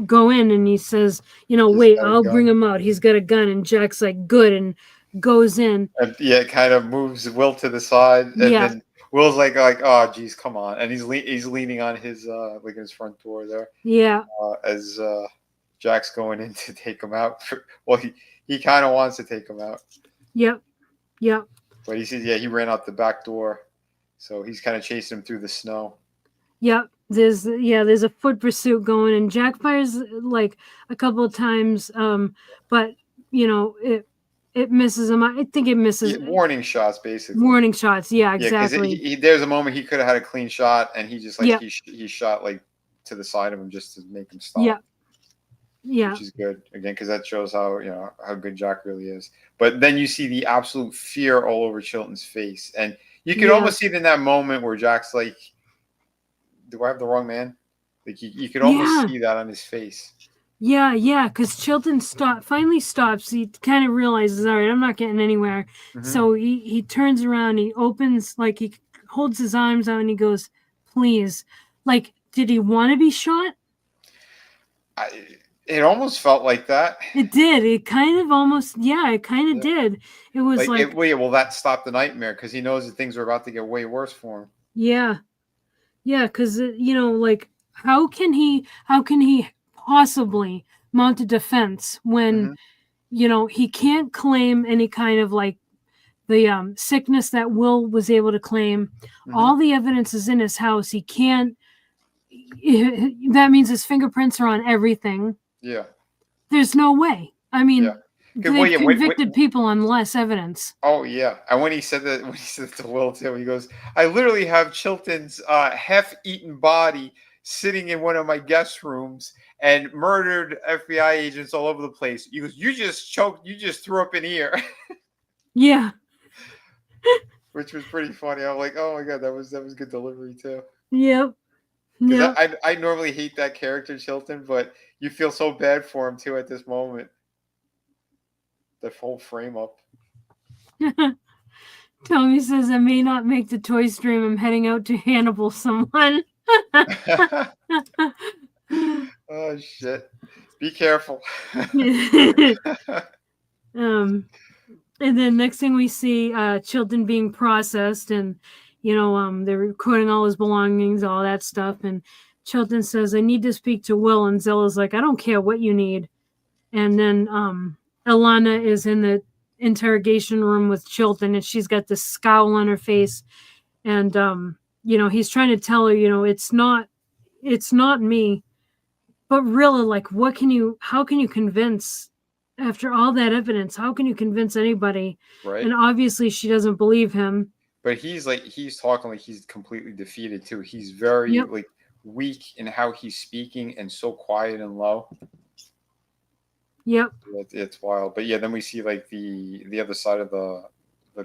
Speaker 1: go in, and he says,
Speaker 2: He's
Speaker 1: "Wait,
Speaker 2: got a
Speaker 1: I'll bring
Speaker 2: gun.
Speaker 1: him out. He's got a gun." And Jack's like, "Good," and goes in.
Speaker 2: And yeah, it kind of moves Will to the side, and
Speaker 1: Yeah,
Speaker 2: then Will's like, oh, geez, come on, and he's leaning on his like his front door there,
Speaker 1: yeah,
Speaker 2: as Jack's going in to take him out. Well, he kind of wants to take him out,
Speaker 1: yep, yep.
Speaker 2: but he says, yeah, he ran out the back door, so he's kind of chasing him through the snow.
Speaker 1: Yep. There's a foot pursuit going, and Jack fires like a couple of times, but it misses him. I think it misses
Speaker 2: Yeah, warning shots, basically.
Speaker 1: warning shots. Yeah,
Speaker 2: Yeah, because
Speaker 1: exactly.
Speaker 2: there's a moment he could have had a clean shot, and he just like
Speaker 1: Yep,
Speaker 2: he shot like to the side of him just to make him stop,
Speaker 1: yep, yeah,
Speaker 2: which is good again because that shows how how good Jack really is. But then you see the absolute fear all over Chilton's face, and you can
Speaker 1: yeah,
Speaker 2: almost see it in that moment where Jack's like, "Do I have the wrong man?" Like you could almost
Speaker 1: yeah,
Speaker 2: see that on his face.
Speaker 1: yeah. Because Chilton finally stops. He kind of realizes, all right, I'm not getting anywhere.
Speaker 2: Hmm.
Speaker 1: So he turns around. He opens, like, he holds his arms out, and he goes, "Please." Like, did he want to be shot?
Speaker 2: It almost felt like that.
Speaker 1: It did. It kind of almost, yeah, it kind of
Speaker 2: Yeah.
Speaker 1: did. It was
Speaker 2: Like it.
Speaker 1: like,
Speaker 2: Well, that stopped the nightmare because he knows that things are about to get way worse for him.
Speaker 1: yeah, yeah, because like, how can he possibly mount a defense when
Speaker 2: Hmm.
Speaker 1: he can't claim any kind of, like, the sickness that Will was able to claim.
Speaker 2: Hmm.
Speaker 1: All the evidence is in his house. He can't. That means his fingerprints are on everything.
Speaker 2: Yeah.
Speaker 1: There's no way. I
Speaker 2: Yeah.
Speaker 1: mean,
Speaker 2: Because well,
Speaker 1: they've
Speaker 2: yeah.
Speaker 1: convicted people on less evidence.
Speaker 2: Oh yeah, and when he said that, when he said it to Will too, he goes, "I literally have Chilton's half-eaten body sitting in one of my guest rooms, and murdered FBI agents all over the place." He goes, "You just choked, you just threw up an ear,"
Speaker 1: Yeah.
Speaker 2: which was pretty funny. I'm like, "Oh my god, that was good delivery too."
Speaker 1: Yep.
Speaker 2: Because
Speaker 1: Yep.
Speaker 2: I normally hate that character Chilton, but you feel so bad for him too at this moment. The whole frame up.
Speaker 1: Tommy says, "I may not make the toy stream. I'm heading out to Hannibal someone."
Speaker 2: Oh shit! Be careful.
Speaker 1: um, and then next thing we see, Chilton being processed, and they're recording all his belongings, all that stuff. And Chilton says, "I need to speak to Will." And Zilla's like, "I don't care what you need." And then Alana is in the interrogation room with Chilton, and she's got this scowl on her face. And he's trying to tell her, it's not me. But really, like, how can you convince, after all that evidence, how can you convince anybody?
Speaker 2: Right?
Speaker 1: And obviously she doesn't believe him.
Speaker 2: But he's talking like he's completely defeated too. He's very
Speaker 1: Yep.
Speaker 2: like weak in how he's speaking and so quiet and low.
Speaker 1: Yep.
Speaker 2: It's wild. But yeah, then we see like the other side of the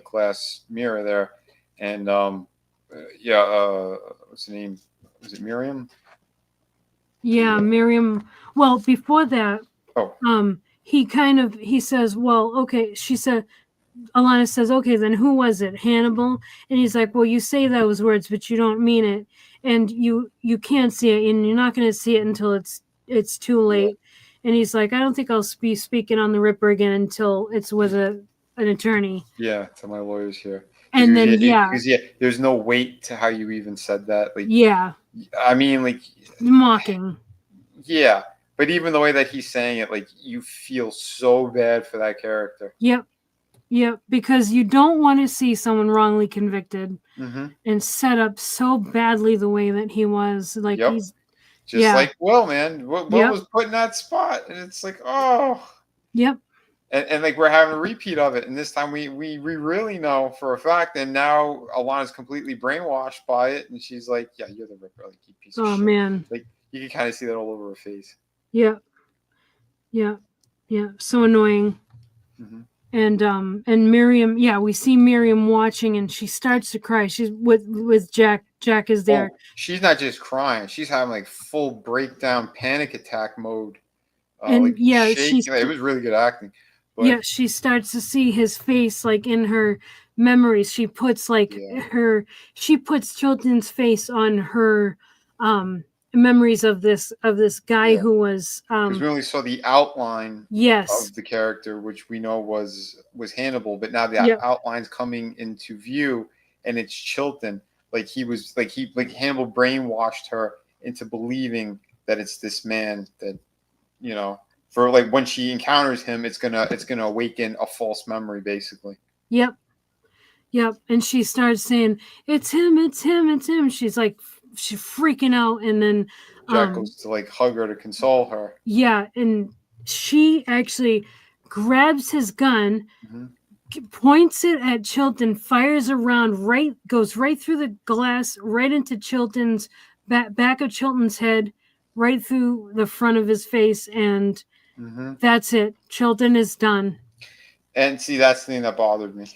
Speaker 2: glass mirror there, and yeah, what's the name? Was it Miriam?
Speaker 1: Yeah,
Speaker 2: The
Speaker 1: Miriam. Well, before that,
Speaker 2: oh
Speaker 1: he says, well, okay, she said, Alana says, "Okay, then who was it? Hannibal?" And he's like, "Well, you say those words, but you don't mean it, and you can't see it, and you're not going to see it until it's too
Speaker 2: yeah,
Speaker 1: late." And he's like, "I don't think I'll be speaking on the Ripper again until it's with an attorney."
Speaker 2: yeah, to my lawyers here. Because
Speaker 1: And then, yeah,
Speaker 2: because yeah, there's no weight to how you even said that. Like
Speaker 1: yeah,
Speaker 2: I mean, like
Speaker 1: mocking.
Speaker 2: yeah, but even the way that he's saying it, like you feel so bad for that character.
Speaker 1: Yep, yep, because you don't want to see someone wrongly convicted
Speaker 2: Hmm.
Speaker 1: and set up so badly the way that he was. Like,
Speaker 2: Yep.
Speaker 1: he's,
Speaker 2: Just
Speaker 1: yeah,
Speaker 2: like Will, man. Will
Speaker 1: yep,
Speaker 2: was put in that spot, and it's like, oh,
Speaker 1: yep.
Speaker 2: and like we're having a repeat of it, and this time we really know for a fact, and now Alana's completely brainwashed by it, and she's like, yeah, you're the Ripper, like you piece of
Speaker 1: Oh
Speaker 2: shit.
Speaker 1: man.
Speaker 2: Like you can kind of see that all over her face.
Speaker 1: Yeah. Yeah. Yeah. So annoying.
Speaker 2: Hmm.
Speaker 1: And Miriam, yeah, we see Miriam watching and she starts to cry. She's with Jack. Jack is there.
Speaker 2: Oh, she's not just crying; she's having like full breakdown, panic attack mode.
Speaker 1: And
Speaker 2: Like
Speaker 1: yeah,
Speaker 2: shaking. Like, it was really good acting, but
Speaker 1: she starts to see his face like in her memories. She puts like
Speaker 2: yeah,
Speaker 1: she puts Chilton's face on her um memories of this guy
Speaker 2: yeah.
Speaker 1: who was
Speaker 2: Because we only saw the outline
Speaker 1: yes.
Speaker 2: of the character, which we know was Hannibal, but now the
Speaker 1: Yep.
Speaker 2: outline's coming into view, and it's Chilton. Like he was, like Hannibal brainwashed her into believing that it's this man that you know. For like when she encounters him, it's gonna awaken a false memory, basically.
Speaker 1: Yep. Yep. And she starts saying, "It's him, it's him, it's him." She's like she's freaking out and then
Speaker 2: Jack
Speaker 1: um
Speaker 2: goes to like hug her to console her.
Speaker 1: yeah, and she actually grabs his gun,
Speaker 2: Hmm.
Speaker 1: points it at Chilton, fires around, right goes right through the glass, right into Chilton's back of Chilton's head, right through the front of his face, and
Speaker 2: Hmm.
Speaker 1: that's it. Chilton is done.
Speaker 2: And see, that's the thing that bothered me.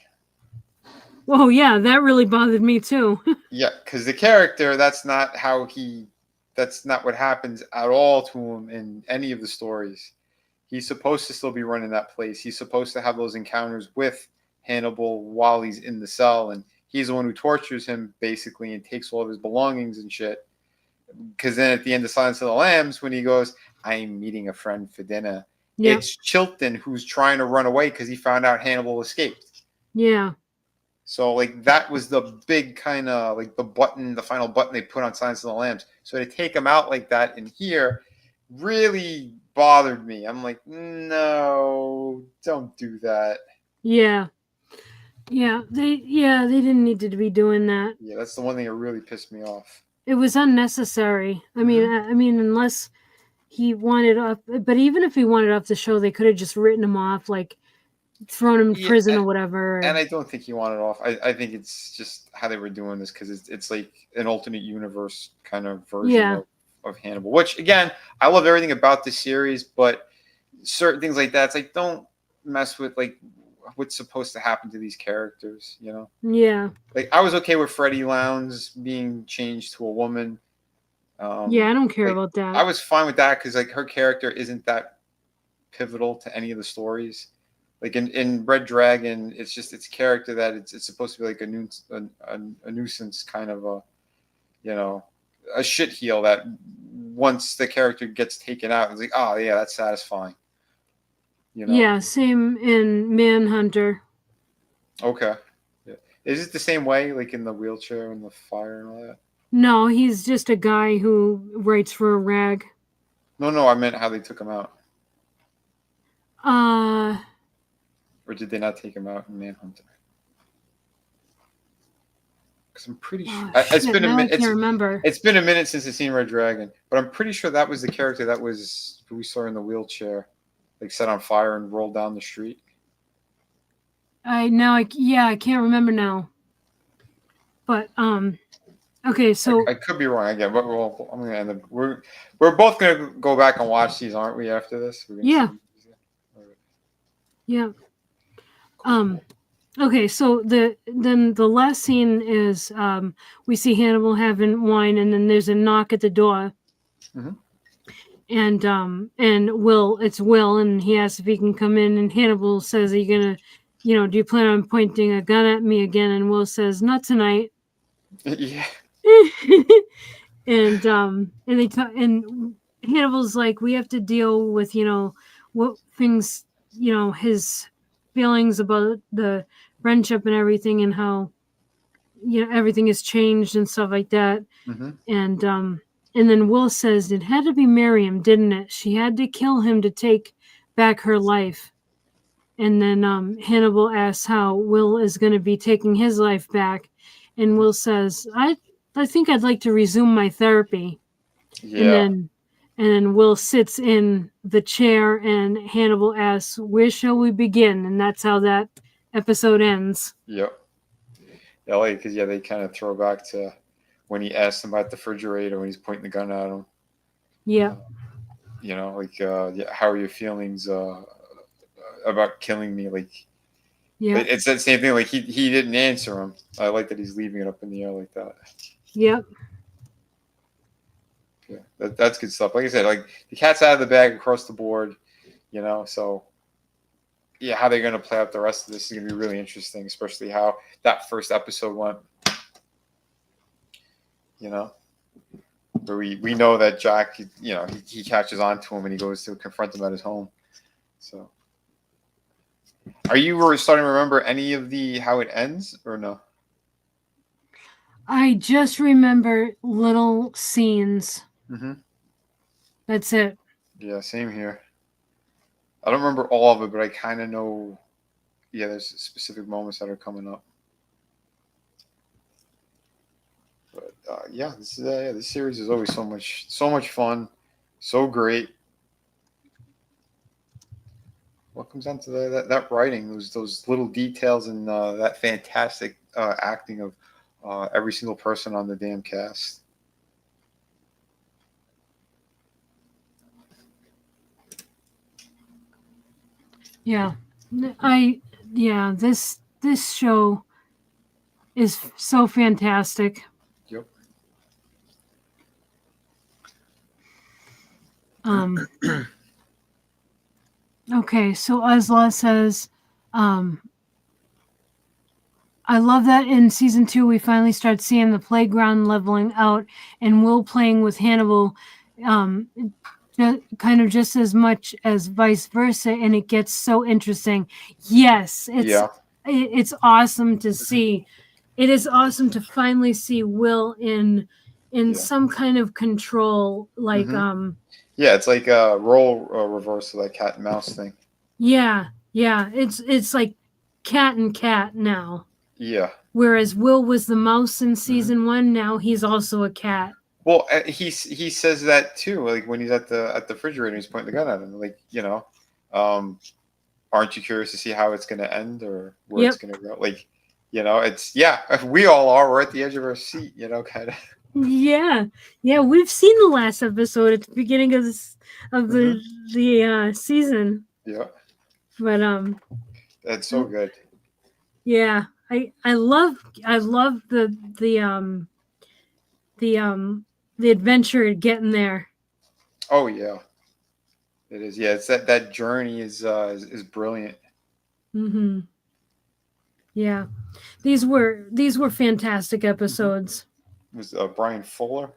Speaker 1: Whoa, yeah, that really bothered me too.
Speaker 2: Yeah, because the character, that's not what happens at all to him in any of the stories. He's supposed to still be running that place. He's supposed to have those encounters with Hannibal while he's in the cell, and he's the one who tortures him basically and takes all of his belongings and shit. Because then at the end of Silence of the Lambs, when he goes, "I'm meeting a friend for dinner,"
Speaker 1: Yep.
Speaker 2: it's Chilton who's trying to run away because he found out Hannibal escaped.
Speaker 1: Yeah.
Speaker 2: So like that was the big kind of like the final button they put on Silence of the Lambs. So to take him out like that in here really bothered me. I'm like, no, don't do that.
Speaker 1: Yeah. They didn't need to be doing that.
Speaker 2: Yeah, that's the one thing that really pissed me off.
Speaker 1: It was unnecessary.
Speaker 2: Hmm.
Speaker 1: I mean, unless he wanted off, but even if he wanted off the show, they could have just written him off, like thrown him in
Speaker 2: Yeah,
Speaker 1: prison or whatever.
Speaker 2: and I don't think he wanted off. I think it's just how they were doing this because it's like an alternate universe kind of version
Speaker 1: Yeah,
Speaker 2: of Hannibal. Which again, I love everything about this series, but certain things like that, it's like don't mess with like what's supposed to happen to these characters. You know,
Speaker 1: yeah,
Speaker 2: like I was okay with Freddie Lounds being changed to a woman.
Speaker 1: yeah. I don't care
Speaker 2: Like
Speaker 1: about
Speaker 2: I
Speaker 1: that.
Speaker 2: was fine with that because like her character isn't that pivotal to any of the stories. Like in Red Dragon, it's a character that it's supposed to be like a nuisance kind of a you know a shit heel that once the character gets taken out, it's like oh yeah that's satisfying. You know.
Speaker 1: Yeah, same in Manhunter.
Speaker 2: Okay. Yeah. Is it the same way like in the wheelchair and the fire and all that?
Speaker 1: No, he's just a guy who writes for a rag.
Speaker 2: No, I meant how they took him out,
Speaker 1: Uh,
Speaker 2: or did they not take him out in Manhunter? Because I'm pretty sure
Speaker 1: oh
Speaker 2: it's
Speaker 1: shit,
Speaker 2: been a
Speaker 1: now I
Speaker 2: minute.
Speaker 1: can't remember.
Speaker 2: It's been a minute since I've seen Red Dragon, but I'm pretty sure that was the character that was we saw in the wheelchair, like set on fire and rolled down the street.
Speaker 1: I can't remember now. But okay, so
Speaker 2: I could be wrong again, but I'm gonna end up. We're both gonna go back and watch these, aren't we? After this, we're gonna
Speaker 1: yeah,
Speaker 2: see. All right.
Speaker 1: yeah.
Speaker 2: Cool,
Speaker 1: Um,
Speaker 2: cool.
Speaker 1: okay, so the last scene is we see Hannibal having wine, and then there's a knock at the door,
Speaker 2: Mm-hmm.
Speaker 1: and it's Will, and he asks if he can come in, and Hannibal says, "Are you gonna, do you plan on pointing a gun at me again?" And Will says, "Not tonight."
Speaker 2: Yeah.
Speaker 1: And they talk, and Hannibal's like, "We have to deal with what things, his feelings about the friendship and everything, and how everything has changed and stuff like that."
Speaker 2: Mm-hmm.
Speaker 1: And then Will says, "It had to be Miriam, didn't it? She had to kill him to take back her life." And then Hannibal asks how Will is going to be taking his life back, and Will says, I think I'd like to resume my therapy." And
Speaker 2: Yeah.
Speaker 1: then Will sits in the chair, and Hannibal asks, "Where shall we begin?" And that's how that episode ends.
Speaker 2: Yep. Yeah, like because they kind of throw back to when he asked him about the refrigerator when he's pointing the gun at him.
Speaker 1: Yeah.
Speaker 2: Uh, You know, like yeah, how are your feelings about killing me? Like
Speaker 1: Yep.
Speaker 2: it's that same thing. Like he didn't answer him. I like that he's leaving it up in the air like that.
Speaker 1: Yep.
Speaker 2: Yeah, that's good stuff. Like I said, like the cat's out of the bag across the board. You know, so yeah, how they're gonna play out the rest of this is gonna be really interesting, especially how that first episode went. You know, where we know that Jack, you know, he catches on to him and he goes to confront him at his home. So, are you starting to remember any of the how it ends or no?
Speaker 1: I just remember little scenes.
Speaker 2: Mm-hmm.
Speaker 1: That's it.
Speaker 2: Yeah, same here. I don't remember all of it, but I kind of know. Yeah, there's specific moments that are coming up. But yeah, this series is always so much fun, so great. What comes down to that writing, those little details and that fantastic acting of every single person on the damn cast.
Speaker 1: Yeah. I yeah, this show is so fantastic.
Speaker 2: Yep.
Speaker 1: Um okay, so Asla says I love that in season 2 we finally start seeing the playground leveling out and Will playing with Hannibal um kind of just as much as vice versa, and it gets so interesting. Yes,
Speaker 2: Yeah.
Speaker 1: it's awesome to see. It is awesome to finally see Will in
Speaker 2: Yeah.
Speaker 1: some kind of control, like
Speaker 2: Hmm. Yeah, it's like a role reverse of that cat and mouse thing.
Speaker 1: yeah, yeah, it's like cat and cat now.
Speaker 2: Yeah.
Speaker 1: Whereas Will was the mouse in
Speaker 2: Hmm.
Speaker 1: season 1, now he's also a cat.
Speaker 2: Well, he says that too. Like when he's at the refrigerator, he's pointing the gun at him. Like um, aren't you curious to see how it's going to end or where it's
Speaker 1: Yep.
Speaker 2: going to go? Like, it's yeah. We all are. We're at the edge of our seat. Kind of.
Speaker 1: Yeah, yeah, we've seen the last episode at the beginning of of
Speaker 2: Hmm.
Speaker 1: the season,
Speaker 2: Yeah,
Speaker 1: but
Speaker 2: that's so good.
Speaker 1: yeah, I love the the adventure getting there.
Speaker 2: Oh yeah, it is. Yeah, it's that journey is brilliant.
Speaker 1: Mm-hmm. Yeah, these were fantastic
Speaker 2: Hmm.
Speaker 1: episodes.
Speaker 2: It was Brian Fuller,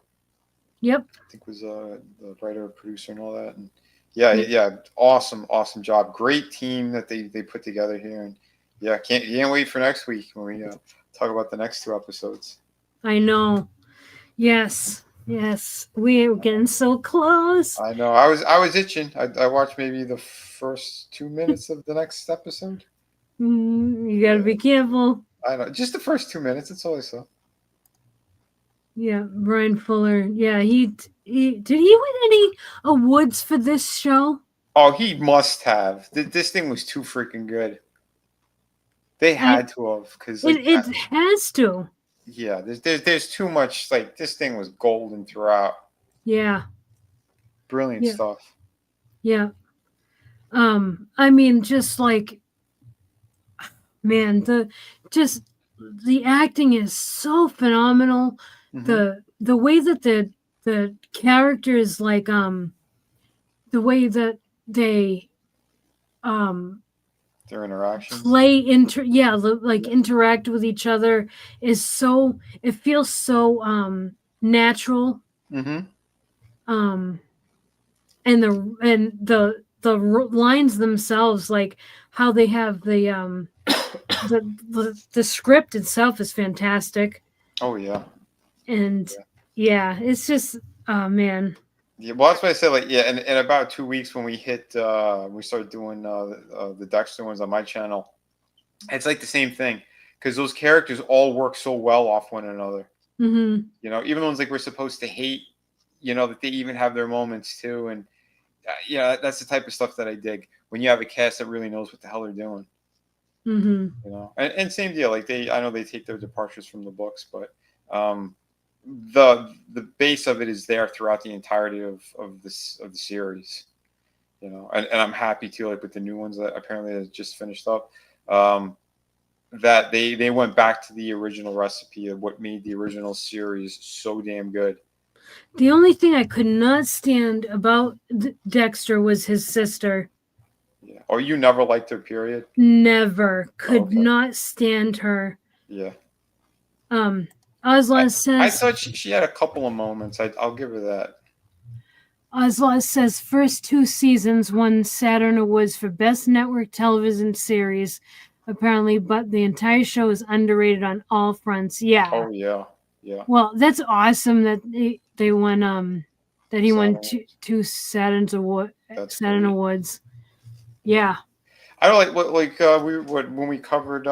Speaker 1: Yep.
Speaker 2: I think, was the writer, producer, and all that. And yeah,
Speaker 1: Yep.
Speaker 2: yeah, awesome job. Great team that they put together here. And yeah, can't wait for next week when we talk about the next two episodes.
Speaker 1: I know. Yes. Yes. We're getting so close.
Speaker 2: I know. I was itching. I watched maybe the first 2 minutes of the next episode.
Speaker 1: You got to
Speaker 2: Yeah,
Speaker 1: be careful.
Speaker 2: I know. Just the first 2 minutes. That's all I saw.
Speaker 1: Yeah, Brian Fuller. Yeah, he did he win any awards for this show?
Speaker 2: Oh, he must have. This thing was too freaking good. They
Speaker 1: I
Speaker 2: had to have, because
Speaker 1: it has to.
Speaker 2: yeah, there's too much. Like this thing was golden throughout.
Speaker 1: Yeah.
Speaker 2: Brilliant
Speaker 1: Yeah.
Speaker 2: stuff.
Speaker 1: Yeah. I mean, just like, man, just the acting is so phenomenal.
Speaker 2: Hmm.
Speaker 1: The way that the characters, like, the way that they um
Speaker 2: Their interactions.
Speaker 1: play like
Speaker 2: Yeah.
Speaker 1: interact with each other is so, it feels so natural.
Speaker 2: Hmm.
Speaker 1: um and the lines themselves, like how they have the script itself is fantastic.
Speaker 2: Oh yeah.
Speaker 1: And
Speaker 2: Yeah.
Speaker 1: yeah, it's just, oh man.
Speaker 2: Yeah, well, that's why I said, like, yeah, in about 2 weeks when we start doing the Dexter ones on my channel, it's like the same thing because those characters all work so well off one another.
Speaker 1: Mm-hmm.
Speaker 2: Even the ones like we're supposed to hate, that they even have their moments too, and yeah, that's the type of stuff that I dig when you have a cast that really knows what the hell they're doing.
Speaker 1: Mm-hmm.
Speaker 2: And same deal, like I know they take their departures from the books, but um, the base of it is there throughout the entirety of the series. And I'm happy too, like with the new ones that apparently has just finished up. That they went back to the original recipe of what made the original series so damn good.
Speaker 1: The only thing I could not stand about Dexter was his sister.
Speaker 2: Yeah. Or you never liked her, period?
Speaker 1: Never. Could
Speaker 2: Okay.
Speaker 1: not stand her.
Speaker 2: Yeah.
Speaker 1: Oswald
Speaker 2: I
Speaker 1: says
Speaker 2: thought she had a couple of moments. I'll give her that.
Speaker 1: Oswald says first 2 seasons won Saturn Awards for Best Network Television Series, apparently, but the entire show is underrated on all fronts. Yeah.
Speaker 2: Oh yeah. Yeah.
Speaker 1: Well, that's awesome that they won that he won
Speaker 2: Saturn.
Speaker 1: two Saturn
Speaker 2: Great.
Speaker 1: Awards. Yeah.
Speaker 2: I don't like when we covered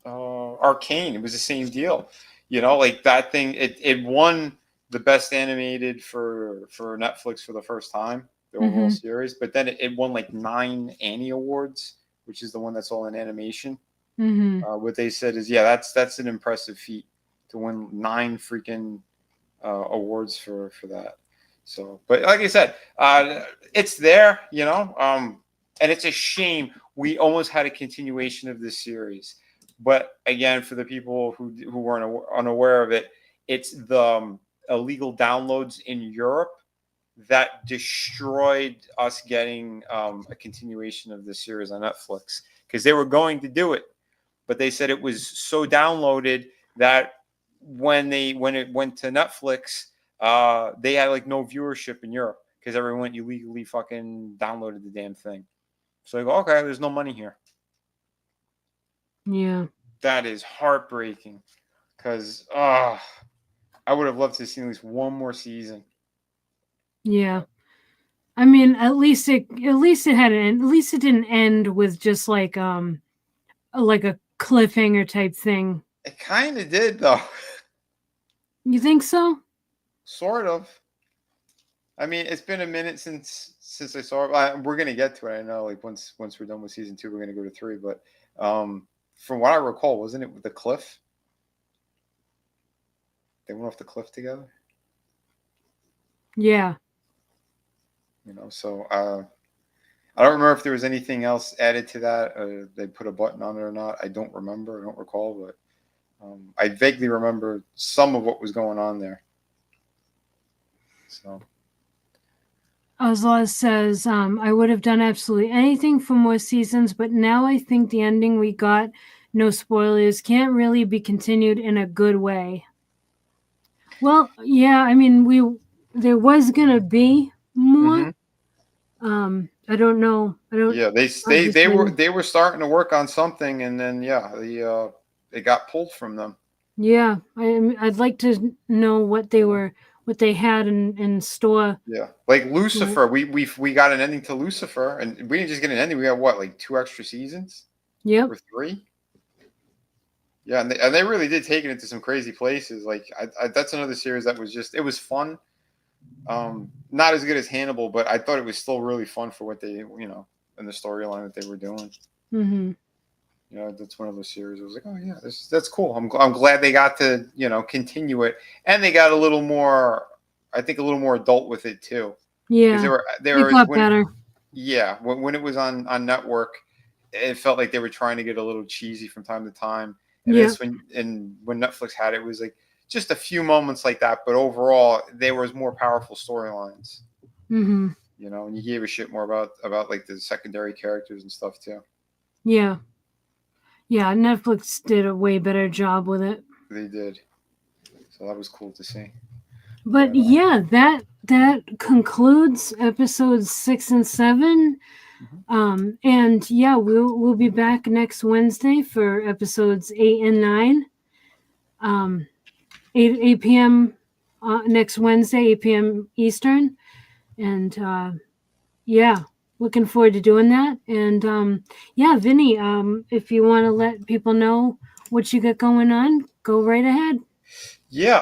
Speaker 2: Arcane, it was the same deal. Like that thing, it won the best animated for Netflix for the first time, the overall series. But then it won like 9 Annie Awards, which is the one that's all in animation. What they said is, yeah, that's an impressive feat to win 9 freaking awards for that. So, but like I said, it's there, and it's a shame we almost had a continuation of this series. But again, for the people who weren't unaware of it, it's the illegal downloads in Europe that destroyed us getting a continuation of the series on Netflix, because they were going to do it, but they said it was so downloaded that when it went to Netflix, they had like no viewership in Europe because everyone illegally fucking downloaded the damn thing. So I go, okay, there's no money here.
Speaker 1: Yeah.
Speaker 2: That is heartbreaking, because I would have loved to see at least one more season.
Speaker 1: Yeah. I mean, at least it had at least it didn't end with just like a cliffhanger type thing.
Speaker 2: It kind of did, though.
Speaker 1: You think so?
Speaker 2: Sort of. I mean, it's been a minute since I saw it. We're gonna get to it. I know, like once we're done with season 2, we're gonna go to 3. But from what I recall, wasn't it with the cliff? They went off the cliff together.
Speaker 1: Yeah.
Speaker 2: So I don't remember if there was anything else added to that. They put a button on it or not. I don't remember. I don't recall, but I vaguely remember some of what was going on there. So.
Speaker 1: Oswald says, I would have done absolutely anything for more seasons, but now I think the ending we got, no spoilers, can't really be continued in a good way. Well, yeah, I mean, there was gonna be more. I don't know.
Speaker 2: Yeah, they were starting to work on something, and then they got pulled from them.
Speaker 1: Yeah, I'd like to know what they had in store.
Speaker 2: Yeah, like Lucifer, we got an ending to Lucifer, and we didn't just get an ending. We got what, like 2 extra seasons?
Speaker 1: Yep.
Speaker 2: Or 3? Yeah, and they really did take it into some crazy places. Like that's another series that was it was fun. Not as good as Hannibal, but I thought it was still really fun for what they, in the storyline that they were doing. That's one of those series. I was like, oh yeah, that's cool. I'm glad they got to continue it, and they got a little more, I think, a little more adult with it too.
Speaker 1: Yeah,
Speaker 2: they were
Speaker 1: got better.
Speaker 2: Yeah, when it was on network, it felt like they were trying to get a little cheesy from time to time. And when Netflix had it, it was like just a few moments like that, but overall there was more powerful storylines. And you gave a shit more about like the secondary characters and stuff too.
Speaker 1: Yeah, Netflix did a way better job with it.
Speaker 2: They did, so that was cool to see.
Speaker 1: But yeah, that concludes episodes 6 and 7. And yeah, we'll be back next Wednesday for episodes 8 and 9. 8 p.m. Next Wednesday, 8 p.m. Eastern. And yeah, looking forward to doing that. And yeah, Vinny, if you want to let people know what you got going on, go right ahead.
Speaker 2: Yeah.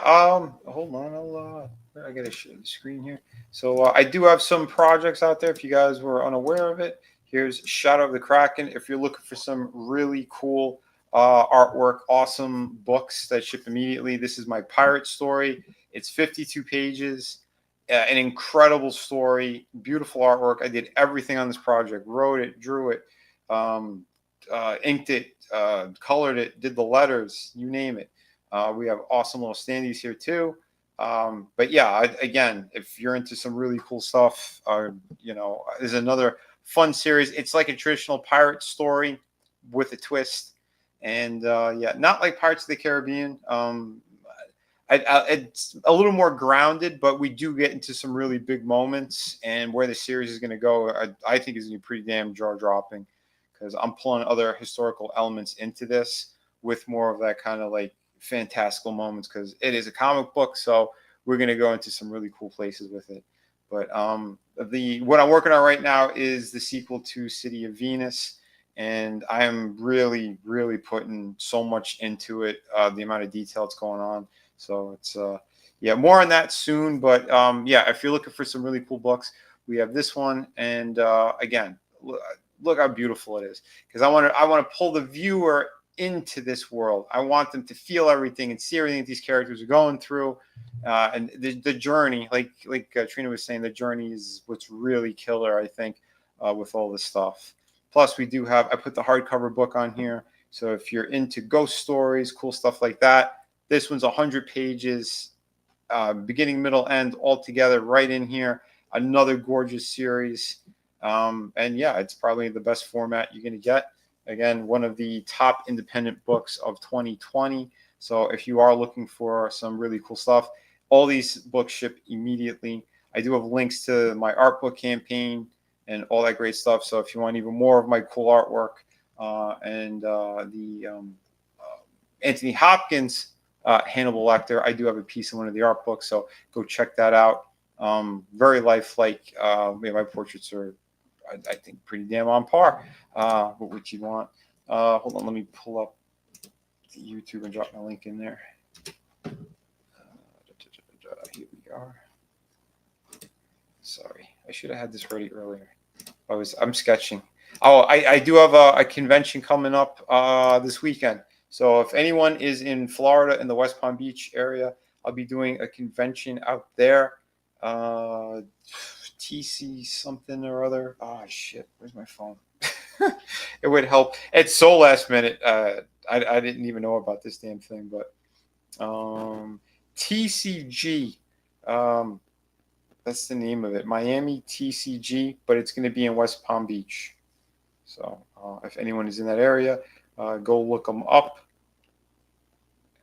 Speaker 2: Hold on. I gotta share the screen here. So I do have some projects out there. If you guys were unaware of it, here's Shadow of the Kraken. If you're looking for some really cool artwork, awesome books that ship immediately. This is my pirate story. It's 52 pages, an incredible story, beautiful artwork. I did everything on this project, wrote it, drew it, um, inked it, colored it, did the letters, you name it. We have awesome little standees here too. But yeah, again, if you're into some really cool stuff, there's another fun series. It's like a traditional pirate story with a twist. And yeah, not like Pirates of the Caribbean. It's a little more grounded, but we do get into some really big moments. And where the series is going to go, I think is going to be pretty damn jaw dropping, because I'm pulling other historical elements into this with more of that kind of like fantastical moments, because it is a comic book. So we're going to go into some really cool places with it. But what I'm working on right now is the sequel to City of Venus. And I am really, really putting so much into it, the amount of detail that's going on. So it's, yeah, more on that soon. But yeah, if you're looking for some really cool books, we have this one. And again, look how beautiful it is. Because I want to pull the viewer into this world. I want them to feel everything and see everything that these characters are going through. And the journey, like Trina was saying, the journey is what's really killer, I think, with all this stuff. Plus, I put the hardcover book on here. So if you're into ghost stories, cool stuff like that, this one's 100 pages, beginning, middle, end, all together right in here. Another gorgeous series. And yeah, it's probably the best format you're going to get. Again, one of the top independent books of 2020. So if you are looking for some really cool stuff, all these books ship immediately. I do have links to my art book campaign and all that great stuff. So if you want even more of my cool artwork and the Anthony Hopkins Hannibal Lecter, I do have a piece in one of the art books. So go check that out. Very lifelike. My portraits are, I think, pretty damn on par with what you want. Hold on, let me pull up the YouTube and drop my link in there. Here we are. Sorry, I should have had this ready earlier. I'm sketching. Oh, I do have a convention coming up this weekend. So if anyone is in Florida in the West Palm Beach area, I'll be doing a convention out there. TC something or other. Oh shit, where's my phone? It would help. It's so last minute. I didn't even know about this damn thing, but TCG. That's the name of it, Miami TCG, but it's going to be in West Palm Beach. So if anyone is in that area, go look them up.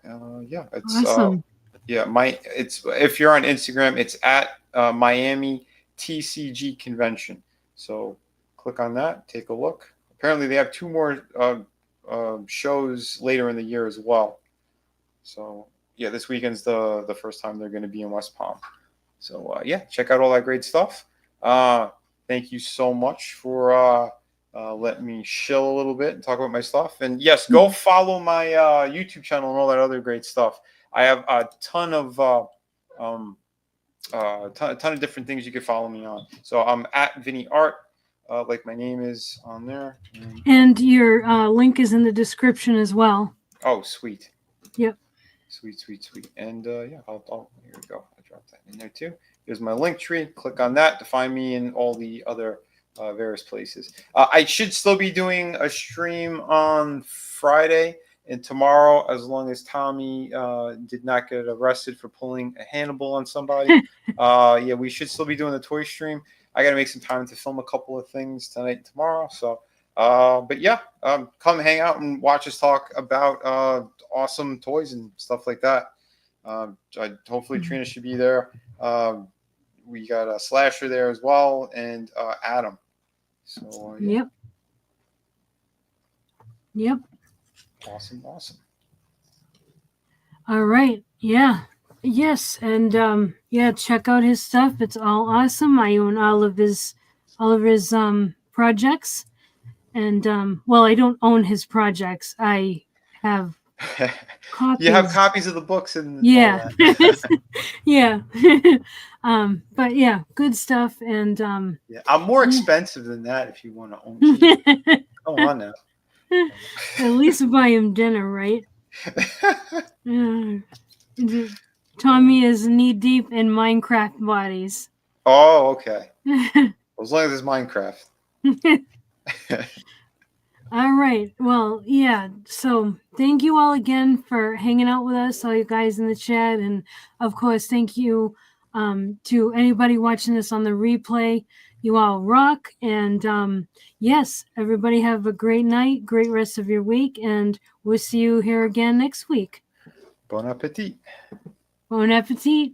Speaker 2: Yeah, it's
Speaker 1: Awesome.
Speaker 2: if you're on Instagram, it's at Miami TCG Convention. So click on that, take a look. Apparently, they have 2 more shows later in the year as well. So yeah, this weekend's the first time they're going to be in West Palm. So yeah, check out all that great stuff. Thank you so much for letting me chill a little bit and talk about my stuff. And yes, go follow my YouTube channel and all that other great stuff. I have a ton of different things you can follow me on. So I'm at Vinny Art, like my name is on there.
Speaker 1: And your link is in the description as well.
Speaker 2: Oh, sweet.
Speaker 1: Yep.
Speaker 2: Sweet. And yeah, here we go. I dropped that in there too. Here's my link tree. Click on that to find me in all the other various places. I should still be doing a stream on Friday and tomorrow, as long as Tommy did not get arrested for pulling a Hannibal on somebody. Yeah, we should still be doing the toy stream. I got to make some time to film a couple of things tonight and tomorrow. So, but yeah, come hang out and watch us talk about awesome toys and stuff like that. Hopefully Trina should be there. We got a Slasher there as well, and Adam. So yeah.
Speaker 1: Yep.
Speaker 2: Awesome.
Speaker 1: All right. Yeah. Yes. And yeah, check out his stuff. It's all awesome. I own all of his projects. And well, I don't own his projects. I have copies.
Speaker 2: You have copies of the books and
Speaker 1: yeah.
Speaker 2: all that.
Speaker 1: Yeah. But yeah, good stuff. And
Speaker 2: yeah, I'm more expensive than that if you want to own it. Come on now.
Speaker 1: At least buy him dinner, right? Tommy is knee deep in Minecraft bodies.
Speaker 2: Oh, okay. As long as it's Minecraft.
Speaker 1: All right. Well, yeah. So thank you all again for hanging out with us, all you guys in the chat. And of course, thank you to anybody watching this on the replay. You all rock. And yes, everybody have a great night, great rest of your week. And we'll see you here again next week.
Speaker 2: Bon appetit.
Speaker 1: Bon appetit.